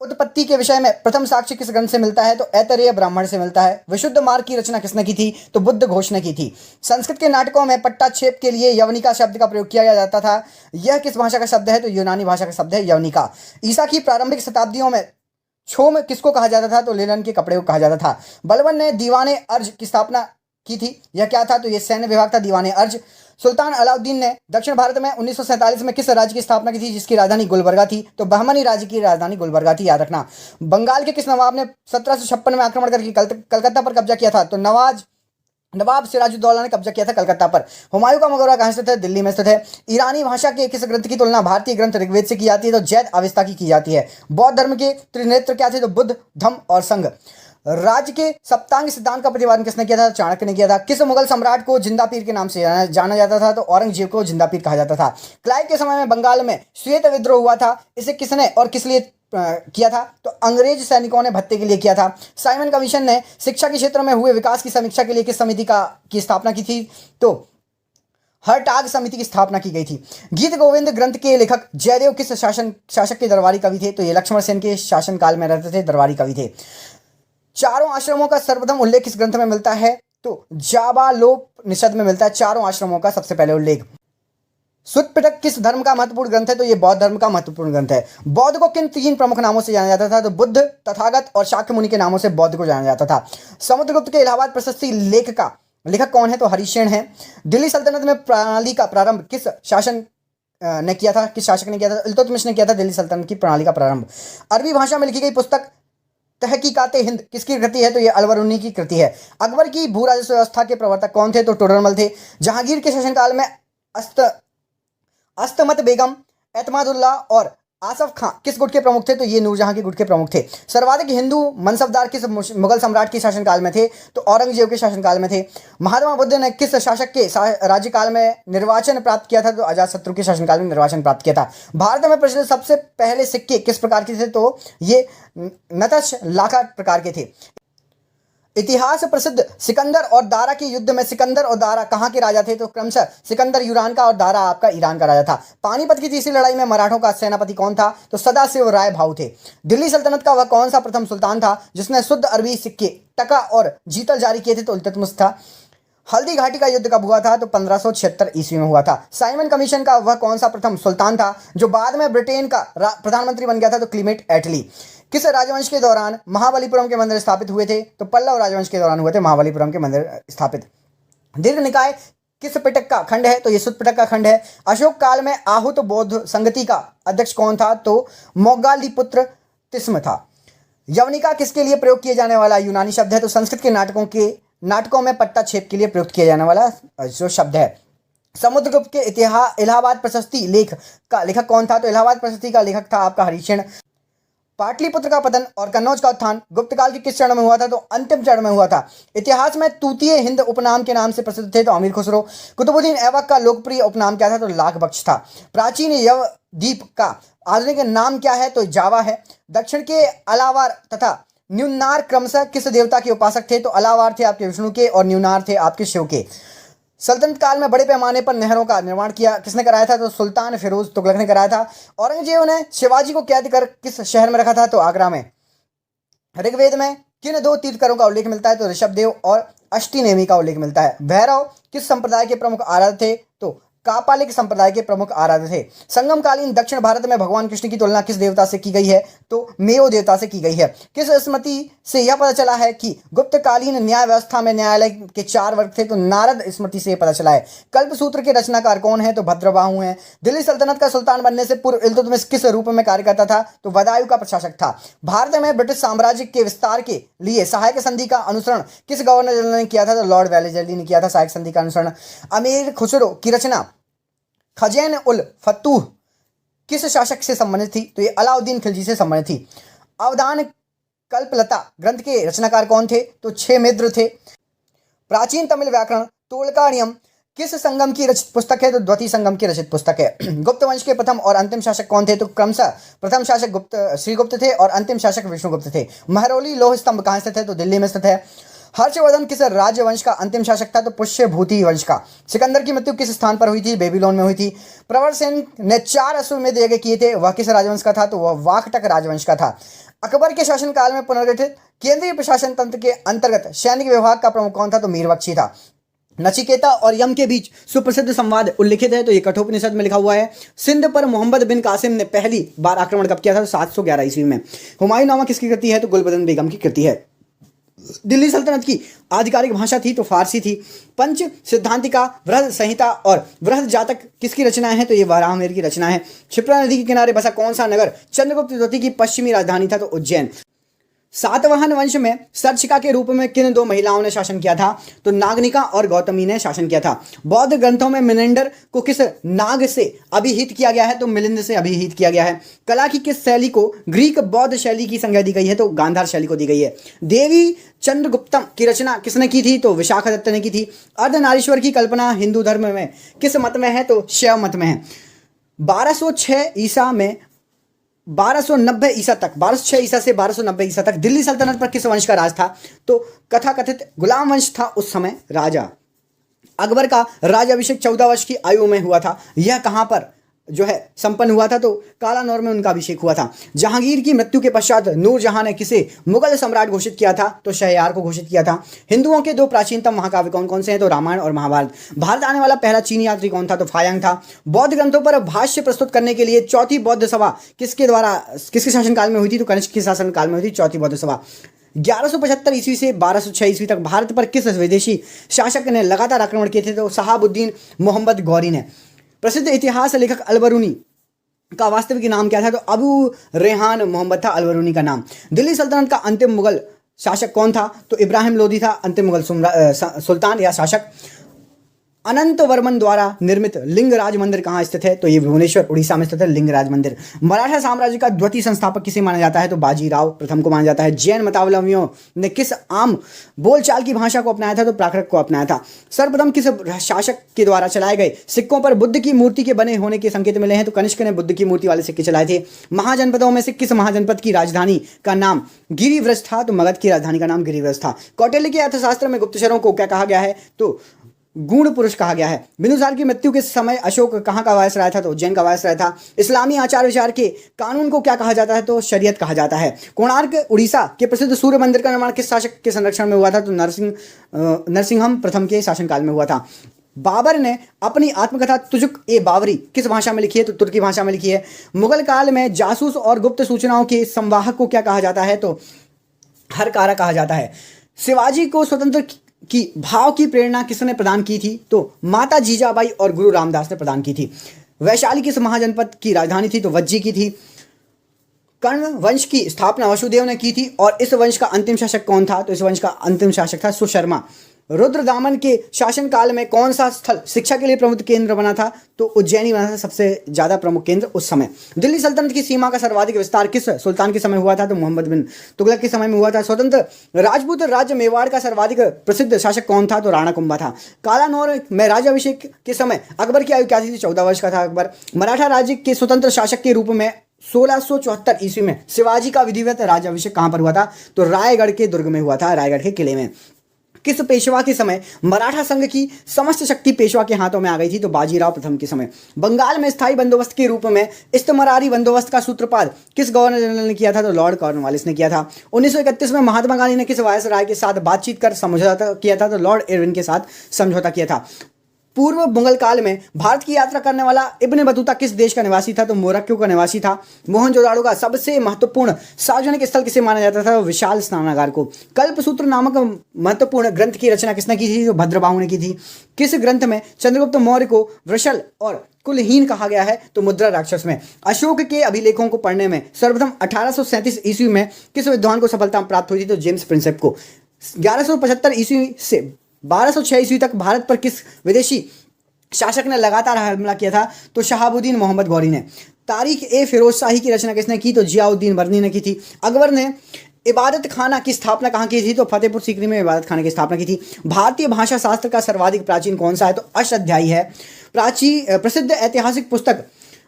उत्पत्ति के विषय में प्रथम साक्ष्य किस ग्रंथ से मिलता है? तो ऐतरेय ब्राह्मण से मिलता है। विशुद्ध मार्ग की रचना किसने की थी? तो बुद्ध घोष ने की थी। संस्कृत के नाटकों में पट्टाक्षेप के लिए यवनिका शब्द का प्रयोग किया जाता था। यह किस भाषा का शब्द है? तो यूनानी भाषा का शब्द है यवनिका। ईसा की प्रारंभिक शताब्दियों में क्षोम किसको कहा जाता था? तो लेलन के कपड़े को कहा जाता था। बलबन ने दीवाने अर्ज की स्थापना की थी, यह क्या था? तो यह सैन्य विभाग था, दीवाने अर्ज। सुल्तान अलाउद्दीन ने दक्षिण भारत में 1947 में किस राज्य की स्थापना की थी जिसकी राजधानी गुलबर्गा थी? तो बहमनी राज्य की राजधानी गुलबर्गा थी, याद रखना। बंगाल के किस नवाब ने 1756 में आक्रमण करके कलकत्ता पर कब्जा किया था? तो नवाब सिराजुद्दौला ने कब्जा किया था कलकत्ता पर। हुमायूं का मकबरा कहां स्थित है? दिल्ली में स्थित है। ईरानी भाषा के किस ग्रंथ की तुलना भारतीय ग्रंथ ऋग्वेद से की जाती है? तो जैद अविस्ता की जाती है। बौद्ध धर्म के त्रिनेत्र क्या थे? तो बुद्ध, धम्म और संघ। राज्य के सप्तांग सिद्धांत का प्रतिपादन किसने किया था? चाणक्य ने किया था। किस मुगल सम्राट को जिंदा पीर के नाम से जाना जाता था? तो औरंगजेब को जिंदा पीर कहा जाता था। क्लाइव के समय में बंगाल में श्वेत विद्रोह हुआ था, इसे किसने और किस लिए किया था? तो अंग्रेज सैनिकों ने भत्ते के लिए किया था। साइमन कमीशन ने शिक्षा के क्षेत्र में हुए विकास की समीक्षा के लिए किस समिति की स्थापना की थी? तो हरटाग समिति की स्थापना की गई थी। गीत गोविंद ग्रंथ के लेखक जयदेव किस शासक के दरबारी कवि थे? तो ये लक्ष्मण सेन के शासनकाल में रहते थे, दरबारी कवि थे। चारों आश्रमों का सर्वप्रथम उल्लेख किस ग्रंथ में मिलता है? तो जाबालोपनिषद में मिलता है चारों आश्रमों का सबसे पहले उल्लेख। सुत्त पिटक किस धर्म का महत्वपूर्ण ग्रंथ है? तो ये बौद्ध धर्म का महत्वपूर्ण ग्रंथ है। बौद्ध को किन 3 प्रमुख नामों से जाना जाता था? तो बुद्ध, तथागत और शाक्य मुनि के नामों से बौद्ध को जाना जाता था। समुद्रगुप्त के इलाहाबाद प्रशस्ति लेखक कौन है? तो हरिशेन है। दिल्ली सल्तनत में प्रणाली का प्रारंभ किस शासक ने किया था? इल्तुतमिश ने किया था दिल्ली सल्तनत की प्रणाली का प्रारंभ। अरबी भाषा में लिखी गई पुस्तक तहकीकाते हिंद किसकी कृति है? तो ये अलवरुनी की कृति है। अकबर की भू राजस्व व्यवस्था के प्रवर्तक कौन थे? तो टोडरमल थे। जहांगीर के शासनकाल में अस्तमत बेगम, एतमादुल्ला और आसफ खां किस गुट के प्रमुख थे? तो ये नूरजहां के गुट के प्रमुख थे। सर्वाधिक हिंदू मनसबदार किस मुगल सम्राट के शासनकाल में थे? तो औरंगजेब के शासनकाल में थे। महात्मा बुद्ध ने किस शासक के राज्यकाल में निर्वाचन प्राप्त किया था? तो अजातशत्रु के शासनकाल में निर्वाचन प्राप्त किया था। भारत में प्रचलित सबसे पहले सिक्के किस प्रकार के थे? तो ये नतश लाखा प्रकार के थे। इतिहास प्रसिद्ध सिकंदर और दारा के युद्ध में सिकंदर और दारा कहाँ के राजा थे? तो क्रमशः सिकंदर यूनान का और दारा आपका ईरान का राजा था। पानीपत की तीसरी लड़ाई में मराठों का सेनापति कौन था? तो सदाशिव राय भाऊ थे। दिल्ली सल्तनत का वह कौन सा प्रथम सुल्तान था जिसने शुद्ध अरबी सिक्के, टका और जीतल जारी किए थे? तो इल्तुतमिश था। हल्दी घाटी का युद्ध कब हुआ था? तो 1576 ईस्वी में हुआ था। साइमन कमीशन का वह कौन सा प्रथम सुल्तान था जो बाद में ब्रिटेन का प्रधानमंत्री बन गया था? तो क्लीमेट एटली। किस राजवंश के दौरान महाबलीपुरम के मंदिर स्थापित हुए थे? तो पल्लव राजवंश के दौरान हुए थे महाबलीपुरम के मंदिर स्थापित। दीर्घ निकाय किस पिटक का खंड है? तो ये सुत पिटक का खंड है। अशोक काल में आहुत बौद्ध संगति का अध्यक्ष कौन था? तो मोग्गालीपुत्र तिस्म था। यवनिका किसके लिए प्रयोग किए जाने वाला यूनानी शब्द है? तो संस्कृत के नाटकों में पट्टा छेप के लिए प्रयुक्त किया जाने वाला जो शब्द है। समुद्रगुप्त के इलाहाबाद प्रशस्ति लेख का लेखक कौन था? तो इलाहाबाद प्रशस्ति का लेखक था आपका हरिशेन। पाटलिपुत्र का पतन और कन्नौज का उत्थान गुप्त काल के किस चरण में हुआ था? तो अंतिम चरण में हुआ था। इतिहास में तूतीय हिंद उपनाम के नाम से प्रसिद्ध थे? तो अमीर खुसरो। कुतुबुद्दीन ऐबक का लोकप्रिय उपनाम क्या था? तो लाख बख्श था। प्राचीन यवद्वीप का आधुनिक नाम क्या है? तो जावा है। दक्षिण के अलावार तथा न्यूनार क्रमशः किस देवता के उपासक थे? तो अलावार थे आपके विष्णु के और न्यूनार थे आपके शिव के। सल्तनत काल में बड़े पैमाने पर नहरों का निर्माण किया किसने कराया था? तो सुल्तान फिरोज तुगलक ने कराया था। औरंगजेब ने शिवाजी को कैद कर किस शहर में रखा था? तो आगरा में। ऋग्वेद में किन दो तीर्थकरों का उल्लेख मिलता है? तो ऋषभदेव और अष्टिनेमी का उल्लेख मिलता है। भैरव किस संप्रदाय के प्रमुख आराध्य थे? तो कापालिक संप्रदाय के प्रमुख आराध्य थे। संगमकालीन दक्षिण भारत में भगवान कृष्ण की तुलना किस देवता से की गई है? तो मेयो देवता से की गई है। किस स्मृति से यह पता चला है कि गुप्तकालीन न्याय व्यवस्था में न्यायालय के 4 वर्ग थे? तो नारद स्मृति से पता चला है। कल्पसूत्र के रचनाकार कौन है? तो भद्रबाहु हैं। दिल्ली सल्तनत का सुल्तान बनने से पूर्व इल्तुतमिश किस रूप में कार्य करता था? तो बदायूं का प्रशासक था। भारत में ब्रिटिश साम्राज्य के विस्तार के लिए सहायक संधि का अनुसरण किस गवर्नर जनरल ने किया था? तो लॉर्ड वेलेस्ली ने किया था सहायक संधि का अनुसरण। अमीर खुसरो की रचना खजैन उल फतूह किस शासक से संबंधित थी? तो ये अलाउद्दीन खिलजी से संबंधित थी। अवदान कल्पलता ग्रंथ के रचनाकार कौन थे? तो 6 मित्र थे। प्राचीन तमिल व्याकरण तोलकाणियम किस संगम की रचित पुस्तक है? तो द्वितीय संगम की रचित पुस्तक है। गुप्त वंश के प्रथम और अंतिम शासक कौन थे? तो क्रमशः प्रथम शासक श्रीगुप्त थे और अंतिम शासक विष्णुगुप्त थे। महरौली लौह स्तंभ कहाँ स्थित है? तो दिल्ली में स्थित है। हर्षवर्धन किस राजवंश का अंतिम शासक था? तो पुष्यभूति वंश का। सिकंदर की मृत्यु किस स्थान पर हुई थी? बेबीलोन में हुई थी। प्रवर सेन ने 4 अश्वमेध यज्ञ किए थे, वह किस राजवंश का था? तो वह वाकटक राजवंश का था। अकबर के शासनकाल में पुनर्गठित केंद्रीय प्रशासन तंत्र के अंतर्गत सैनिक विभाग का प्रमुख कौन था? तो मीरबख्शी था। नचिकेता और यम के बीच सुप्रसिद्ध संवाद उल्लिखित है? तो ये कठोपनिषद में लिखा हुआ है। सिंध पर मोहम्मद बिन कासिम ने पहली बार आक्रमण कब किया था? तो 711 ईस्वी में। हुमायूं नामा किसकी कृति है? तो गुलबदन बेगम की कृति है। दिल्ली सल्तनत की आधिकारिक भाषा थी? तो फारसी थी। पंच सिद्धांतिका, वृहद संहिता और वृहद जातक किसकी रचना है? तो ये वाराहमिहिर की रचना है। क्षिप्रा नदी के किनारे बसा कौन सा नगर चंद्रगुप्त द्वितीय की पश्चिमी राजधानी था? तो उज्जैन। सातवाहन वंश में सर्चिका के रूप में किन 2 महिलाओं ने शासन किया था? तो नागनिका और गौतमी ने शासन किया था। बौद्ध ग्रंथों में मिनेंडर को किस नाग से अभिहित किया गया है? तो मिलिंद से अभिहित किया गया है। कला की किस शैली को ग्रीक बौद्ध शैली की संज्ञा दी गई है? तो गांधार शैली को दी गई है। देवी चंद्रगुप्तम की रचना किसने की थी? तो विशाखादत्त ने की थी। अर्धनारीश्वर की कल्पना हिंदू धर्म में किस मत में है? तो शैव मत में है। 1206 ईसा में 1290 ईसा तक 1206 ईसा से 1290 ईसा तक दिल्ली सल्तनत पर किस वंश का राज था? तो कथाकथित गुलाम वंश था उस समय राजा। अकबर का राज्याभिषेक 14 वर्ष की आयु में हुआ था। यह कहाँ पर जो है संपन्न हुआ था? तो कालानौर में उनका अभिषेक हुआ था। जहांगीर की मृत्यु के पश्चात नूरजहां ने किसे मुगल सम्राट घोषित किया था? तो शहरयार को घोषित किया था। हिंदुओं के 2 प्राचीनतम महाकाव्य कौन कौन से हैं? तो रामायण और महाभारत। भारत आने वाला पहला चीनी यात्री कौन था? तो फायांग था। बौद्ध ग्रंथों पर भाष्य प्रस्तुत करने के लिए चौथी बौद्ध सभा किसके शासनकाल में हुई थी? तो कनिष्क के शासनकाल में हुई थी चौथी बौद्ध सभा। 1175 ईस्वी से 1206 ईस्वी तक भारत पर किस विदेशी शासक ने लगातार आक्रमण किए थे? तो शहाबुद्दीन मोहम्मद गौरी ने। प्रसिद्ध इतिहास लेखक अलबरूनी का वास्तविक नाम क्या था? तो अबू रेहान मोहम्मद था अलबरूनी का नाम। दिल्ली सल्तनत का अंतिम मुगल शासक कौन था? तो इब्राहिम लोदी था अंतिम मुगल सुल्तान या शासक। अनंत वर्मन द्वारा निर्मित लिंगराज मंदिर कहाँ स्थित है? तो ये भुवनेश्वर उड़ीसा में स्थित है लिंगराज मंदिर। मराठा साम्राज्य का द्वितीय संस्थापक किसे माना जाता है? तो बाजीराव प्रथम को माना जाता है। जैन मतावलंबियों ने किस आम बोलचाल की भाषा को अपनाया था? तो प्राकृत को अपनाया था। सर्वप्रथम किस शासक के द्वारा चलाए गए सिक्कों पर बुद्ध की मूर्ति के बने होने के संकेत मिले हैं? तो कनिष्क ने बुद्ध की मूर्ति वाले सिक्के चलाए थे। महाजनपदों में से किस महाजनपद की राजधानी का नाम गिरिव्रज था? तो मगध की राजधानी का नाम गिरिव्रज था। कौटिल्य के अर्थशास्त्र में गुप्तचरों को क्या कहा गया है? तो गुण पुरुष कहा गया है। बिंदुसार की मृत्यु के समय अशोक कहाँ का वायसराय था? तो उज्जैन का वायसराय था। इस्लामी आचार विचार के कानून को क्या कहा जाता है? तो शरीयत कहा जाता है। कोणार्क उड़ीसा के प्रसिद्ध सूर्य मंदिर का निर्माण किस शासक के संरक्षण में हुआ था? तो नरसिंहम प्रथम के शासनकाल में हुआ था। बाबर ने अपनी आत्मकथा तुजुक ए बाबरी किस भाषा में लिखी है? तो तुर्की भाषा में लिखी है। मुगल काल में जासूस और गुप्त सूचनाओं के संवाहक को क्या कहा जाता है? तो हरकारा कहा जाता है। शिवाजी को स्वतंत्र की भाव की प्रेरणा किसने प्रदान की थी? तो माता जीजाबाई और गुरु रामदास ने प्रदान की थी। वैशाली किस महाजनपद की राजधानी थी? तो वज्जी की थी। कर्ण वंश की स्थापना वसुदेव ने की थी और इस वंश का अंतिम शासक कौन था? तो इस वंश का अंतिम शासक था सुशर्मा। रुद्रदामन के शासनकाल में कौन सा स्थल शिक्षा के लिए प्रमुख केंद्र बना था? तो उज्जैनी बना था सबसे ज्यादा प्रमुख केंद्र उस समय। दिल्ली सल्तनत की सीमा का सर्वाधिक विस्तार किस सुल्तान के समय हुआ था? तो मोहम्मद बिन तुगलक के समय में हुआ था। स्वतंत्र राजपूत राज्य मेवाड़ का सर्वाधिक प्रसिद्ध शासक कौन था? तो राणा कुंभा था। कालानौर में राज्याभिषेक के समय अकबर की आयु क्या थी? 14 वर्ष का था अकबर। मराठा राज्य के स्वतंत्र शासक के रूप में 1674 ईस्वी में शिवाजी का विधिवत राज्याभिषेक कहां पर हुआ था? तो रायगढ़ के दुर्ग में हुआ था, रायगढ़ के किले में। किस पेशवा के समय मराठा संघ की समस्त शक्ति पेशवा के हाथों में आ गई थी? तो बाजीराव प्रथम के समय। बंगाल में स्थायी बंदोबस्त के रूप में इस्तमरारी बंदोबस्त का सूत्रपात किस गवर्नर जनरल ने किया था? तो लॉर्ड कॉर्नवालिस ने किया था। 1931 में महात्मा गांधी ने किस वायसराय के साथ बातचीत कर समझौता किया था? तो लॉर्ड इरविन के साथ समझौता किया था। पूर्व मुगल काल में भारत की यात्रा करने वाला इब्न बतूता किस देश का निवासी था? तो मोरक्को का निवासी था। मोहनजोदाड़ो का सबसे महत्वपूर्ण सार्वजनिक स्थल किसे माना जाता था? विशाल स्नानागार को। कल्पसूत्र नामक महत्वपूर्ण ग्रंथ की रचना किसने की थी? तो भद्रबाहु ने की थी। किस ग्रंथ में चंद्रगुप्त मौर्य को वृषल और कुलहीन कहा गया है? तो मुद्रा राक्षस में। अशोक के अभिलेखों को पढ़ने में सर्वप्रथम 1837 ईस्वी में किस विद्वान को सफलता प्राप्त हुई थी? तो जेम्स प्रिंसेप को। 1175 ईस्वी से 1206 ईस्वी तक भारत पर किस विदेशी शासक ने लगातार हमला किया था? तो शहाबुद्दीन मोहम्मद गौरी ने। तारीख ए फिरोज शाही की रचना किसने की? तो जियाउद्दीन बर्नी ने की थी। अकबर ने इबादत खाना की स्थापना कहाँ की थी? तो फतेहपुर सीकरी में इबादत खाना की स्थापना की थी। भारतीय भाषा शास्त्र का सर्वाधिक प्राचीन कौन सा है? तो अष्टाध्यायी है। प्रसिद्ध ऐतिहासिक पुस्तक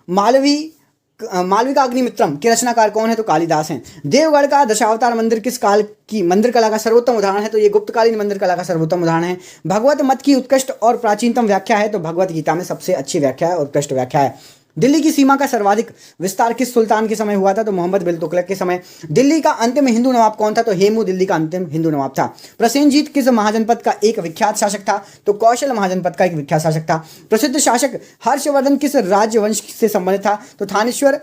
मालविका अग्निमित्रम के रचनाकार कौन है? तो कालिदास हैं। देवगढ़ का दशावतार मंदिर किस काल की मंदिर कला का सर्वोत्तम उदाहरण है? तो ये गुप्तकालीन मंदिर कला का सर्वोत्तम उदाहरण है। भगवत मत की उत्कृष्ट और प्राचीनतम व्याख्या है? तो भगवत गीता में सबसे अच्छी व्याख्या है और उत्कृष्ट व्याख्या है। दिल्ली की सीमा का सर्वाधिक विस्तार किस सुल्तान के समय हुआ था? तो मोहम्मद बिन तुगलक के समय। दिल्ली का अंतिम हिंदू नवाब कौन था? तो हेमू दिल्ली का अंतिम हिंदू नवाब था। प्रसेनजीत किस महाजनपद का एक विख्यात शासक था? तो कौशल महाजनपद का एक विख्यात शासक था। प्रसिद्ध शासक हर्षवर्धन किस राजवंश से संबंधित था? तो थानेश्वर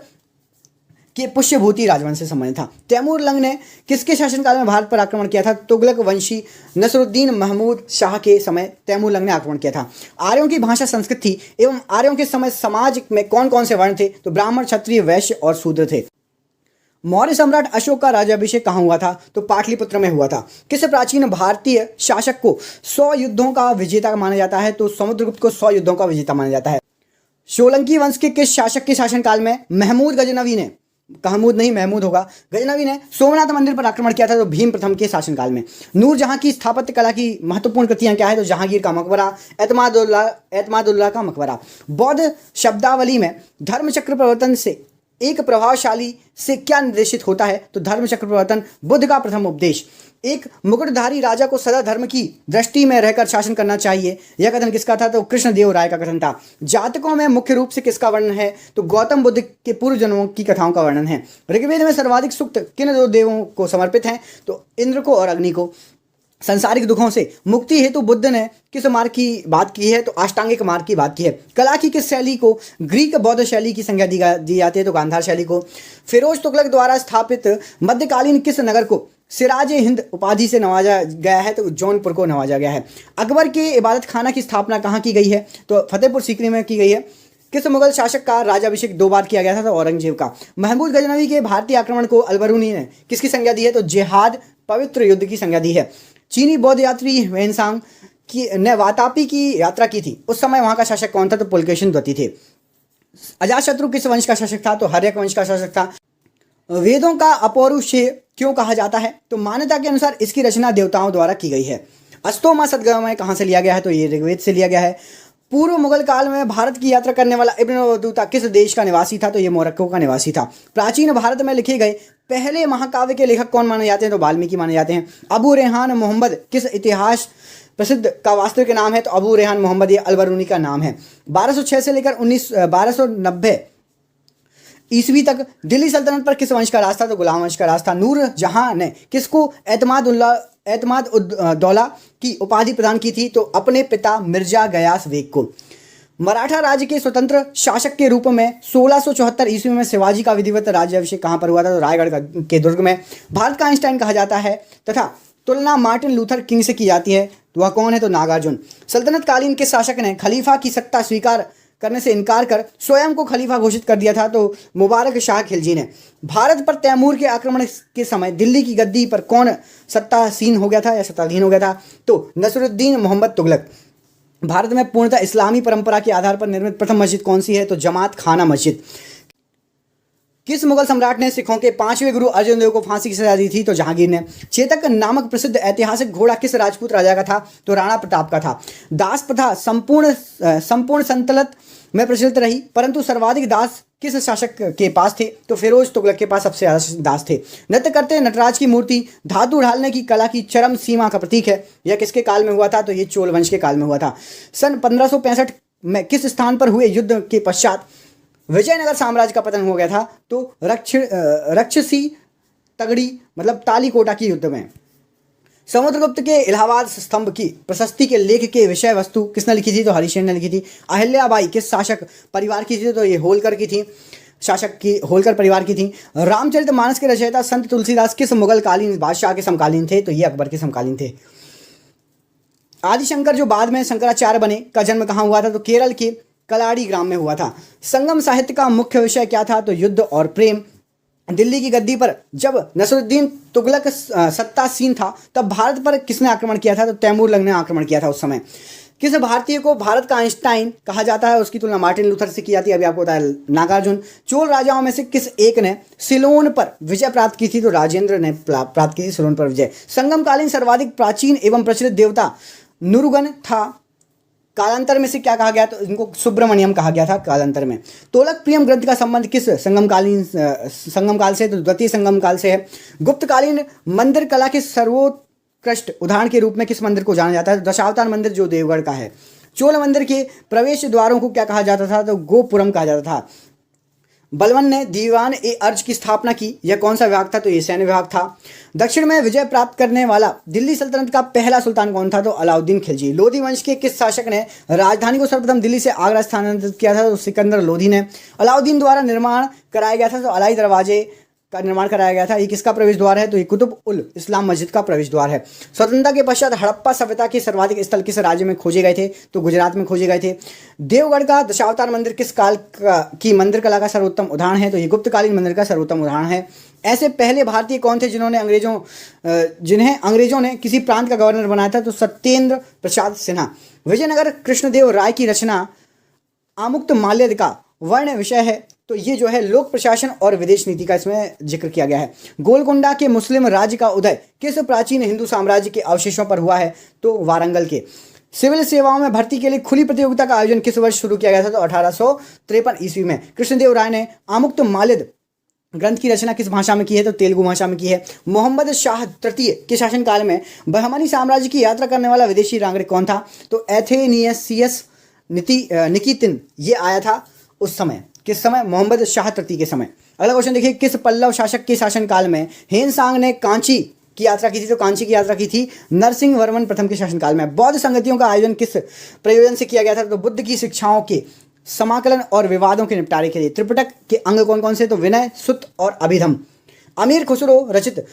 के पुष्यभूति राजवंश से संबंधित था। तैमूर लंग ने किसके शासनकाल में भारत पर आक्रमण किया था? तुगलक वंशी नसरुद्दीन महमूद शाह के समय तैमूर लंग ने आक्रमण किया था। आर्यों की भाषा संस्कृत थी एवं आर्यों के समय समाज में कौन कौन से वर्ण थे? तो ब्राह्मण, क्षत्रिय, वैश्य और शूद्र थे। मौर्य सम्राट अशोक का राज्याभिषेक कहाँ हुआ था? तो पाटलिपुत्र में हुआ था। किस प्राचीन भारतीय शासक को 100 युद्धों का विजेता माना जाता है? तो समुद्रगुप्त को 100 युद्धों का विजेता माना जाता है। सोलंकी वंश के किस शासक के शासनकाल में महमूद होगा। गजनवी ने सोमनाथ मंदिर पर आक्रमण किया था? तो भीम प्रथम के शासनकाल में। नूरजहां की स्थापत्य कला की महत्वपूर्ण कृतियां क्या है? तो जहांगीर का मकबरा, एतमादुल्ला का मकबरा। बौद्ध शब्दावली में धर्मचक्र प्रवर्तन से एक प्रभावशाली से क्या निर्देशित होता है? तो धर्मचक्र प्रवर्तन बुद्ध का प्रथम उपदेश। एक मुकुटधारी राजा को सदा धर्म की दृष्टि में रहकर शासन करना चाहिए, यह कथन किसका था? तो कृष्णदेव राय का कथन था। जातकों में मुख्य रूप से किसका वर्णन है? तो गौतम बुद्ध के पूर्व जन्मों की कथाओं का वर्णन है। ऋग्वेद में सर्वाधिक सूक्त किन दो देवों को समर्पित हैं? तो इंद्र को और अग्नि को। संसारिक दुखों से मुक्ति हेतु बुद्ध ने किस मार्ग की बात की है? तो अष्टांगिक मार्ग की बात की है। कला की किस शैली को ग्रीक बौद्ध शैली की संज्ञा दी जाती है? तो गांधार शैली को। फिरोज तुगलक द्वारा स्थापित मध्यकालीन किस नगर को सिराज हिंद उपाधि से नवाजा गया है? तो जौनपुर को नवाजा गया है। अकबर के इबादत खाना की स्थापना कहाँ की गई है? तो फतेहपुर सीकरी में की गई है। किस मुगल शासक का राज्याभिषेक 2 बार किया गया था? तो औरंगजेब का। महमूद गजनवी के भारतीय आक्रमण को अलबरूनी ने किसकी संज्ञा दी है? तो जिहाद, पवित्र युद्ध की संज्ञा दी है। चीनी बौद्ध यात्री वेनसांग ने वातापी की यात्रा की थी, उस समय वहां का शासक कौन था? तो पुलकेशिन द्वितीय थे। अजातशत्रु किस वंश का शासक था? तो हर्यक वंश का शासक था। वेदों का अपौरुषेय क्यों कहा जाता है? तो मान्यता के अनुसार इसकी रचना देवताओं द्वारा की गई है। अस्तोमा सद्गमय कहाँ से लिया गया है? तो ये ऋग्वेद से लिया गया है। पूर्व मुगल काल में भारत की यात्रा करने वाला इब्न बतूता किस देश का निवासी था? तो ये मोरक्को का निवासी था। प्राचीन भारत में लिखे गए पहले महाकाव्य के लेखक कौन माने जाते हैं? तो वाल्मीकि माने जाते हैं। अबू रेहान मोहम्मद किस इतिहास प्रसिद्ध का वास्तविक नाम है? तो अबू रेहान मोहम्मद ये अलबरूनी का नाम है। 1206 से लेकर 1290 ईस्वी तक दिल्ली सल्तनत पर किस वंश का राज था? तो गुलाम वंश का राज था। नूर जहां ने किसको एतमाद दौला की उपाधि प्रदान की थी? तो अपने पिता मिर्जा गयास बेग को। मराठा राज्य के स्वतंत्र शासक के रूप में 1674 ईस्वी में शिवाजी का विधिवत राज्याभिषेक कहाँ पर हुआ था? तो रायगढ़ के दुर्ग में। भारत का आइंस्टाइन कहा जाता है तथा तुलना मार्टिन लूथर किंग से की जाती है, तो वह कौन है? तो नागार्जुन। सल्तनत कालीन के शासक ने खलीफा की सत्ता स्वीकार करने से इनकार कर स्वयं को खलीफा घोषित कर दिया था? तो मुबारक शाह खिलजी ने। भारत पर तैमूर के आक्रमण के समय दिल्ली की गद्दी पर कौन सत्तासीन हो गया था या सत्ताधीन हो गया था? तो नसरुद्दीन मोहम्मद तुगलक। भारत में पूर्णतः इस्लामी परंपरा के आधार पर निर्मित प्रथम मस्जिद कौन सी है? तो जमात खाना मस्जिद। किस मुगल सम्राट ने सिखों के 5वें गुरु अर्जुन देव को फांसी की सजा दी थी? तो जहांगीर ने। चेतक नामक प्रसिद्ध ऐतिहासिक घोड़ा किस राजपूत राजा का था? तो राणा प्रताप का था। दास प्रथा संपूर्ण संतलत में प्रचलित रही, परंतु सर्वाधिक दास किस शासक के पास थे? तो फिरोज तुगलक के पास सबसे ज्यादा दास थे। नृत्य करते नटराज की मूर्ति धातु ढालने की कला की चरम सीमा का प्रतीक है। यह किसके काल में हुआ था? तो ये चोल वंश के काल में हुआ था। सन 1565 में किस स्थान पर हुए युद्ध के पश्चात विजयनगर साम्राज्य का पतन हो गया था? तो रक्षसी तगड़ी मतलब तालीकोटा की युद्ध में। समुद्रगुप्त के इलाहाबाद स्तंभ की प्रशस्ति के लेख के विषय वस्तु किसने लिखी थी? तो हरिशेन ने लिखी थी। अहिल्याबाई किस शासक परिवार की थी? तो ये होलकर की थी, शासक की होलकर परिवार की थी। रामचरितमानस के रचयिता संत तुलसीदास किस मुगल कालीन बादशाह के समकालीन थे? तो ये अकबर के समकालीन थे। आदिशंकर जो बाद में शंकराचार्य बने का जन्म कहाँ हुआ था? तो केरल के कलाड़ी ग्राम में हुआ था। संगम साहित्य का मुख्य विषय क्या था? तो युद्ध और प्रेम। दिल्ली की गद्दी पर जब नसरुद्दीन तुगलक सत्तासीन था तब भारत पर किसने आक्रमण किया था? तो तैमूर लंग ने आक्रमण किया था उस समय। किस भारतीय को भारत का आइंस्टाइन कहा जाता है? उसकी तुलना मार्टिन लूथर से की जाती है, अभी आपको बताया नागार्जुन। चोल राजाओं में से किस एक ने सिलोन पर विजय प्राप्त की थी? तो राजेंद्र ने प्राप्त की थी सिलोन पर विजय। संगमकालीन सर्वाधिक प्राचीन एवं प्रचलित देवता नुरुगन था, कालांतर में से क्या कहा गया? तो इनको सुब्रमण्यम कहा गया था कालांतर में। तोलक प्रियम ग्रंथ का संबंध किस संगम काल से? तो द्वितीय संगम काल से है। गुप्तकालीन मंदिर कला के सर्वोत्कृष्ट उदाहरण के रूप में किस मंदिर को जाना जाता है? दशावतार मंदिर जो देवगढ़ का है। चोल मंदिर के प्रवेश द्वारों को क्या कहा जाता था? तो गोपुरम कहा जाता था। बलवन ने दीवान ए अर्ज की स्थापना की, यह कौन सा विभाग था? तो ये सैन्य विभाग था। दक्षिण में विजय प्राप्त करने वाला दिल्ली सल्तनत का पहला सुल्तान कौन था? तो अलाउद्दीन खिलजी। लोधी वंश के किस शासक ने राजधानी को सर्वप्रथम दिल्ली से आगरा स्थानांतरित किया था? तो सिकंदर लोधी ने। अलाउद्दीन द्वारा निर्माण कराया गया था तो अलाई दरवाजे का निर्माण कराया गया था। ये किसका प्रवेश द्वार है? तो ये कुतुब उल इस्लाम मस्जिद का प्रवेश द्वार है। स्वतंत्रता के पश्चात हड़प्पा सभ्यता के सर्वाधिक स्थल किस राज्य में खोजे गए थे? तो गुजरात में खोजे गए थे। देवगढ़ का दशावतार मंदिर किस काल की मंदिर कला का सर्वोत्तम उदाहरण है? तो ये गुप्तकालीन मंदिर का सर्वोत्तम उदाहरण है। ऐसे पहले भारतीय कौन थे जिन्हें अंग्रेजों ने किसी प्रांत का गवर्नर बनाया था? तो सत्येंद्र प्रसाद सिन्हा। विजयनगर कृष्णदेव राय की रचना आमुक्त माल्यद का वर्ण विषय है, तो ये जो है लोक प्रशासन और विदेश नीति का इसमें जिक्र किया गया है। गोलकोंडा के मुस्लिम राज्य का उदय किस प्राचीन हिंदू साम्राज्य के अवशेषों पर हुआ है? तो वारंगल के। सिविल सेवाओं में भर्ती के लिए खुली प्रतियोगिता का आयोजन किस वर्ष शुरू किया गया था? तो 1853 ईस्वी में। कृष्णदेव राय ने आमुक्त माल्यद ग्रंथ की रचना किस भाषा में की है? तो तेलुगु भाषा में की है। मोहम्मद शाह तृतीय के शासनकाल में बहमनी साम्राज्य की यात्रा करने वाला विदेशी नागरिक कौन था? तो एथेनियसियस निकितिन ये आया था उस समय। किस समय? मोहम्मद शाह तृतीय के समय। अगला क्वेश्चन देखिए, किस पल्लव शासक के शासनकाल में हेनसांग ने कांची की यात्रा की थी? तो कांची की यात्रा की थी नरसिंह वर्मन प्रथम के शासनकाल में। बौद्ध संगतियों का आयोजन किस प्रयोजन से किया गया था? तो बुद्ध की शिक्षाओं के समाकलन और विवादों के निपटारे के लिए। त्रिपिटक के अंग कौन कौन से? तो विनय, सुत्त और अभिधम। अमीर खुसरो रचित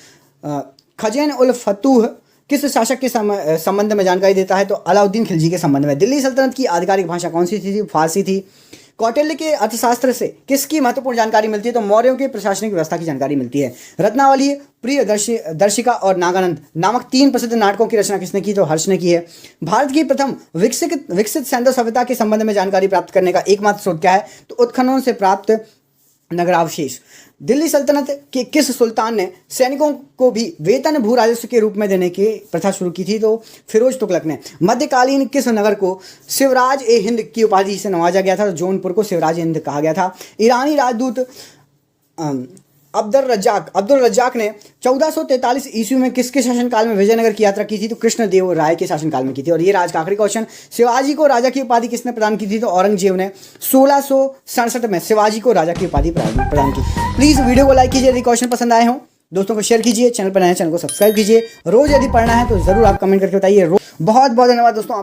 खजैन उल फतूह किस शासक के संबंध में जानकारी देता है? तो अलाउद्दीन खिलजी के संबंध में। दिल्ली सल्तनत की आधिकारिक भाषा कौन सी थी? फारसी थी। कौटिल्य के अर्थशास्त्र से किसकी महत्वपूर्ण जानकारी मिलती है? तो मौर्यों की प्रशासनिक व्यवस्था की जानकारी मिलती है। रत्नावली, प्रियदर्शिका और नागानंद नामक 3 प्रसिद्ध नाटकों की रचना किसने की? तो हर्ष ने की है। भारत की प्रथम विकसित सैंधव सभ्यता के संबंध में जानकारी प्राप्त करने का एकमात्र स्रोत क्या है? तो उत्खननों से प्राप्त नगरावशेष। दिल्ली सल्तनत के किस सुल्तान ने सैनिकों को भी वेतन भू राजस्व के रूप में देने की प्रथा शुरू की थी? तो फिरोज तुगलक ने। मध्यकालीन किस नगर को शिवराज ए हिंद की उपाधि से नवाजा गया था? तो जौनपुर को शिवराज ए हिंद कहा गया था। ईरानी राजदूत अब्दुल रज्जाक ने 1443 ईस्वी में किसके शासनकाल में विजयनगर की यात्रा की थी? तो कृष्णदेव राय के शासनकाल में की थी। और ये राज का आखिरी क्वेश्चन, शिवाजी को राजा की उपाधि किसने प्रदान की थी? तो औरंगजेब ने 1667 में शिवाजी को राजा की उपाधि प्रदान की। प्लीज वीडियो को लाइक कीजिए यदि क्वेश्चन पसंद आए हो, दोस्तों को शेयर कीजिए, चैनल पर नए चैनल को सब्सक्राइब कीजिए। रोज यदि पढ़ना है तो जरूर आप कमेंट करके बताइए। बहुत बहुत धन्यवाद दोस्तों।